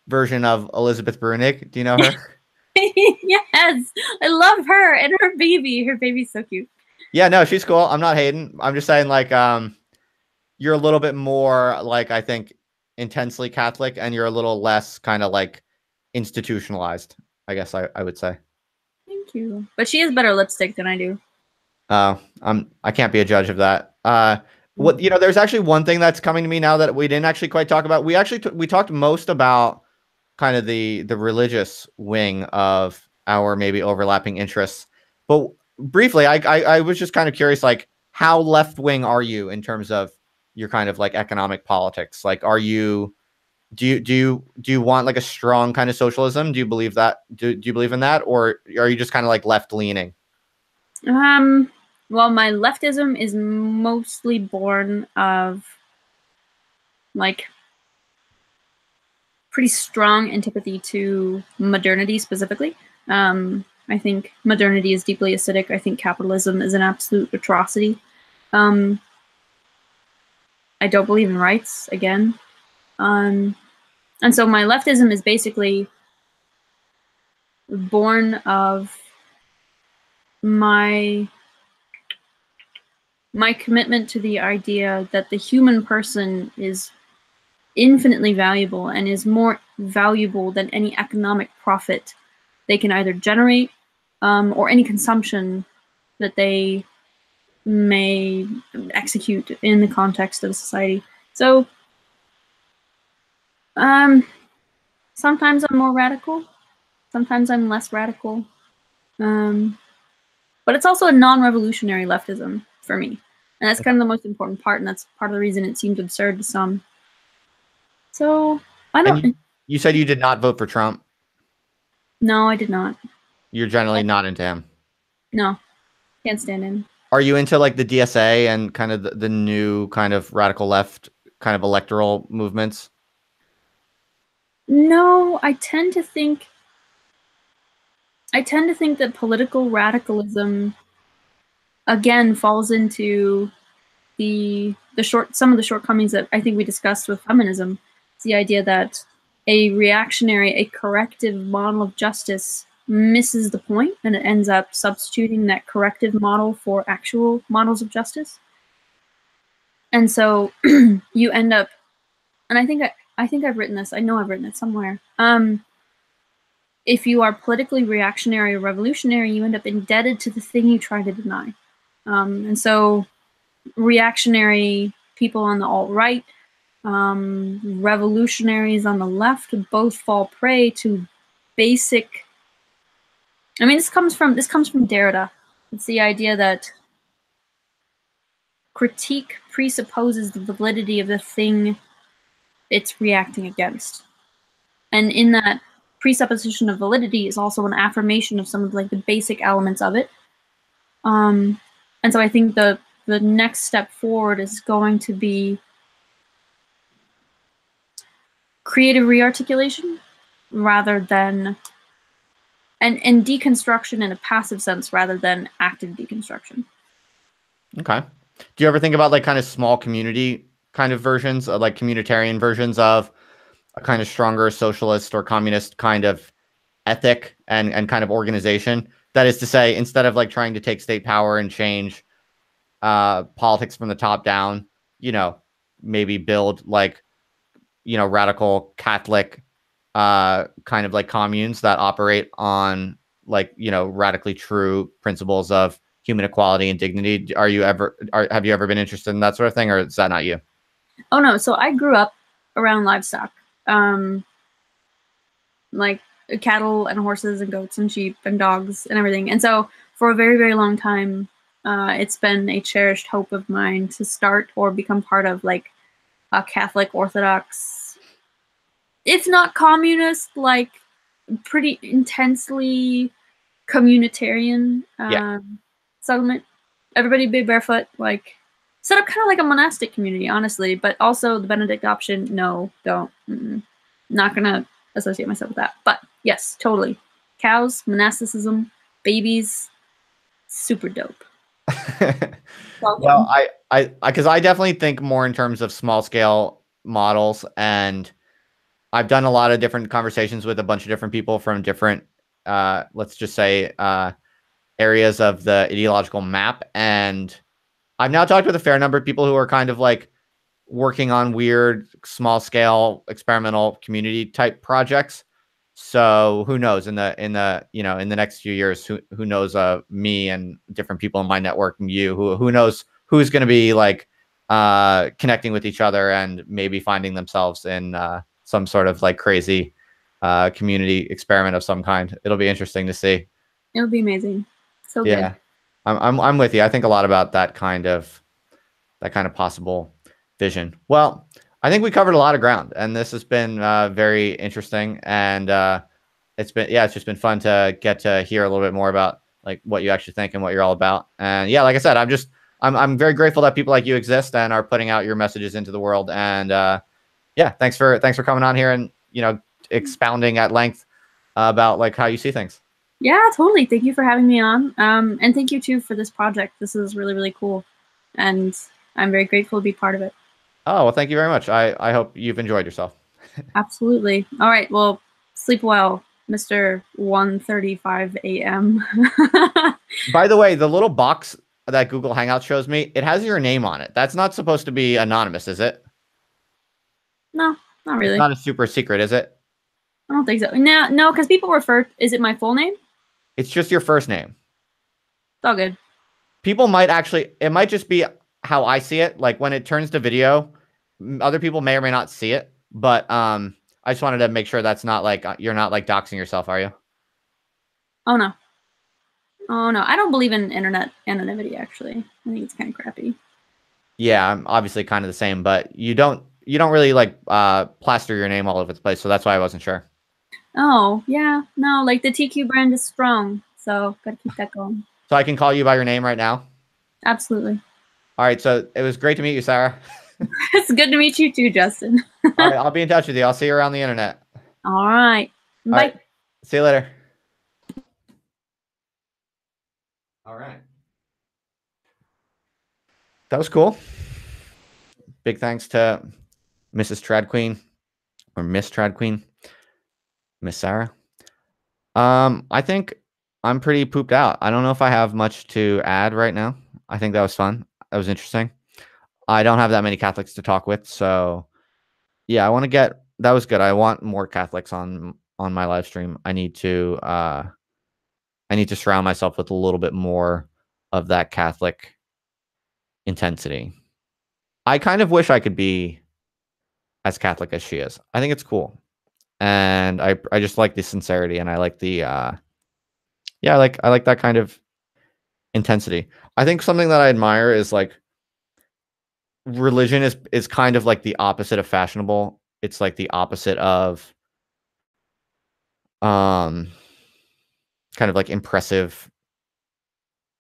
version of Elizabeth Brunig. Do you know her? Yes, I love her and her baby. Her baby's so cute. Yeah, no, she's cool. I'm not hating. I'm just saying like you're a little bit more like I think intensely Catholic and you're a little less kind of like institutionalized, I guess I would say. Thank you. But she has better lipstick than I do. I can't be a judge of that. What there's actually one thing that's coming to me now that we didn't actually quite talk about. We actually we talked most about kind of the religious wing of our maybe overlapping interests, but briefly, I was just kind of curious, like how left wing are you in terms of your kind of like economic politics? Like, are you do you want like a strong kind of socialism? Do you believe that? Do you believe in that, or are you just kind of like left leaning? Well, my leftism is mostly born of like pretty strong antipathy to modernity specifically. I think modernity is deeply acidic. I think capitalism is an absolute atrocity. I don't believe in rights again. And so my leftism is basically born of my commitment to the idea that the human person is infinitely valuable and is more valuable than any economic profit they can either generate or any consumption that they may execute in the context of society. So sometimes I'm more radical, sometimes I'm less radical. But it's also a non-revolutionary leftism for me. And that's kind of the most important part, and that's part of the reason it seems absurd to some. So, I don't... And you said you did not vote for Trump. No, I did not. You're generally not into him. No, can't stand him. Are you into like the DSA and kind of the new kind of radical left kind of electoral movements? No, I tend to think that political radicalism again falls into some of the shortcomings that I think we discussed with feminism. It's the idea that a reactionary, a corrective model of justice misses the point, and it ends up substituting that corrective model for actual models of justice. And so you end up, and I think I've written this. I know I've written it somewhere. If you are politically reactionary or revolutionary, you end up indebted to the thing you try to deny. And so reactionary people on the alt-right, revolutionaries on the left, both fall prey to basic... I mean, this comes from Derrida. It's the idea that critique presupposes the validity of the thing it's reacting against. And in that presupposition of validity is also an affirmation of some of like the basic elements of it. And so I think the next step forward is going to be creative rearticulation rather than and deconstruction in a passive sense rather than active deconstruction. Okay. Do you ever think about like kind of small community kind of versions, like communitarian versions of a kind of stronger socialist or communist kind of ethic and kind of organization? That is to say, instead of like trying to take state power and change politics from the top down, maybe build like, radical Catholic kind of like communes that operate on like, radically true principles of human equality and dignity. Have you ever been interested in that sort of thing, or is that not you? Oh no, so I grew up around livestock, like cattle and horses and goats and sheep and dogs and everything. And so for a very, very long time, it's been a cherished hope of mine to start or become part of like a Catholic Orthodox, if not communist, like pretty intensely communitarian Yeah. settlement. Everybody be barefoot, like set up kind of like a monastic community, honestly. But also the Benedict option, no, don't. Not gonna associate myself with that. But yes, totally. Cows, monasticism, babies, super dope. Well, because I definitely think more in terms of small scale models, and I've done a lot of different conversations with a bunch of different people from different, let's just say, areas of the ideological map. And I've now talked with a fair number of people who are kind of like working on weird small scale experimental community type projects. So who knows in the in the next few years, who knows me and different people in my network and you, who knows who's going to be like connecting with each other and maybe finding themselves in some sort of like crazy community experiment of some kind. It'll be interesting to see. It'll be amazing. So good. Yeah. I'm with you. I think a lot about that kind of possible vision. Well, I think we covered a lot of ground, and this has been very interesting. And it's just been fun to get to hear a little bit more about like what you actually think and what you're all about. And yeah, like I said, I'm very grateful that people like you exist and are putting out your messages into the world. And yeah, thanks for coming on here and expounding at length about like how you see things. Yeah, totally. Thank you for having me on. And thank you too for this project. This is really, really cool. And I'm very grateful to be part of it. Oh, well, thank you very much. I hope you've enjoyed yourself. Absolutely. All right. Well, sleep well, Mr. 1:35 a.m. By the way, the little box that Google Hangouts shows me, it has your name on it. That's not supposed to be anonymous, is it? No, not really. It's not a super secret, is it? I don't think so. No, because people refer. Is it my full name? It's just your first name. It's all good. People might actually, it might just be how I see it. Like when it turns to video, other people may or may not see it. But I just wanted to make sure that's not like, you're not like doxing yourself, are you? Oh, no. Oh, no. I don't believe in internet anonymity, actually. I think it's kind of crappy. Yeah, I'm obviously kind of the same, but you don't really like plaster your name all over the place. So that's why I wasn't sure. Oh, yeah. No, like the TQ brand is strong. So gotta keep that going. So I can call you by your name right now? Absolutely. All right. So it was great to meet you, Sarah. It's good to meet you too, Justin. All right. I'll be in touch with you. I'll see you around the internet. All right. Bye. All right. See you later. All right. That was cool. Big thanks to Mrs. Trad Queen or Miss Trad Queen, Miss Sarah. I think I'm pretty pooped out. I don't know if I have much to add right now. I think that was fun. That was interesting. I don't have that many Catholics to talk with, so yeah, that was good. I want more Catholics on my live stream. I need to surround myself with a little bit more of that Catholic intensity. I kind of wish I could be as Catholic as she is. I think it's cool. And I just like the sincerity, and I like the I like that kind of intensity. I think something that I admire is like religion is kind of like the opposite of fashionable. It's like the opposite of kind of like impressive,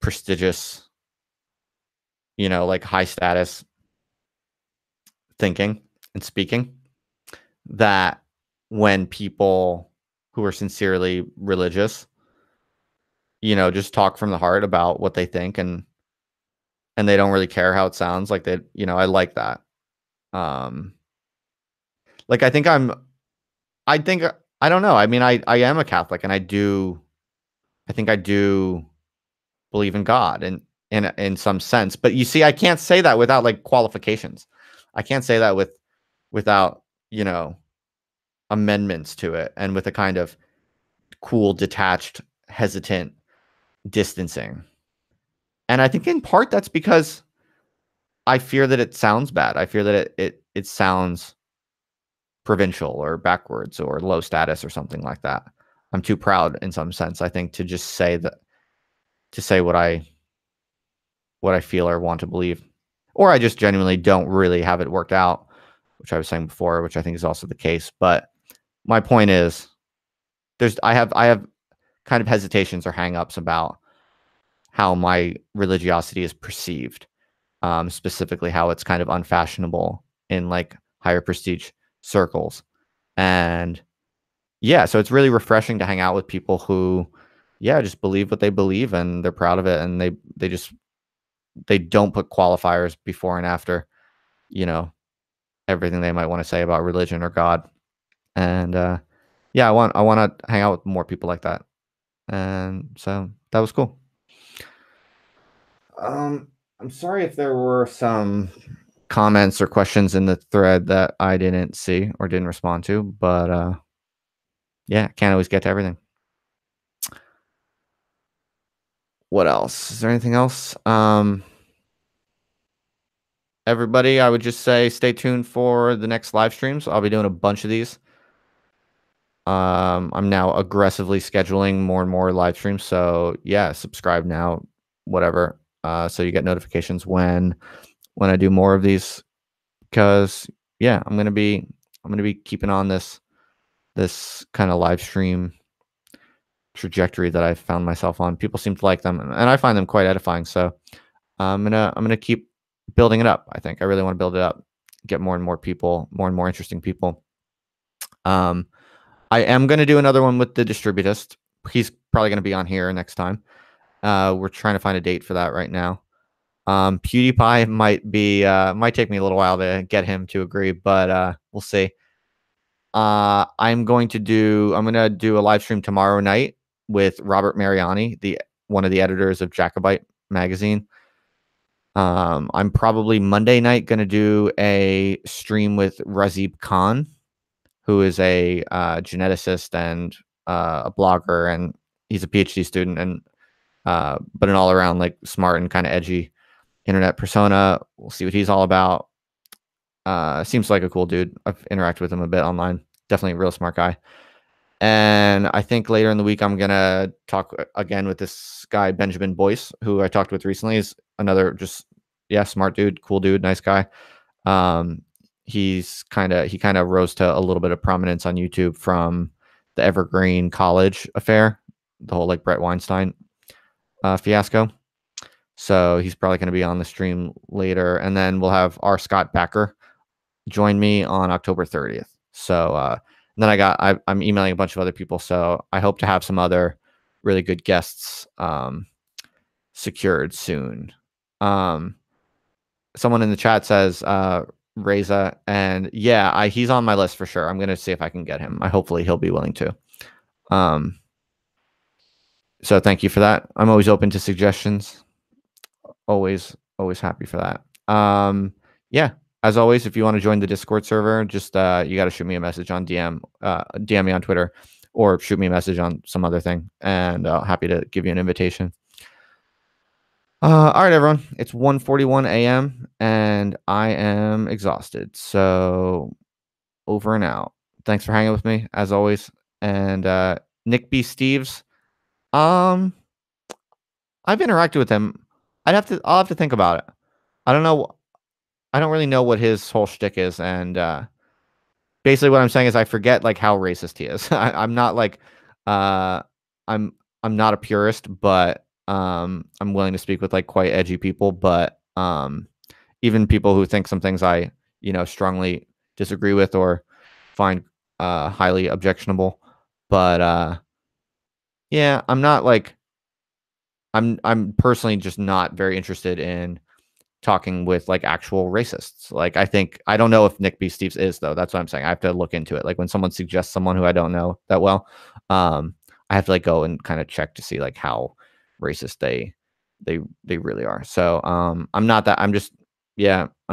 prestigious, like high status thinking and speaking. That when people who are sincerely religious, just talk from the heart about what they think, and they don't really care how it sounds, like they, I like that. Like I think I don't know. I mean, I am a Catholic, and I think I do believe in God and in some sense. But you see, I can't say that without like qualifications. I can't say that without, amendments to it, and with a kind of cool, detached, hesitant distancing. And I think in part that's because I fear that it sounds bad. I fear that it sounds provincial or backwards or low status or something like that. I'm too proud in some sense, I think, to just say what I feel or want to believe. Or I just genuinely don't really have it worked out, which I was saying before, which I think is also the case. But my point is, I have kind of hesitations or hangups about how my religiosity is perceived, specifically how it's kind of unfashionable in like higher prestige circles. And yeah, so it's really refreshing to hang out with people who, yeah, just believe what they believe and they're proud of it, and they don't put qualifiers before and after, you know, everything they might want to say about religion or God. And yeah, I want to hang out with more people like that. And so that was cool. I'm sorry if there were some comments or questions in the thread that I didn't see or didn't respond to, but yeah, can't always get to everything. What else? Is there anything else? Everybody, I would just say stay tuned for the next live streams. I'll be doing a bunch of these. I'm now aggressively scheduling more and more live streams. So yeah, subscribe now, whatever. So you get notifications when I do more of these. Because yeah, I'm gonna be keeping on this kind of live stream trajectory that I found myself on. People seem to like them, and I find them quite edifying. So I'm gonna keep building it up. I think I really want to build it up, get more and more people, more and more interesting people. I am gonna do another one with the distributist. He's probably gonna be on here next time. We're trying to find a date for that right now. PewDiePie might take me a little while to get him to agree, but we'll see. I'm gonna do a live stream tomorrow night with Robert Mariani, one of the editors of Jacobite magazine. I'm probably Monday night gonna do a stream with Razib Khan, who is a geneticist and a blogger, and he's a PhD student, and but an all around like smart and kind of edgy internet persona. We'll see what he's all about. Seems like a cool dude. I've interacted with him a bit online. Definitely a real smart guy. And I think later in the week, I'm going to talk again with this guy, Benjamin Boyce, who I talked with recently. He's another just, yeah, smart dude, cool dude, nice guy. He kind of rose to a little bit of prominence on YouTube from the Evergreen College affair, the whole like Brett Weinstein fiasco. So he's probably going to be on the stream later. And then we'll have R. Scott Backer join me on October 30th. So then I'm emailing a bunch of other people. So I hope to have some other really good guests secured soon. Someone in the chat says Reza, and yeah, he's on my list for sure. I'm going to see if I can get him. Hopefully he'll be willing to. So thank you for that. I'm always open to suggestions. Always happy for that. Yeah, as always, if you want to join the Discord server, just you got to shoot me a message on DM me on Twitter, or shoot me a message on some other thing, and happy to give you an invitation. All right, everyone, it's 1:41 a.m. and I am exhausted, so over and out. Thanks for hanging with me as always. And Nick B. Steves, I've interacted with him. I'll have to think about it. I don't know. I don't really know what his whole shtick is, and basically what I'm saying is I forget like how racist he is. I'm not like I'm not a purist, but I'm willing to speak with like quite edgy people, but even people who think some things I strongly disagree with or find highly objectionable. But yeah, I'm not like I'm personally just not very interested in talking with like actual racists. Like I don't know if Nick B. Steves is, though. That's what I'm saying. I have to look into it. Like when someone suggests someone who I don't know that well, I have to like go and kind of check to see like how racist they really are. So I'm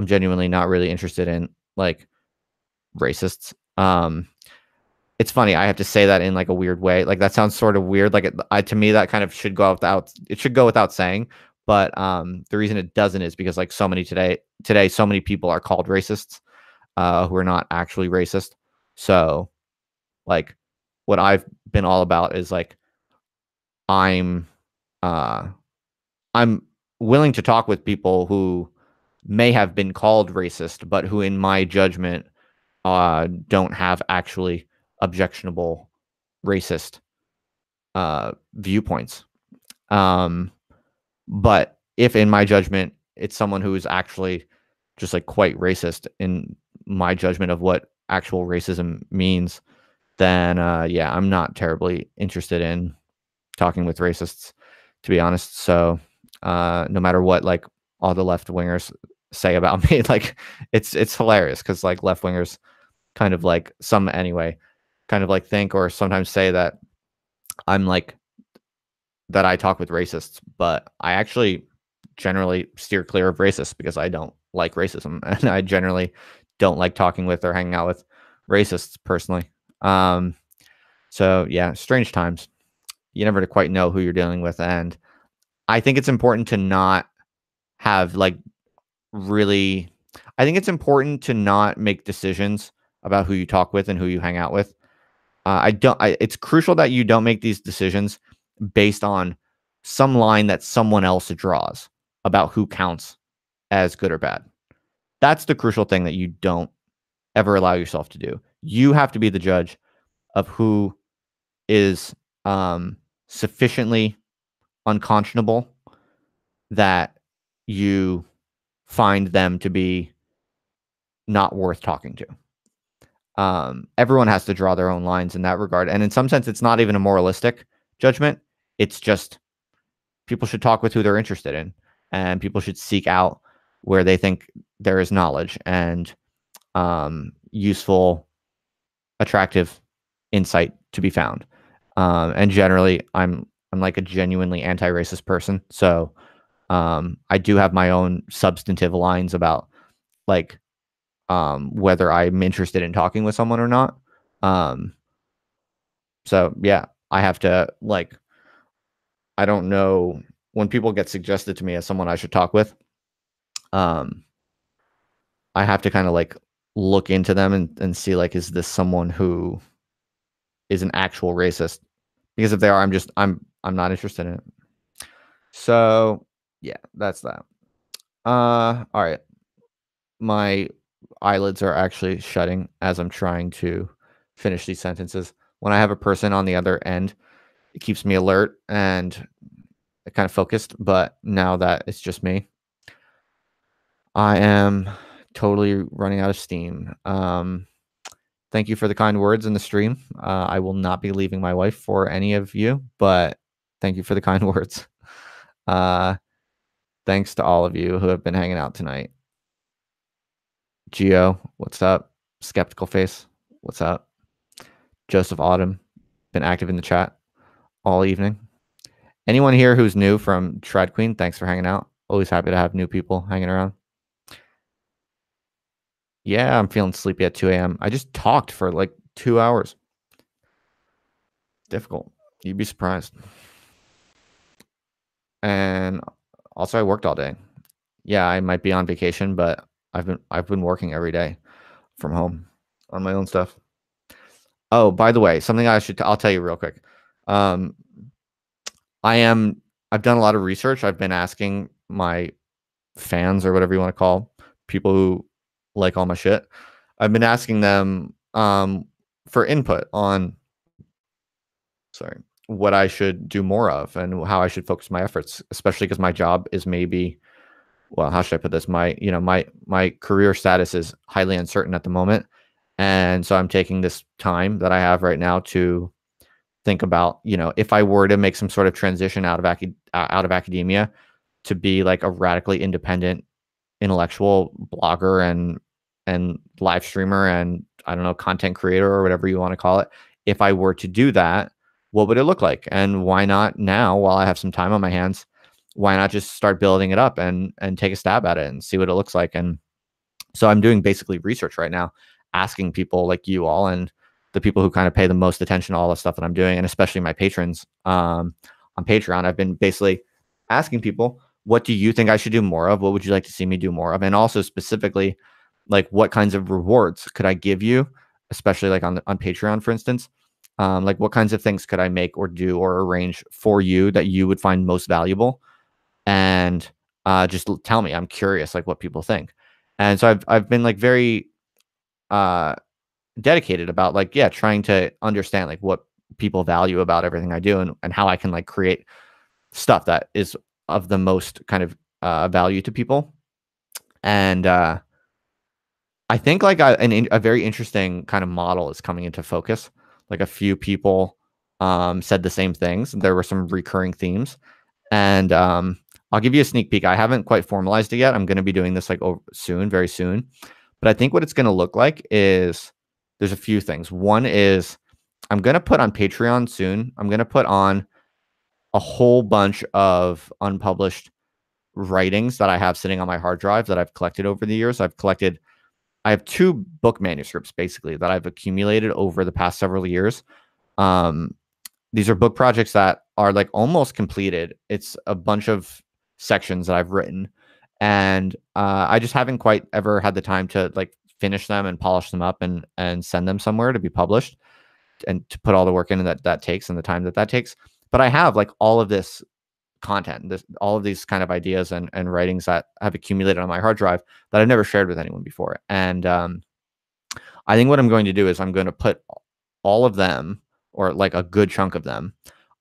genuinely not really interested in like racists. It's funny. I have to say that in like a weird way. Like that sounds sort of weird. Like to me, that kind of should go without saying. But the reason it doesn't is because like so many today, so many people are called racists who are not actually racist. So like what I've been all about is like I'm willing to talk with people who may have been called racist, but who, in my judgment, don't have actually objectionable racist viewpoints. But if in my judgment, it's someone who is actually just like quite racist in my judgment of what actual racism means, then yeah, I'm not terribly interested in talking with racists, to be honest. So no matter what, like all the left wingers say about me, like it's hilarious because like left wingers kind of like some anyway, kind of like think or sometimes say that I'm like that I talk with racists, but I actually generally steer clear of racists because I don't like racism and I generally don't like talking with or hanging out with racists personally. Um, so yeah, strange times. You never quite know who you're dealing with, and I think it's important to not have like really. I think it's important to not make decisions about who you talk with and who you hang out with. I don't. It's crucial that you don't make these decisions based on some line that someone else draws about who counts as good or bad. That's the crucial thing that you don't ever allow yourself to do. You have to be the judge of who is sufficiently unconscionable that you find them to be not worth talking to. Everyone has to draw their own lines in that regard. And in some sense, it's not even a moralistic judgment. It's just people should talk with who they're interested in, and people should seek out where they think there is knowledge and useful, attractive insight to be found. And generally, I'm like a genuinely anti-racist person, so I do have my own substantive lines about like whether I'm interested in talking with someone or not. Um, so yeah, I have to like I don't know when people get suggested to me as someone I should talk with. Um, I have to kind of like look into them and see like is this someone who is an actual racist? Because if they are, I'm not interested in it. So yeah, that's that. All right. My eyelids are actually shutting as I'm trying to finish these sentences. When I have a person on the other end, it keeps me alert and kind of focused. But now that it's just me, I am totally running out of steam. Thank you for the kind words in the stream. I will not be leaving my wife for any of you, but thank you for the kind words. Thanks to all of you who have been hanging out tonight. Geo, what's up? Skeptical Face, what's up? Joseph Autumn, been active in the chat all evening. Anyone here who's new from Trad Queen, thanks for hanging out. Always happy to have new people hanging around. Yeah, I'm feeling sleepy at 2 a.m. I just talked for like 2 hours. Difficult. You'd be surprised. And also I worked all day. Yeah, I might be on vacation, but I've been working every day from home on my own stuff. Oh, by the way, something I'll tell you real quick. I've done a lot of research. I've been asking my fans or whatever you want to call people who like all my shit. I've been asking them for input on what I should do more of and how I should focus my efforts, especially because my job is maybe, well, how should I put this? My career status is highly uncertain at the moment. And so I'm taking this time that I have right now to think about, if I were to make some sort of transition out of academia to be like a radically independent intellectual blogger and live streamer and I don't know, content creator or whatever you want to call it. If I were to do that, what would it look like? And why not now, while I have some time on my hands, why not just start building it up and take a stab at it and see what it looks like? And so I'm doing basically research right now, asking people like you all and the people who kind of pay the most attention to all the stuff that I'm doing, and especially my patrons on Patreon. I've been basically asking people, what do you think I should do more of? What would you like to see me do more of? And also specifically, like what kinds of rewards could I give you, especially like on Patreon, for instance? Like what kinds of things could I make or do or arrange for you that you would find most valuable? And just tell me. I'm curious, like what people think. And so I've been like very dedicated about like trying to understand like what people value about everything I do, and how I can like create stuff that is of the most kind of value to people. And I think like a very interesting kind of model is coming into focus. Like a few people said the same things. There were some recurring themes, and I'll give you a sneak peek. I haven't quite formalized it yet. I'm going to be doing this like soon, very soon. But I think what it's going to look like is there's a few things. One is I'm going to put on Patreon soon. I'm going to put on a whole bunch of unpublished writings that I have sitting on my hard drive that I've collected over the years. I have 2 book manuscripts basically that I've accumulated over the past several years. These are book projects that are like almost completed. It's a bunch of sections that I've written, and I just haven't quite ever had the time to like finish them and polish them up and send them somewhere to be published, and to put all the work in that takes and the time that takes. But I have like all of this content, all of these kind of ideas and writings that have accumulated on my hard drive that I've never shared with anyone before. And I think what I'm going to do is I'm going to put all of them, or like a good chunk of them,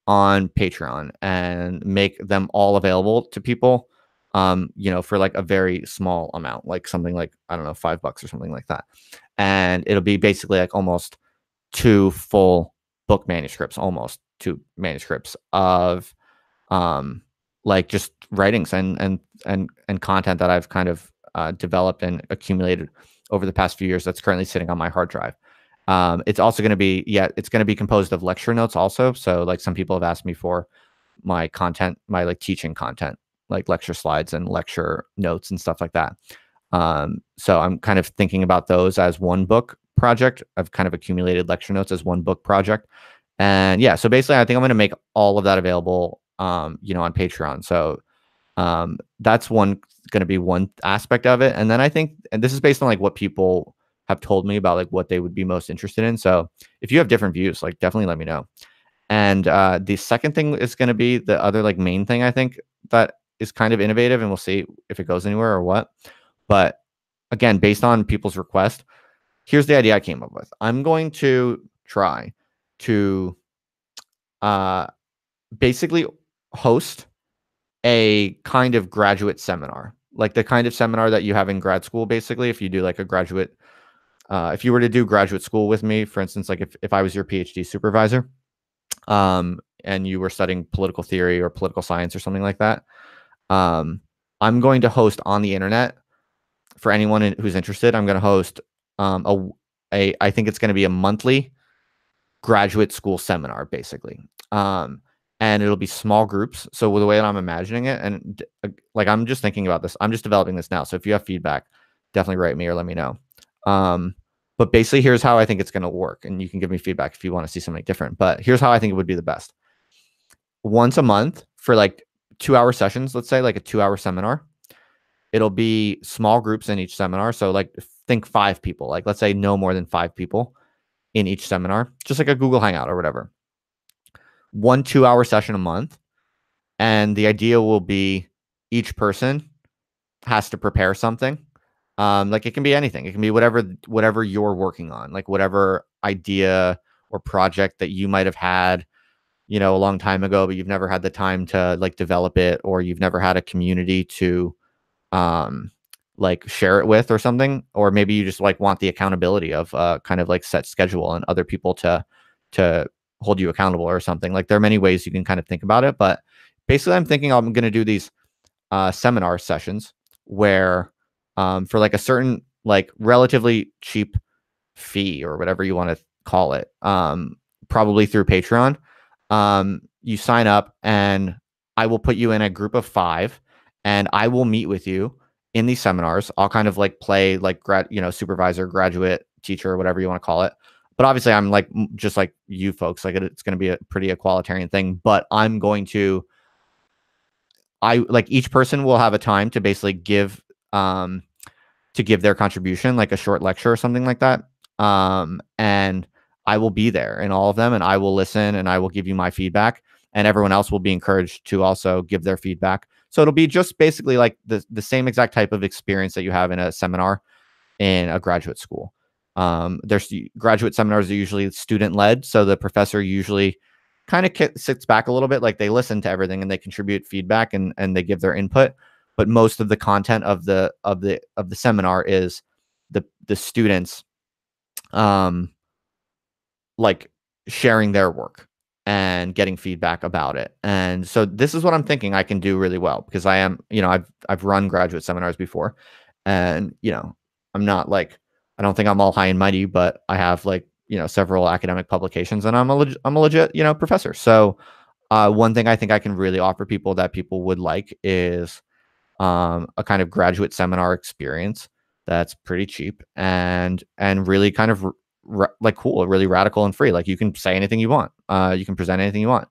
on Patreon and make them all available to people, for like a very small amount, like something like, I don't know, $5 or something like that. And it'll be basically like almost 2 full book manuscripts, almost 2 manuscripts of like just writings and content that I've kind of developed and accumulated over the past few years that's currently sitting on my hard drive. It's also going to be, it's going to be composed of lecture notes also. So like some people have asked me for my content, my like teaching content, like lecture slides and lecture notes and stuff like that. So I'm kind of thinking about those as one book project. I've kind of accumulated lecture notes as one book project. And yeah, so basically I think I'm going to make all of that available, on Patreon. So that's going to be one aspect of it. And then I think, and this is based on like what people have told me about like what they would be most interested in. So if you have different views, like definitely let me know. And the second thing is going to be the other like main thing I think that is kind of innovative, and we'll see if it goes anywhere or what. But again, based on people's request, here's the idea I came up with. I'm going to try to basically host a kind of graduate seminar, like the kind of seminar that you have in grad school. Basically, if you do like a graduate, if you were to do graduate school with me, for instance, like if I was your PhD supervisor, and you were studying political theory or political science or something like that, I'm going to host on the internet for anyone who's interested. I'm going to host I think it's going to be a monthly graduate school seminar, basically. And it'll be small groups. So the way that I'm imagining it, and like I'm just thinking about this, I'm just developing this now. So if you have feedback, definitely write me or let me know. But basically, here's how I think it's going to work, and you can give me feedback if you want to see something different. But here's how I think it would be the best. Once a month for like 2-hour sessions, let's say like a 2-hour seminar. It'll be small groups in each seminar. So like think 5 people, like let's say no more than 5 people in each seminar, just like a Google Hangout or whatever. 1 2-hour session a month. And the idea will be each person has to prepare something. Like it can be anything. It can be whatever you're working on, like whatever idea or project that you might have had, a long time ago, but you've never had the time to like develop it, or you've never had a community to like share it with or something. Or maybe you just like want the accountability of kind of like set schedule and other people to hold you accountable or something. Like there are many ways you can kind of think about it, but basically I'm thinking I'm going to do these seminar sessions where for like a certain like relatively cheap fee or whatever you want to call it, probably through Patreon, you sign up and I will put you in a group of 5 and I will meet with you in these seminars. I'll kind of like play like supervisor, graduate, teacher, whatever you want to call it. But obviously I'm like just like you folks, like it's going to be a pretty equalitarian thing, but I'm going to each person will have a time to basically give their contribution, like a short lecture or something like that. And I will be there in all of them, and I will listen, and I will give you my feedback, and everyone else will be encouraged to also give their feedback. So it'll be just basically like the same exact type of experience that you have in a seminar in a graduate school. There's graduate seminars are usually student led, so the professor usually kind of sits back a little bit, like they listen to everything and they contribute feedback and they give their input. But most of the content of the seminar is the students like sharing their work and getting feedback about it. And so this is what I'm thinking I can do really well, because I am, I've run graduate seminars before, and I'm not like, I don't think I'm all high and mighty, but I have like, several academic publications, and I'm a legit, professor. So one thing I think I can really offer people that people would like is a kind of graduate seminar experience that's pretty cheap and really kind of like cool, really radical and free. Like you can say anything you want. You can present anything you want.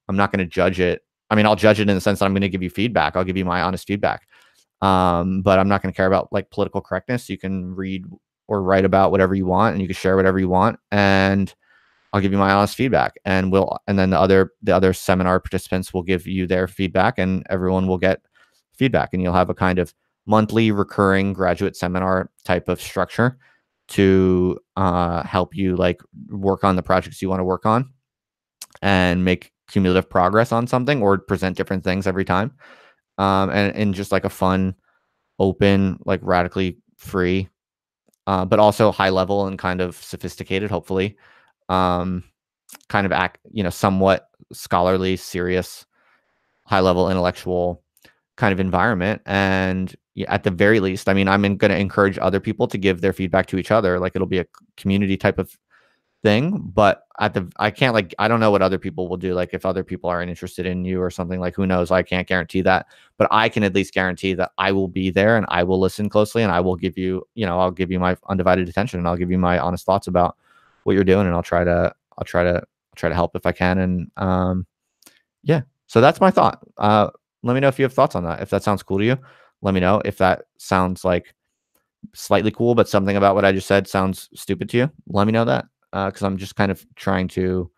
I'm not going to judge it. I mean, I'll judge it in the sense that I'm going to give you feedback. I'll give you my honest feedback. But I'm not going to care about like political correctness. You can read or write about whatever you want, and you can share whatever you want. And I'll give you my honest feedback, and then the other seminar participants will give you their feedback, and everyone will get feedback, and you'll have a kind of monthly recurring graduate seminar type of structure to help you like work on the projects you want to work on and make cumulative progress on something, or present different things every time. And just like a fun, open, like radically free, but also high level and kind of sophisticated, hopefully, um, kind of somewhat scholarly, serious, high level intellectual kind of environment. And at the very least, I mean, I'm going to encourage other people to give their feedback to each other. Like it'll be a community type of thing, but I can't, like, I don't know what other people will do. Like if other people aren't interested in you or something, like who knows? I can't guarantee that, but I can at least guarantee that I will be there and I will listen closely, and I will give you, I'll give you my undivided attention, and I'll give you my honest thoughts about what you're doing. And I'll try to help if I can. And yeah, so that's my thought. Let me know if you have thoughts on that. If that sounds cool to you, let me know. If that sounds like slightly cool, but something about what I just said sounds stupid to you, let me know that. Because I'm just kind of trying to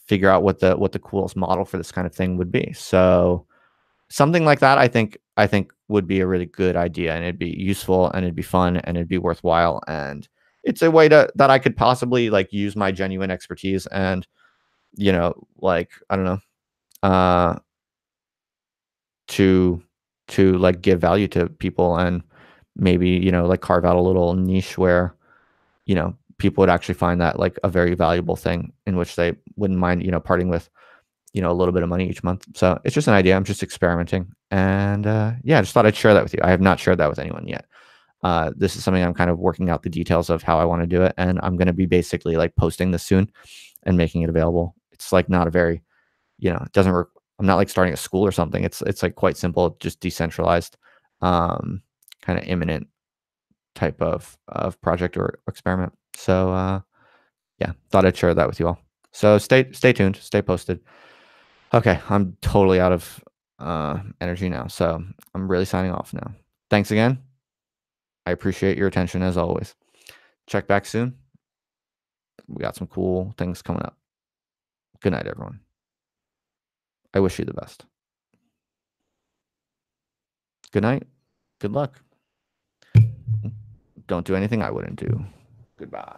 figure out what the coolest model for this kind of thing would be. So something like that, I think would be a really good idea, and it'd be useful, and it'd be fun, and it'd be worthwhile, and it's a way that I could possibly like use my genuine expertise and like I don't know, uh, to like give value to people, and maybe like carve out a little niche where people would actually find that like a very valuable thing in which they wouldn't mind parting with a little bit of money each month. So it's just an idea. I'm just experimenting, and yeah, I just thought I'd share that with you. I have not shared that with anyone yet. This is something I'm kind of working out the details of how I want to do it, and I'm going to be basically like posting this soon and making it available. It's like not a very it doesn't work. I'm not like starting a school or something. It's like quite simple, just decentralized, kind of imminent type project or experiment. So yeah, thought I'd share that with you all. So stay tuned, stay posted. Okay, I'm totally out of energy now, so I'm really signing off now. Thanks again. I appreciate your attention as always. Check back soon. We got some cool things coming up. Good night, everyone. I wish you the best. Good night. Good luck. Don't do anything I wouldn't do. Goodbye.